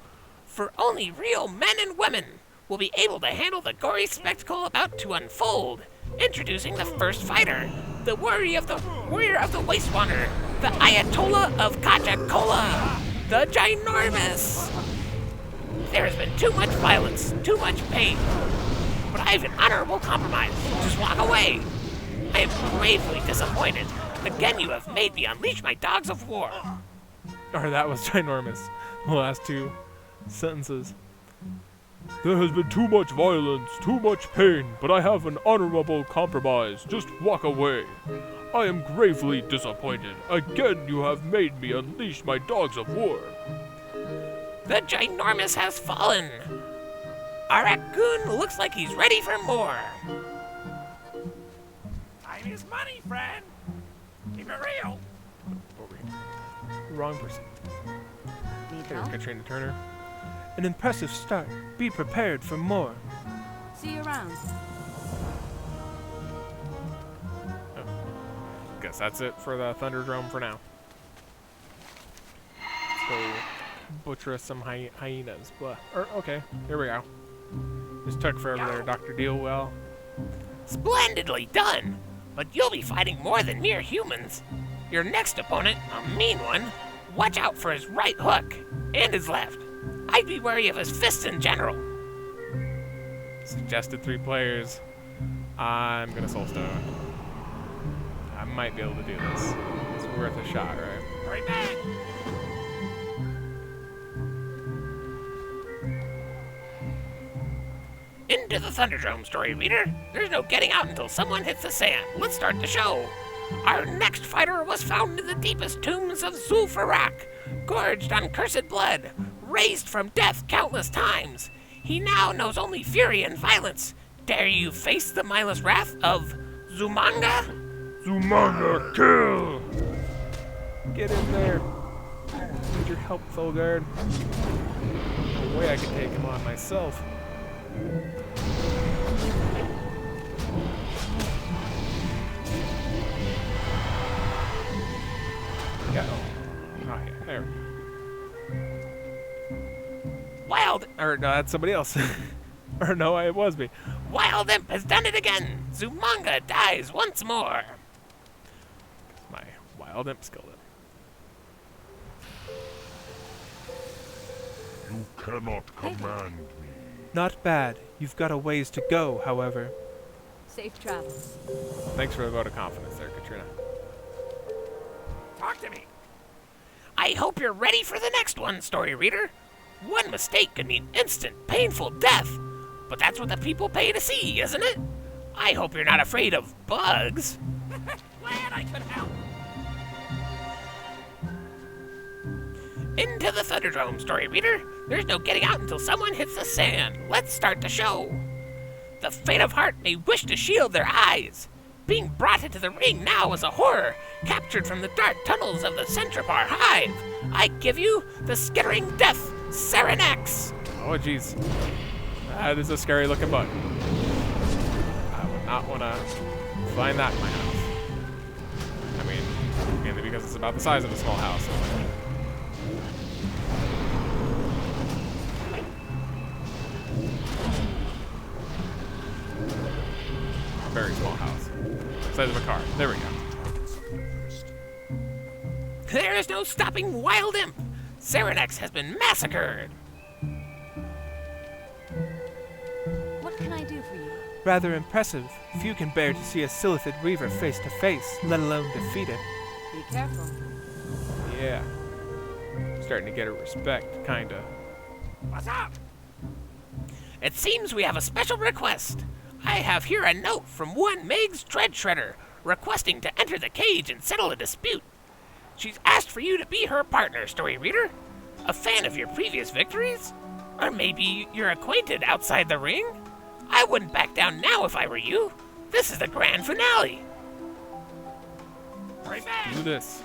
For only real men and women will be able to handle the gory spectacle about to unfold. Introducing the first fighter, the warrior of the Wastewater, the Ayatollah of Kaja-Cola, the Ginormous. There has been too much violence, too much pain. But I have an honorable compromise. Just walk away. I am gravely disappointed. Again, you have made me unleash my dogs of war. Or that was ginormous. The last 2 sentences. There has been too much violence, too much pain, but I have an honorable compromise. Just walk away. I am gravely disappointed. Again, you have made me unleash my dogs of war. The Ginormous has fallen. Our raccoon looks like he's ready for more. Time is money, friend. Keep it real. Over here. Wrong person. Need There, help? Katrina Turner. An impressive start. Be prepared for more. See you around. Guess that's it for the Thunderdrome for now. Let's go butcher some hyenas. Okay, here we go. This took forever there, Dr. Dealwell. Splendidly done! But you'll be fighting more than mere humans. Your next opponent, a mean one, watch out for his right hook and his left. I'd be wary of his fists in general. Suggested 3 players. I'm gonna Soulstone. I might be able to do this. It's worth a shot, right? Right back! Into the Thunderdrome, story reader. There's no getting out until someone hits the sand. Let's start the show. Our next fighter was found in the deepest tombs of Zul'Farrak, gorged on cursed blood, raised from death countless times. He now knows only fury and violence. Dare you face the mindless wrath of Zumanga? Zumanga, kill! Get in there. Need your help, Thulgard. No way I can take him on myself. Yeah. Oh, yeah. There. Wild, Or no, that's somebody else. Or no, it was me. Wild Imp has done it again. Zumanga dies once more. My wild imp skill. You cannot command me. Not bad. You've got a ways to go, however. Safe travels. Thanks for the vote of confidence there, Katrina. Talk to me. I hope you're ready for the next one, story reader. One mistake could mean instant, painful death. But that's what the people pay to see, isn't it? I hope you're not afraid of bugs. Glad I could help. Into the Thunderdrome, story reader. There's no getting out until someone hits the sand. Let's start the show. The faint of heart may wish to shield their eyes. Being brought into the ring now is a horror, captured from the dark tunnels of the Centropar Hive. I give you the skittering death, Serenex. Oh, jeez. That is a scary looking bug. I would not want to find that in my house. I mean, mainly because it's about the size of a small house. Very small house. Size of a car. There we go. There is no stopping Wild Imp. Serenex has been massacred. What can I do for you? Rather impressive. Few can bear to see a Silithid Reaver face to face, let alone defeat it. Be careful. Yeah. Starting to get her respect, kinda. What's up? It seems we have a special request. I have here a note from one Meg's Dread Shredder requesting to enter the cage and settle a dispute. She's asked for you to be her partner, story reader. A fan of your previous victories? Or maybe you're acquainted outside the ring? I wouldn't back down now if I were you. This is the grand finale. Right back. Do this.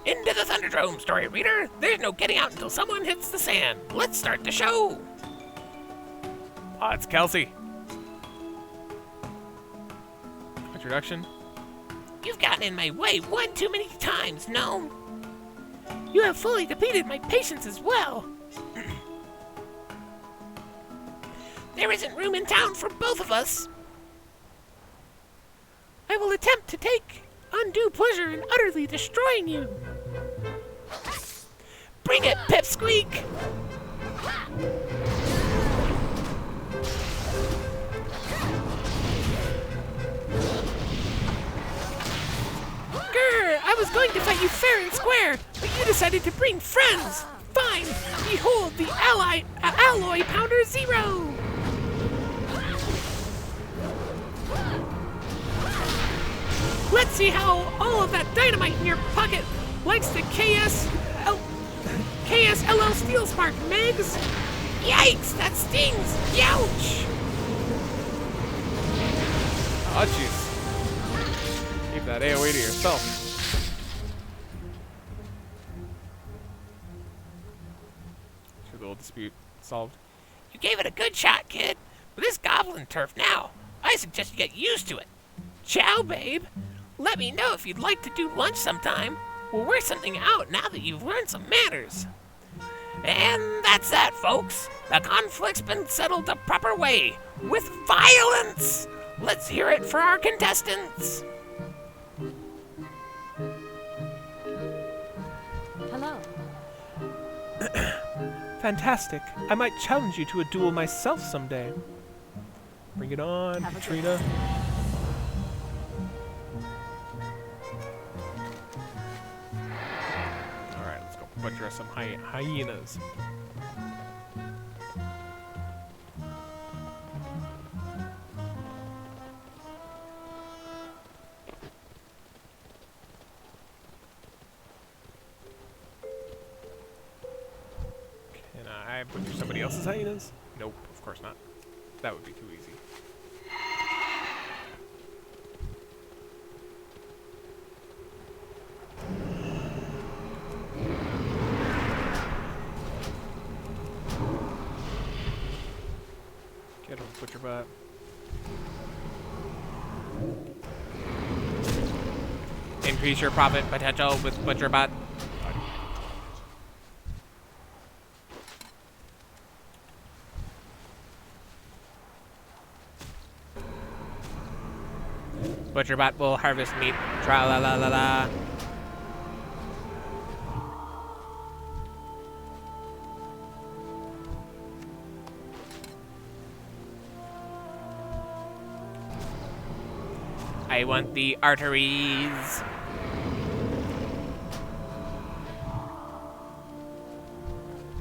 Into the Thunderdrome, story reader. There's no getting out until someone hits the sand. Let's start the show. Oh, it's Kelsey. Introduction. You've gotten in my way one too many times, Gnome. You have fully depleted my patience as well. There isn't room in town for both of us. I will attempt to take undue pleasure in utterly destroying you. Bring it, Pipsqueak! Grr, I was going to fight you fair and square, but you decided to bring friends. Fine, behold the Alloy Pounder Zero. Let's see how all of that dynamite in your pocket likes the KSLL Steel Spark, Megs. Yikes, that stings. Youch. Oh, jeez. Keep that AoE to yourself. dispute solved. You gave it a good shot, kid. With this goblin turf now, I suggest you get used to it. Ciao, babe. Let me know if you'd like to do lunch sometime. We'll work something out now that you've learned some manners. And that's that, folks. The conflict's been settled the proper way, with violence. Let's hear it for our contestants. Hello. Fantastic. I might challenge you to a duel myself someday. Bring it on, Have a good Katrina. Alright, let's go butcher some hyenas. Can I butcher somebody else's hyenas? Nope, of course not. That would be too easy. Get him, butcher bot. Increase your profit potential with ButcherBot. ButcherBot will harvest meat. Tra la la la la. I want the arteries. I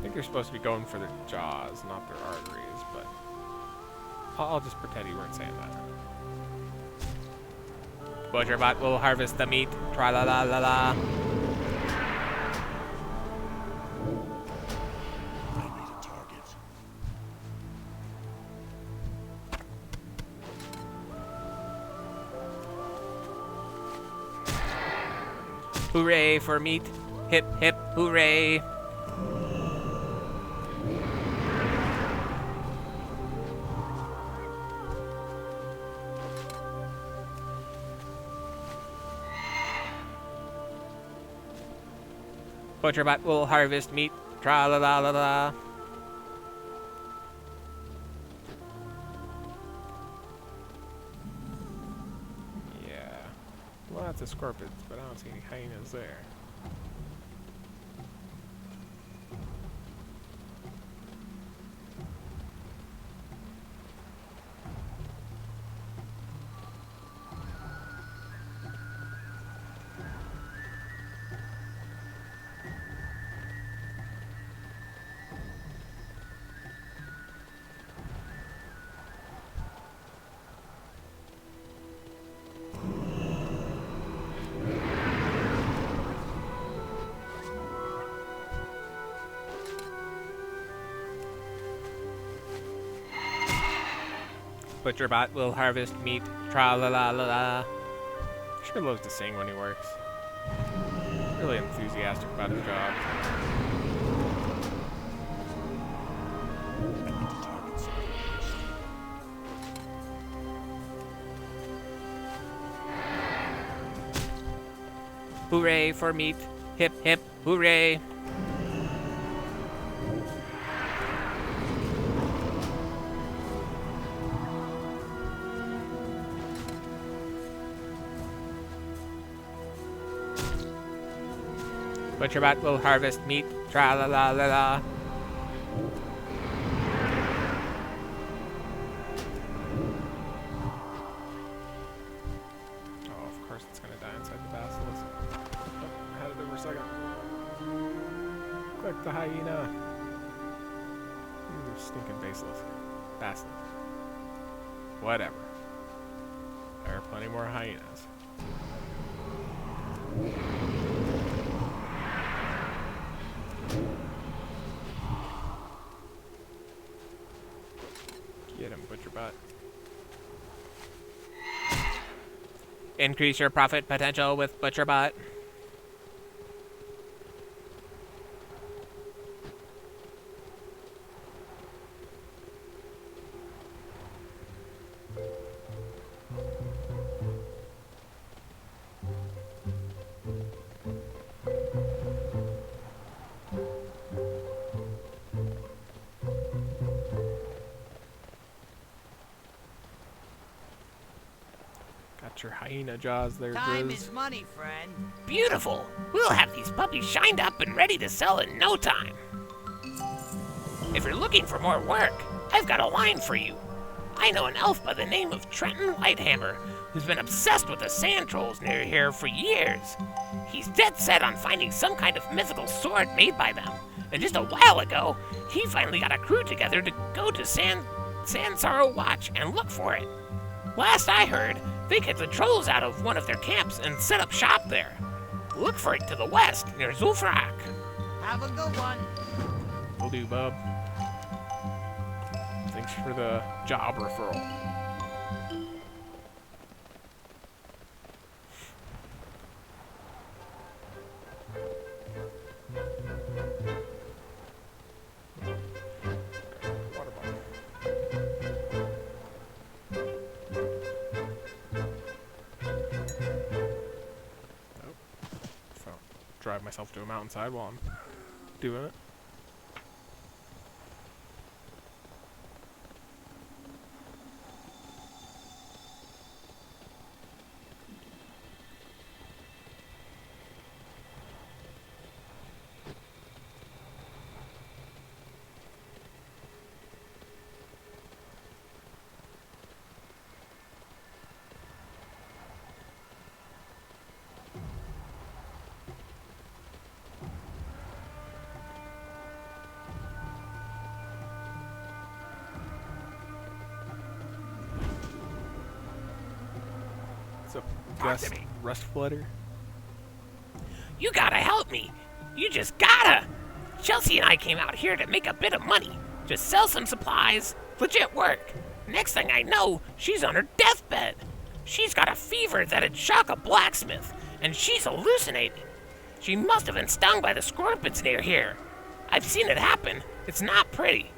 think you're supposed to be going for their jaws, not their arteries, but I'll just pretend you weren't saying that. ButcherBot will harvest the meat. Tra la la la la. I need a target. Hooray for meat. Hip hip hooray. ButcherBot will harvest meat. Tra la la la la. Yeah. Lots of scorpions, but I don't see any hyenas there. ButcherBot will harvest meat. Tra la la la la. Sure loves to sing when he works. Really enthusiastic about his job. I need to target something first. Hooray for meat. Hip hip hooray. ButcherBot will harvest meat. Tra la la la la. Oh, of course it's gonna die inside the basilisk. Oh, I had it there for a second. Click the hyena. You stinking basilisk. Basilisk. Whatever. There are plenty more hyenas. Get him, ButcherBot. Increase your profit potential with ButcherBot. Got your hyena jaws there, Time Grizz. is money, friend. Beautiful. We'll have these puppies shined up and ready to sell in no time. If you're looking for more work, I've got a line for you. I know an elf by the name of Trenton Lighthammer who's been obsessed with the sand trolls near here for years. He's dead set on finding some kind of mythical sword made by them, and just a while ago, he finally got a crew together to go to Sorrow Watch and look for it. Last I heard, they kicked the trolls out of one of their camps and set up shop there. Look for it to the west, near Zul'Farrak. Have a good one. Will do, bub. Thanks for the job referral. Water bottle. Nope. So, drive myself to a mountainside while I'm doing it. What's up, Gus Rustflutter? You gotta help me. You just gotta. Chelsea and I came out here to make a bit of money. Just sell some supplies. Legit work. Next thing I know, she's on her deathbed. She's got a fever that'd shock a blacksmith, and she's hallucinating. She must have been stung by the scorpions near here. I've seen it happen. It's not pretty.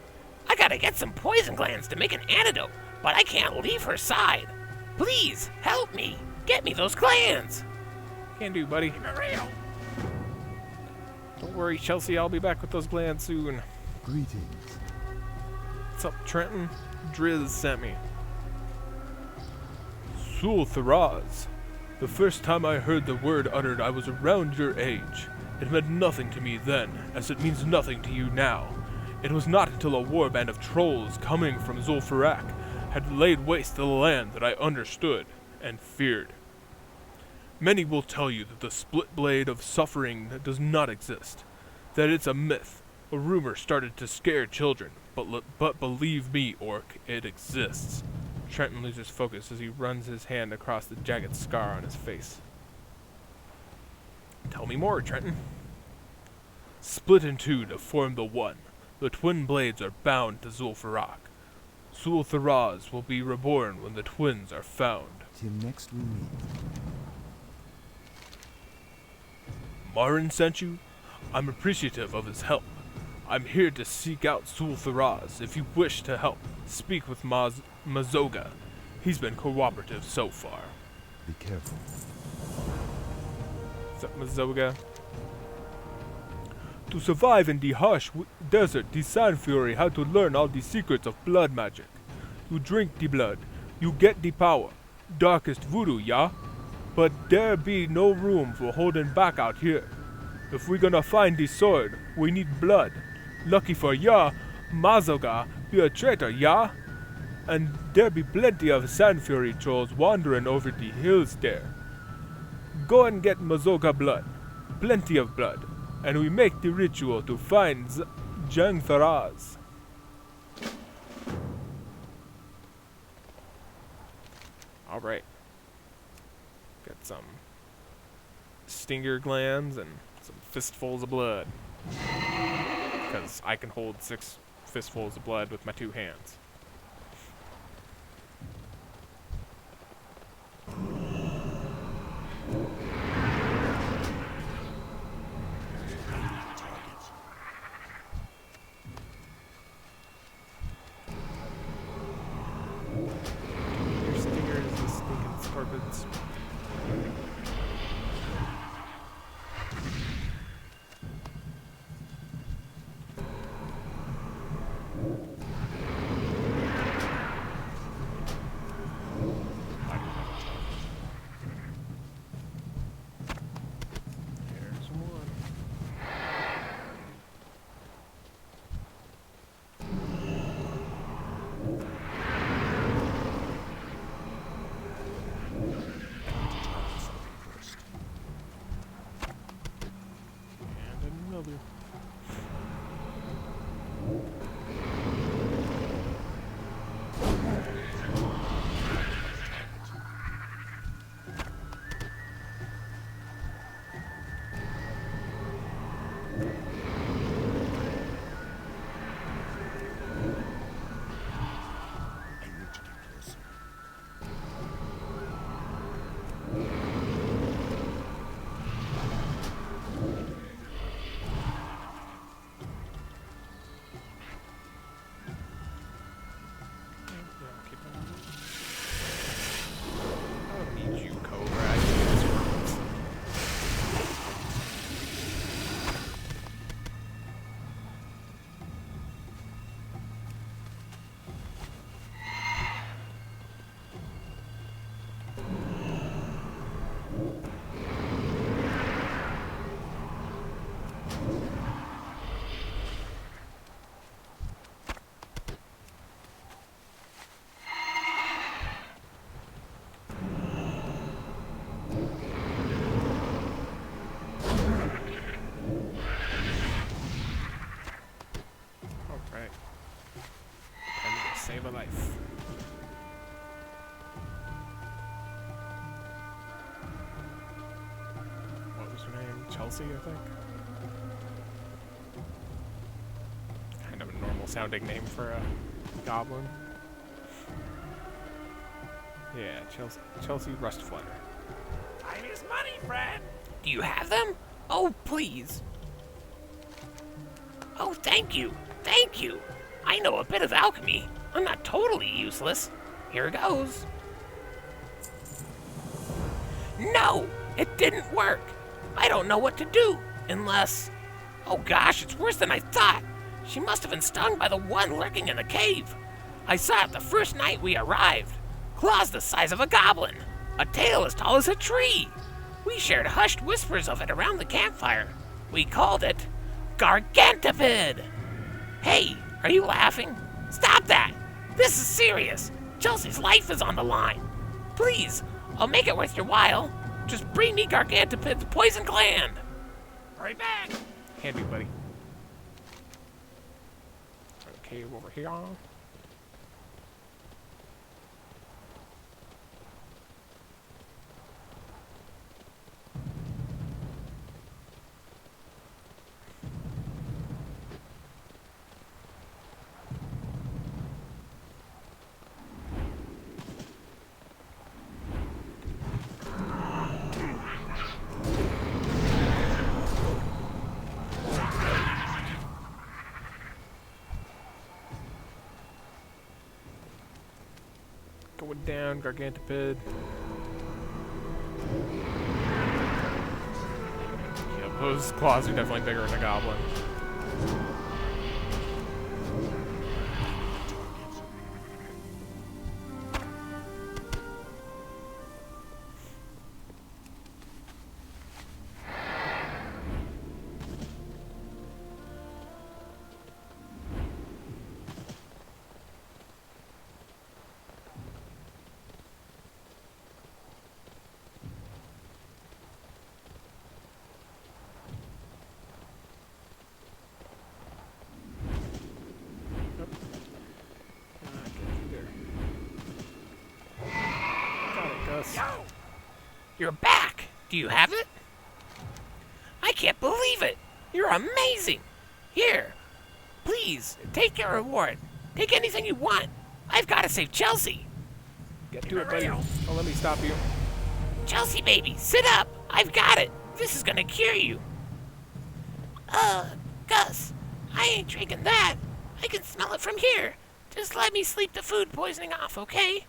I gotta get some poison glands to make an antidote, but I can't leave her side. Please, help me. Get me those glands. Can do, buddy. Don't worry, Chelsea. I'll be back with those glands soon. Greetings. What's up, Trenton? Driz sent me. Zul'Farrak. The first time I heard the word uttered, I was around your age. It meant nothing to me then, as it means nothing to you now. It was not until a warband of trolls coming from Zul'Farrak had laid waste the land that I understood and feared. Many will tell you that the split blade of suffering does not exist, that it's a myth, a rumor started to scare children, but believe me, Orc, it exists. Trenton loses focus as he runs his hand across the jagged scar on his face. Tell me more, Trenton. Split in two to form the one. The twin blades are bound to Zul'Farrak. Zul'Farrak will be reborn when the twins are found. Till next we meet. Marin sent you? I'm appreciative of his help. I'm here to seek out Zul'Farrak. If you wish to help, speak with Mazoga. He's been cooperative so far. Be careful. What's up, Mazoga? To survive in the harsh desert, the Sand Fury had to learn all the secrets of blood magic. You drink the blood, you get the power. Darkest voodoo, yeah? But there be no room for holding back out here. If we're gonna find the sword, we need blood. Lucky for ya, Mazoga be a traitor, yeah? And there be plenty of Sand Fury trolls wandering over the hills there. Go and get Mazoga blood. Plenty of blood. And we make the ritual to find Zul'Farrak. Alright. Got some stinger glands and some fistfuls of blood. Because I can hold 6 fistfuls of blood with my 2 hands. Your stingers, the stinking scorpions. save a life. What was her name? Chelsea, I think? Kind of a normal sounding name for a goblin. Yeah, Chelsea Rustflutter. Time is money, friend. Do you have them? Oh, please. Oh, thank you. Thank you. I know a bit of alchemy. I'm not totally useless. Here goes. No, it didn't work. I don't know what to do, unless... Oh gosh, it's worse than I thought. She must have been stung by the one lurking in the cave. I saw it the first night we arrived. Claws the size of a goblin. A tail as tall as a tree. We shared hushed whispers of it around the campfire. We called it Gargantipid. Hey, are you laughing? Stop that! This is serious. Chelsea's life is on the line. Please, I'll make it worth your while. Just bring me Gargantipid's poison gland. Right back. Handy, buddy. Okay, over here. Going down, Gargantipid. Yeah, those claws are definitely bigger than a goblin. You're back. Do you have it? I can't believe it. You're amazing. Here, please, take your reward. Take anything you want. I've got to save Chelsea. Get to it, buddy. Oh, let me stop you. Chelsea, baby, sit up. I've got it. This is gonna cure you. Gus, I ain't drinking that. I can smell it from here. Just let me sleep the food poisoning off, okay?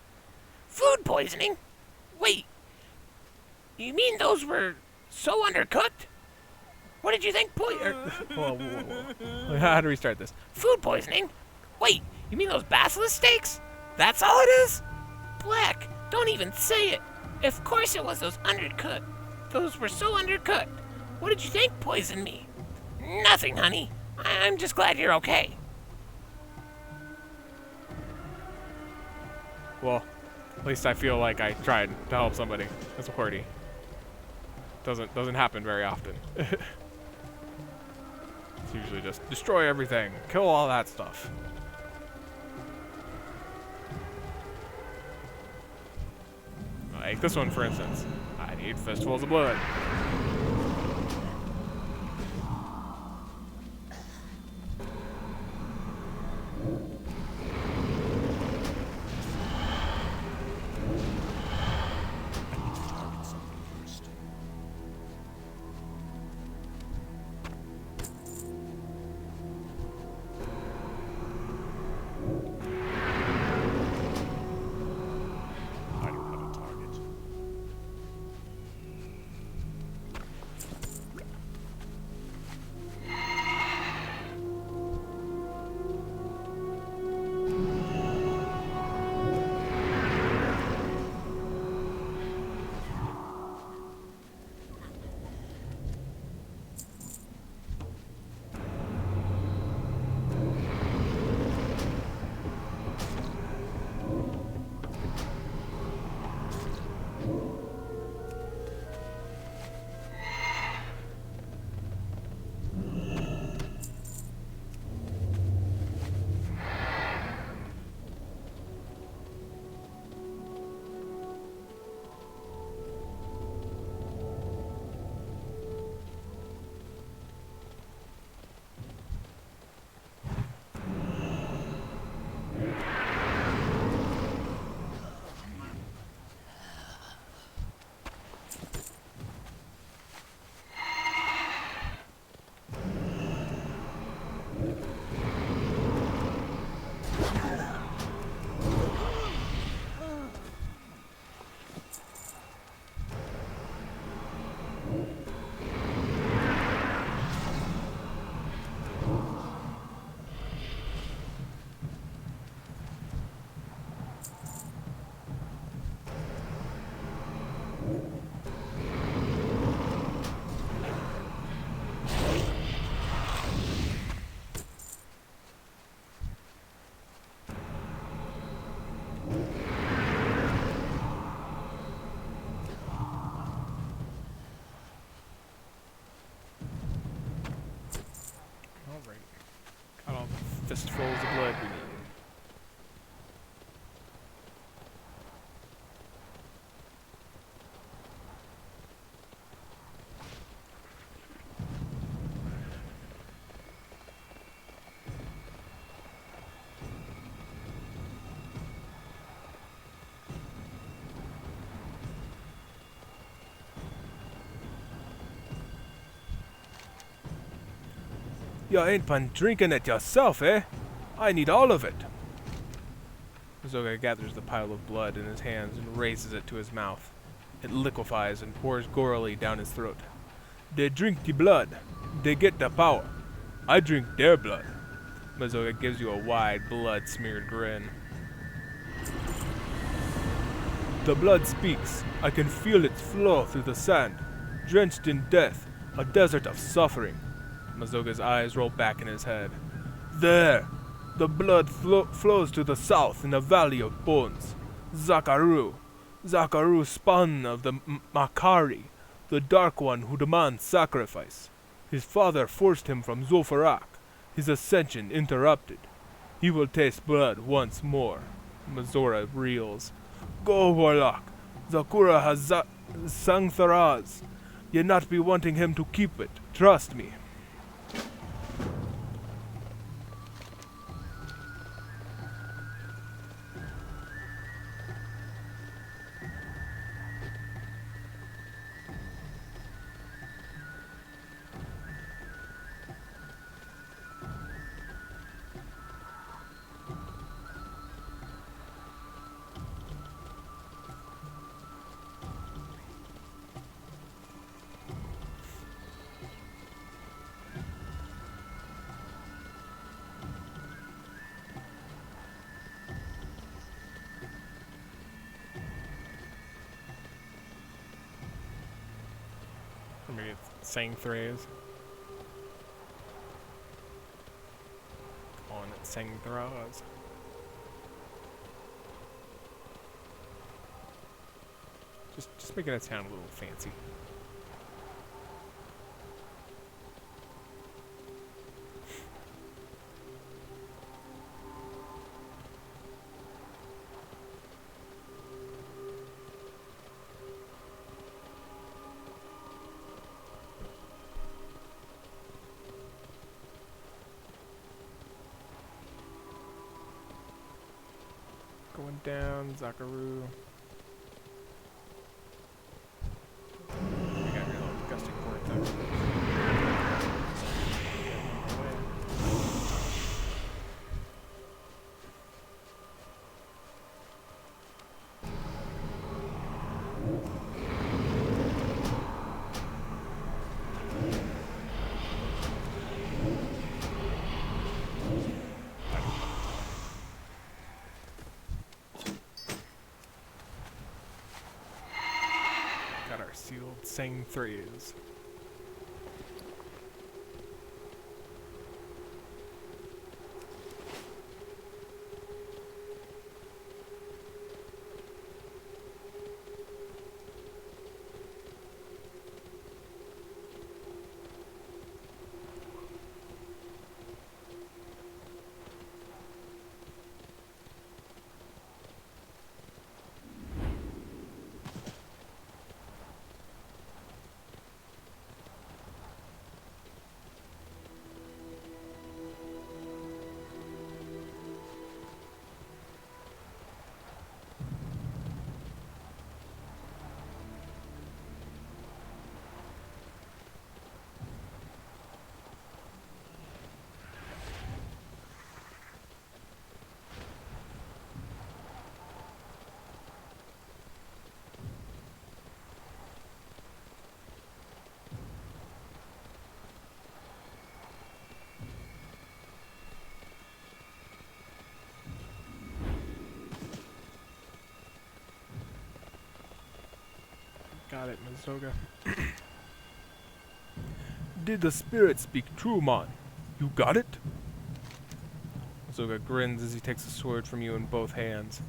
Food poisoning? Wait. You mean those were so undercooked? What did you think Whoa. How to restart this? Food poisoning? Wait, you mean those basilisk steaks? That's all it is? Black, don't even say it. Of course it was those undercooked. Those were so undercooked. What did you think poisoned me? Nothing, honey. I'm just glad you're okay. Well, at least I feel like I tried to help somebody. That's a Horde. Doesn't happen very often. It's usually just destroy everything, kill all that stuff. Like this one, for instance. I need fistfuls of blood. Target something first. I don't have a target. fistfuls of blood we need. You ain't been drinking it yourself, eh? I need all of it. Mazoga gathers the pile of blood in his hands and raises it to his mouth. It liquefies and pours gorily down his throat. They drink the blood. They get the power. I drink their blood. Mazoga gives you a wide, blood-smeared grin. The blood speaks. I can feel its flow through the sand. Drenched in death, a desert of suffering. Mazoga's eyes roll back in his head. There! The blood flows to the south in the Valley of Bones. Zakaru. Zakaru, spawn of the Makari, the Dark One who demands sacrifice. His father forced him from Zofarak, his ascension interrupted. He will taste blood once more. Mazora reels. Go, Warlock. Zakura has Sangtharaz. Ye not be wanting him to keep it. Trust me. Or maybe it's Sangthraze. Calling it Sangthraz. Just making it sound a little fancy. Going down, Zakaru. We got your little gusting port there. Got our sealed Sangthraze. Got it, Mazoga. Did the spirit speak true, man? You got it? Mazoga grins as he takes the sword from you in both hands.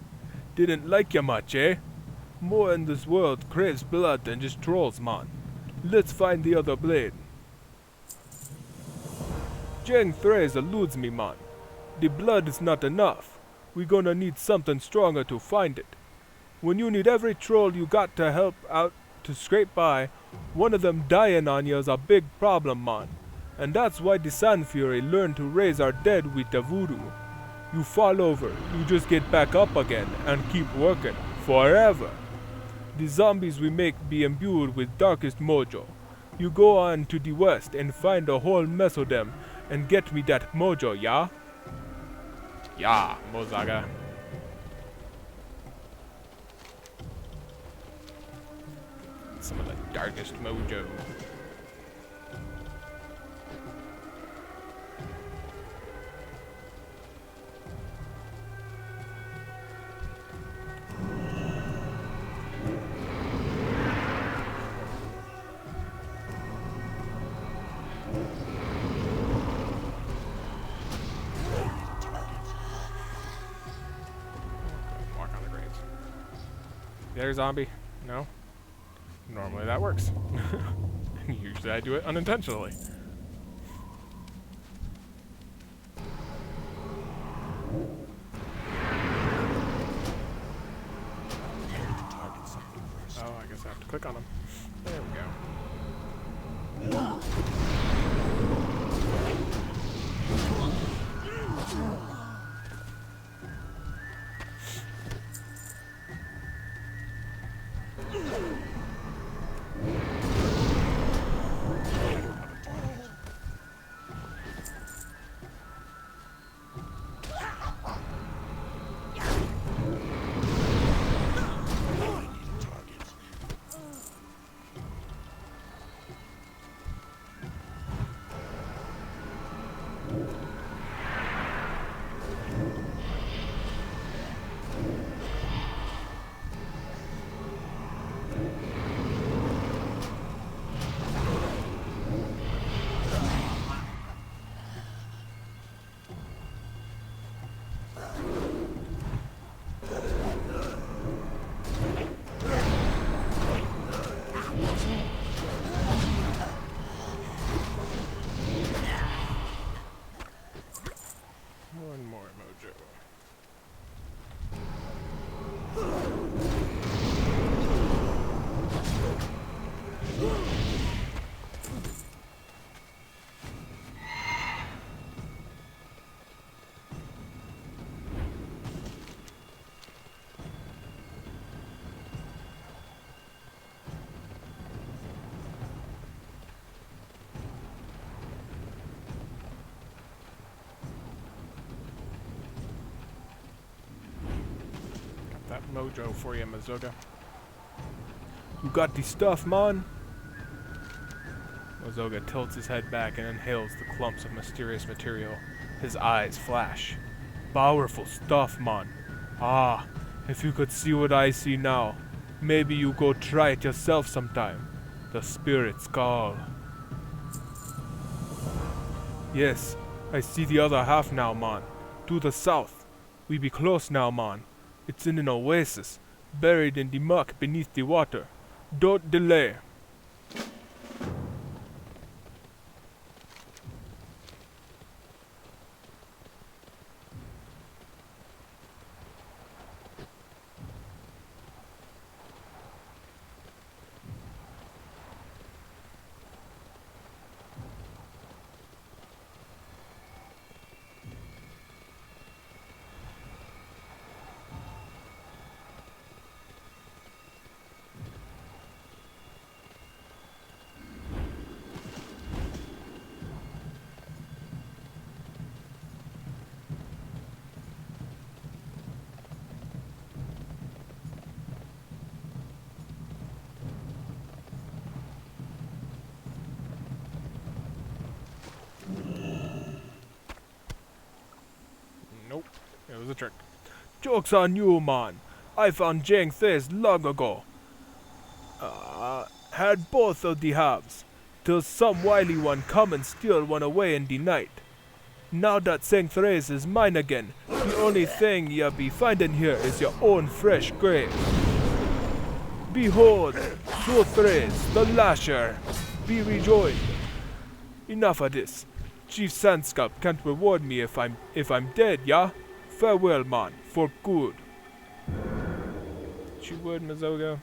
Didn't like ya much, eh? More in this world craves blood than just trolls, man. Let's find the other blade. Jang Thraze eludes me, man. The blood is not enough. We gonna need something stronger to find it. When you need every troll you got to help out to scrape by, one of them dying on you is a big problem, man. And that's why the Sand Fury learned to raise our dead with the voodoo. You fall over, you just get back up again and keep working. Forever. The zombies we make be imbued with darkest mojo. You go on to the west and find a whole mess of them and get me that mojo, yeah? Yeah, Mozaga. Some of the darkest mojo. Walk on the graves. There, zombie. No? Normally that works. Usually I do it unintentionally. Target something first. Oh, I guess I have to click on them. There we go. One more mojo. That mojo for you, Mazuga. You got the stuff, man? Mazoga tilts his head back and inhales the clumps of mysterious material. His eyes flash. Powerful stuff, man. Ah, if you could see what I see now, maybe you go try it yourself sometime. The spirit's call. Yes, I see the other half now, man. To the south. We be close now, man. It's in an oasis, buried in the muck beneath the water. Don't delay. Nope. It was a trick. Joke's on you, man. I found Jang Thes long ago. Had both of the halves, till some wily one come and steal one away in the night. Now that Sang Therese is mine again, the only thing ye be finding here is your own fresh grave. Behold, Sir Therese, the Lasher, be rejoined. Enough of this. Chief Sandscalp can't reward me if I'm dead, yeah? Farewell, man, for good. You would, Mazoga.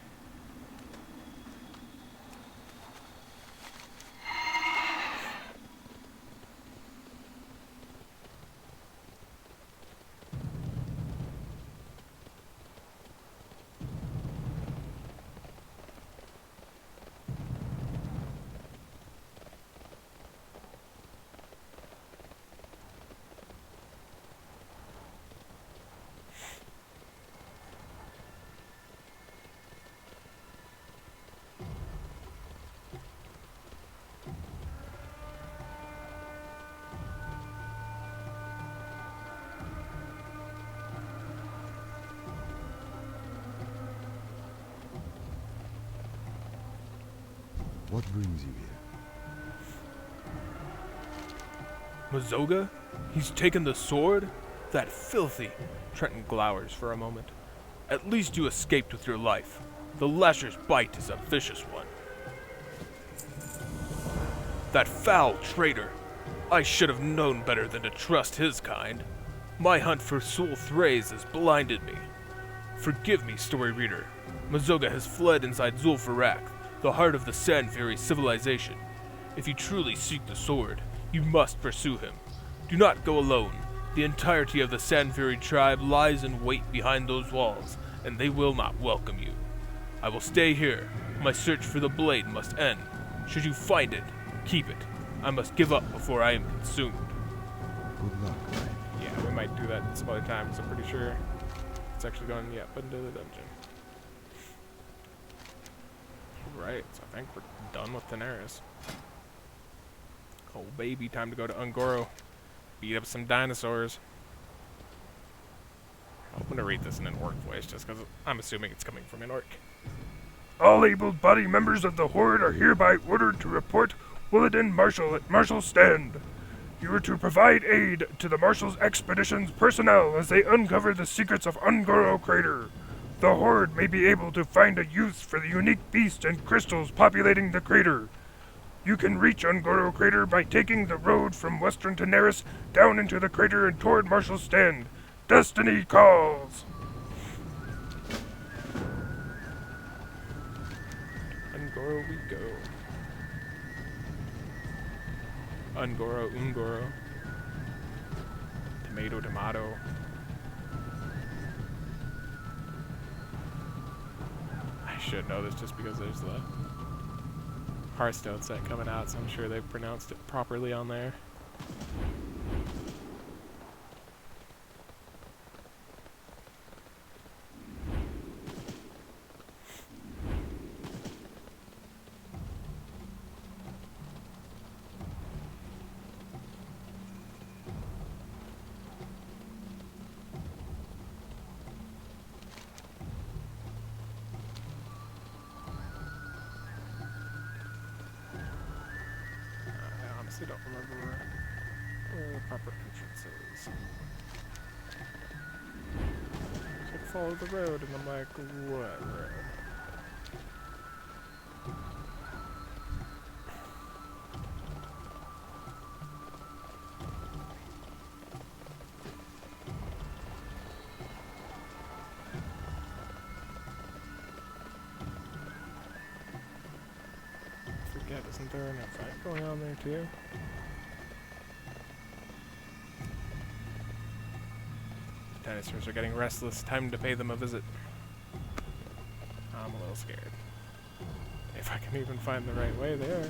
What brings you here? Mazoga? He's taken the sword? That filthy. Trenton glowers for a moment. At least you escaped with your life. The Lasher's bite is a vicious one. That foul traitor! I should have known better than to trust his kind. My hunt for Soul Thrace has blinded me. Forgive me, story reader. Mazoga has fled inside Zul'Farrak, the heart of the Sand Fury civilization. If you truly seek the sword, you must pursue him. Do not go alone. The entirety of the Sand Fury tribe lies in wait behind those walls, and they will not welcome you. I will stay here. My search for the blade must end. Should you find it, keep it. I must give up before I am consumed. Good luck. Yeah, we might do that some other time, 'cause I'm pretty sure it's actually going into the dungeon. Right, so I think we're done with Daenerys. Oh baby, time to go to Ungoro. Beat up some dinosaurs. I'm gonna read this in an orc voice just because I'm assuming it's coming from an orc. All able-bodied members of the Horde are hereby ordered to report Willadin Marshal at Marshal Stand. You are to provide aid to the Marshal's expedition's personnel as they uncover the secrets of Ungoro Crater. The Horde may be able to find a use for the unique beasts and crystals populating the crater. You can reach Ungoro Crater by taking the road from western Daenerys down into the crater and toward Marshal Stand. Destiny calls! Ungoro we go. Ungoro, Ungoro. Tomato, tomato. I should know this just because there's the Hearthstone set coming out, so I'm sure they've pronounced it properly on there. I honestly don't remember where the proper entrance is. So I follow the road, and I'm like, what road? Forget, isn't there an fight going on there too? Dinosaurs are getting restless. Time to pay them a visit. I'm a little scared. If I can even find the right way there.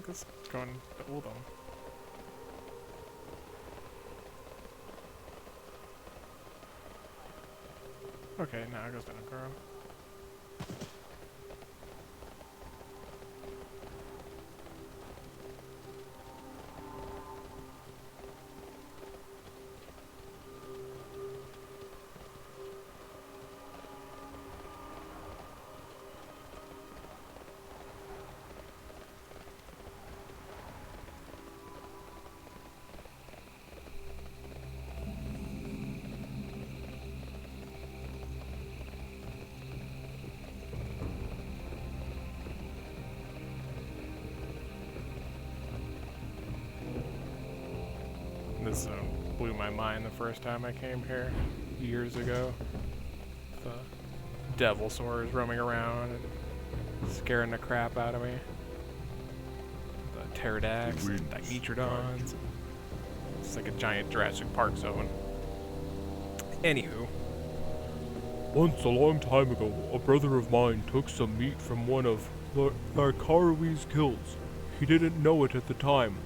guess it's going to Oldham. Okay, now it goes down to Garo. This blew my mind the first time I came here years ago. The devil swords roaming around and scaring the crap out of me. The pterodax and dimetrodons. It's like a giant Jurassic Park zone. Anywho. Once, a long time ago, a brother of mine took some meat from one of Larkarui's kills. He didn't know it at the time,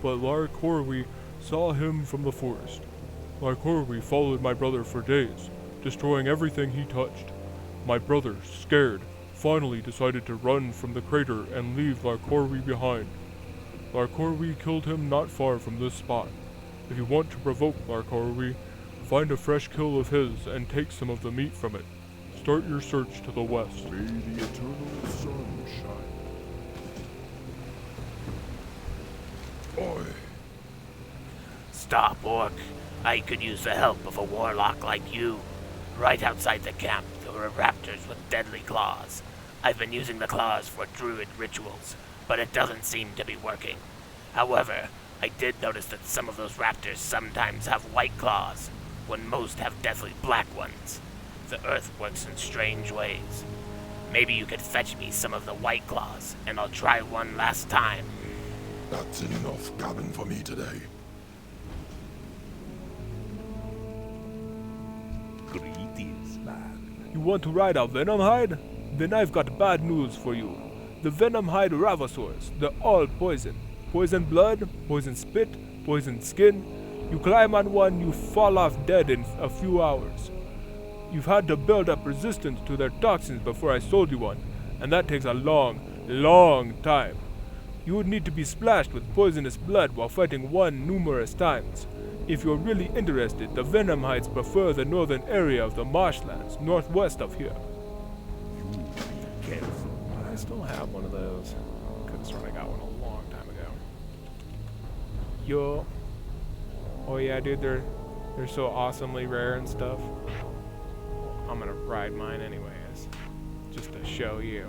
but Larkarui saw him from the forest. Larkarui followed my brother for days, destroying everything he touched. My brother, scared, finally decided to run from the crater and leave Larkarui behind. Larkarui killed him not far from this spot. If you want to provoke Larkarui, find a fresh kill of his and take some of the meat from it. Start your search to the west. May the eternal sun shine. Oi! Stop, Orc. I could use the help of a warlock like you. Right outside the camp, there were raptors with deadly claws. I've been using the claws for druid rituals, but it doesn't seem to be working. However, I did notice that some of those raptors sometimes have white claws, when most have deathly black ones. The earth works in strange ways. Maybe you could fetch me some of the white claws, and I'll try one last time. That's enough gabbing for me today. Greetings, man. You want to ride our venom hide? Then I've got bad news for you. The venom hide ravasaurs, they're all poison. Poison blood, poison spit, poison skin. You climb on one, you fall off dead in a few hours. You've had to build up resistance to their toxins before I sold you one, and that takes a long, long time. You would need to be splashed with poisonous blood while fighting one numerous times. If you're really interested, the venom hides prefer the northern area of the marshlands, northwest of here. You be careful. I still have one of those. Could have sworn I got one a long time ago. Yo. Oh yeah, dude, they're so awesomely rare and stuff. I'm gonna ride mine anyways, just to show you.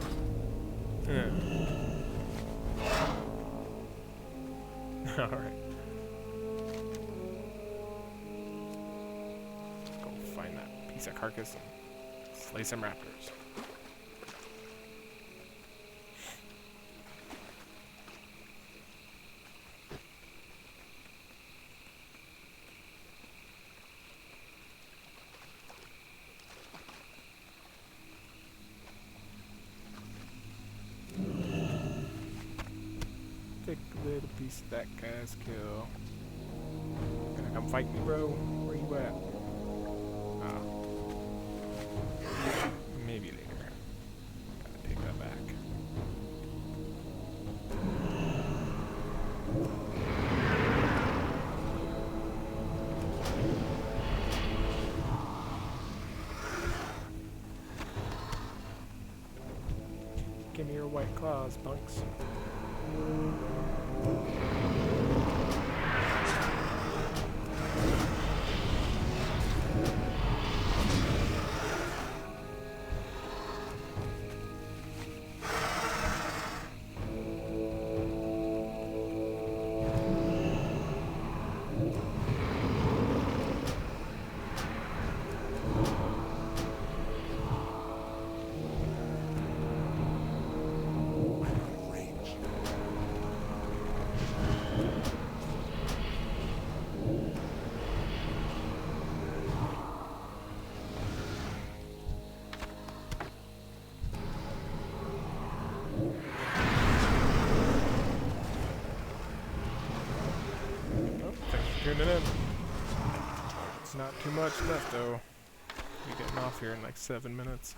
All right. Let's go find that piece of carcass and slay some raptors. Take a little piece of that guy's kill. Gonna come fight me, bro? Where you at? Oh. Maybe later. Gotta take that back. Give me your white claws, punks. tuning in. It's not too much left though. We're getting off here in like 7 minutes.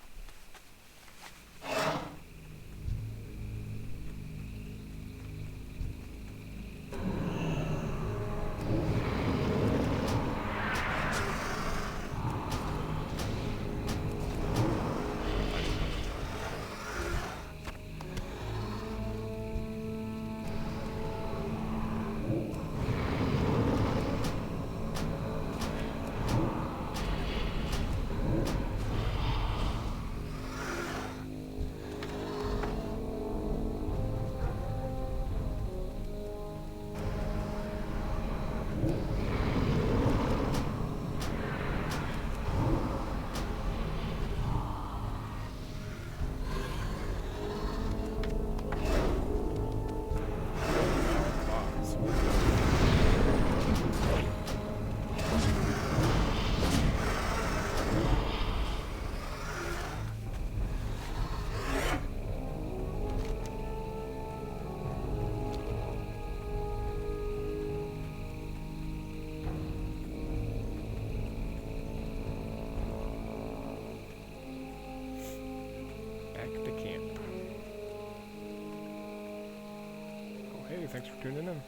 Hey, thanks for tuning in.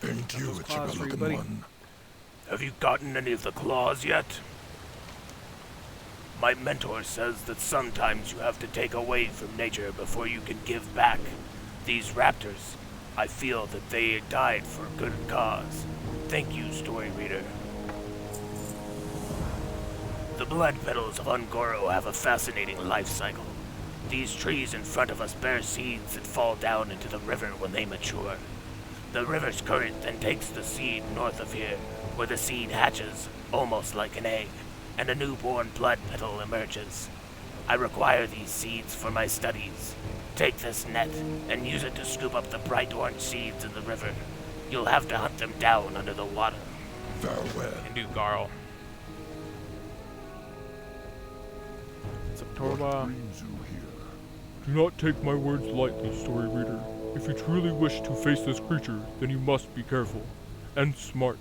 Thank you, Those it's a claws for you, good buddy. one. Have you gotten any of the claws yet? My mentor says that sometimes you have to take away from nature before you can give back. These raptors, I feel that they died for a good cause. Thank you, story reader. The blood petals of Ungoro have a fascinating life cycle. These trees in front of us bear seeds that fall down into the river when they mature. The river's current then takes the seed north of here, where the seed hatches, almost like an egg, and a newborn blood petal emerges. I require these seeds for my studies. Take this net and use it to scoop up the bright orange seeds in the river. You'll have to hunt them down under the water. Farewell. Can do, Garl. What's up, Torba? Brings you here. Do not take my words lightly, story reader. If you truly wish to face this creature, then you must be careful and smart.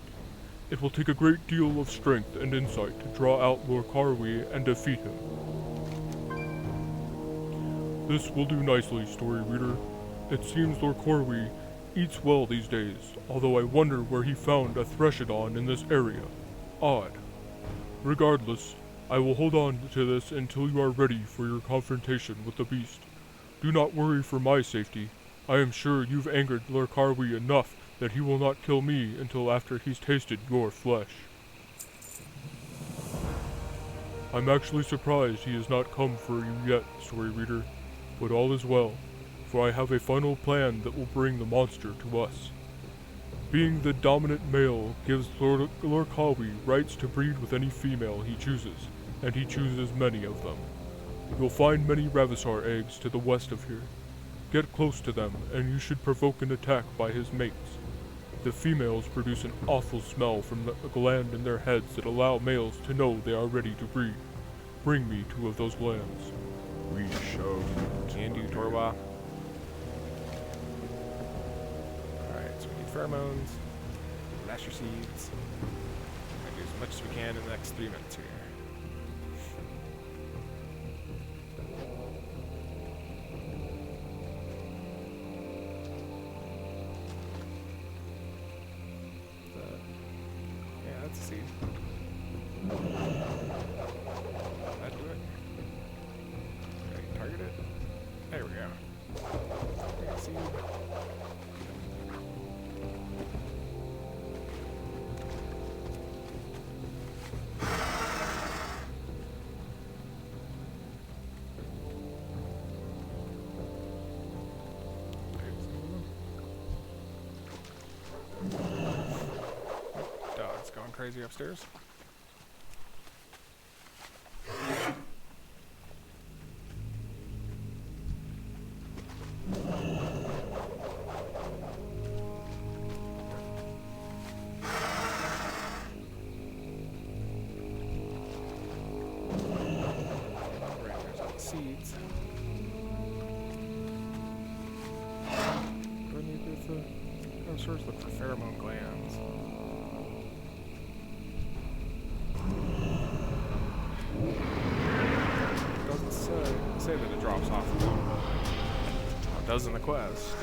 It will take a great deal of strength and insight to draw out Lord Karwi and defeat him. This will do nicely, story reader. It seems Lord Karwi eats well these days, although I wonder where he found a Threshodon in this area. Odd. Regardless, I will hold on to this until you are ready for your confrontation with the beast. Do not worry for my safety. I am sure you've angered Lord Karwi enough that he will not kill me until after he's tasted your flesh. I'm actually surprised he has not come for you yet, story reader, but all is well, for I have a final plan that will bring the monster to us. Being the dominant male gives Lord Karwi rights to breed with any female he chooses, and he chooses many of them. You'll find many Ravisar eggs to the west of here. Get close to them, and you should provoke an attack by his mates. The females produce an awful smell from the gland in their heads that allow males to know they are ready to breed. Bring me 2 of those glands. We shall meet. Can do, Torba. Alright, so we need pheromones, lasher seeds. We're gonna do as much as we can in the next 3 minutes here. Yeah, that's a seed. That do it. Okay, target it. There we go. Okay, seed. Dog's going crazy upstairs. seeds. Do I need this? Dinosaurs look for pheromone glands. Doesn't say that it drops off of them. Oh, it does in the quest.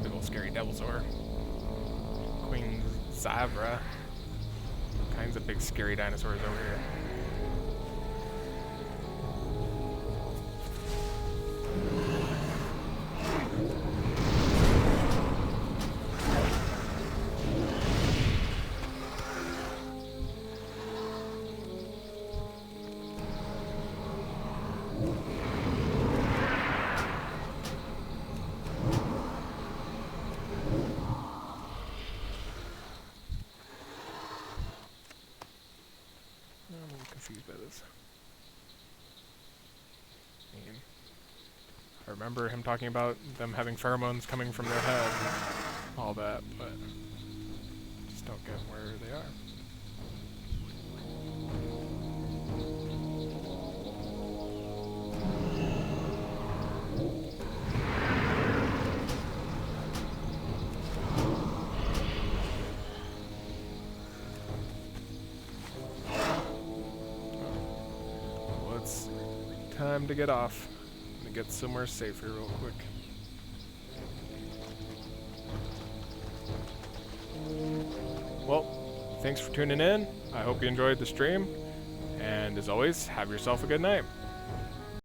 Big old scary devilsaur. Queen Zavra. Kinds of big scary dinosaurs over here. I'm a little confused by this. I remember him talking about them having pheromones coming from their head and all that, but just don't get where they are. Well, it's time to get off. I'm gonna get somewhere safe here real quick. Well, thanks for tuning in. I hope you enjoyed the stream. And as always, have yourself a good night.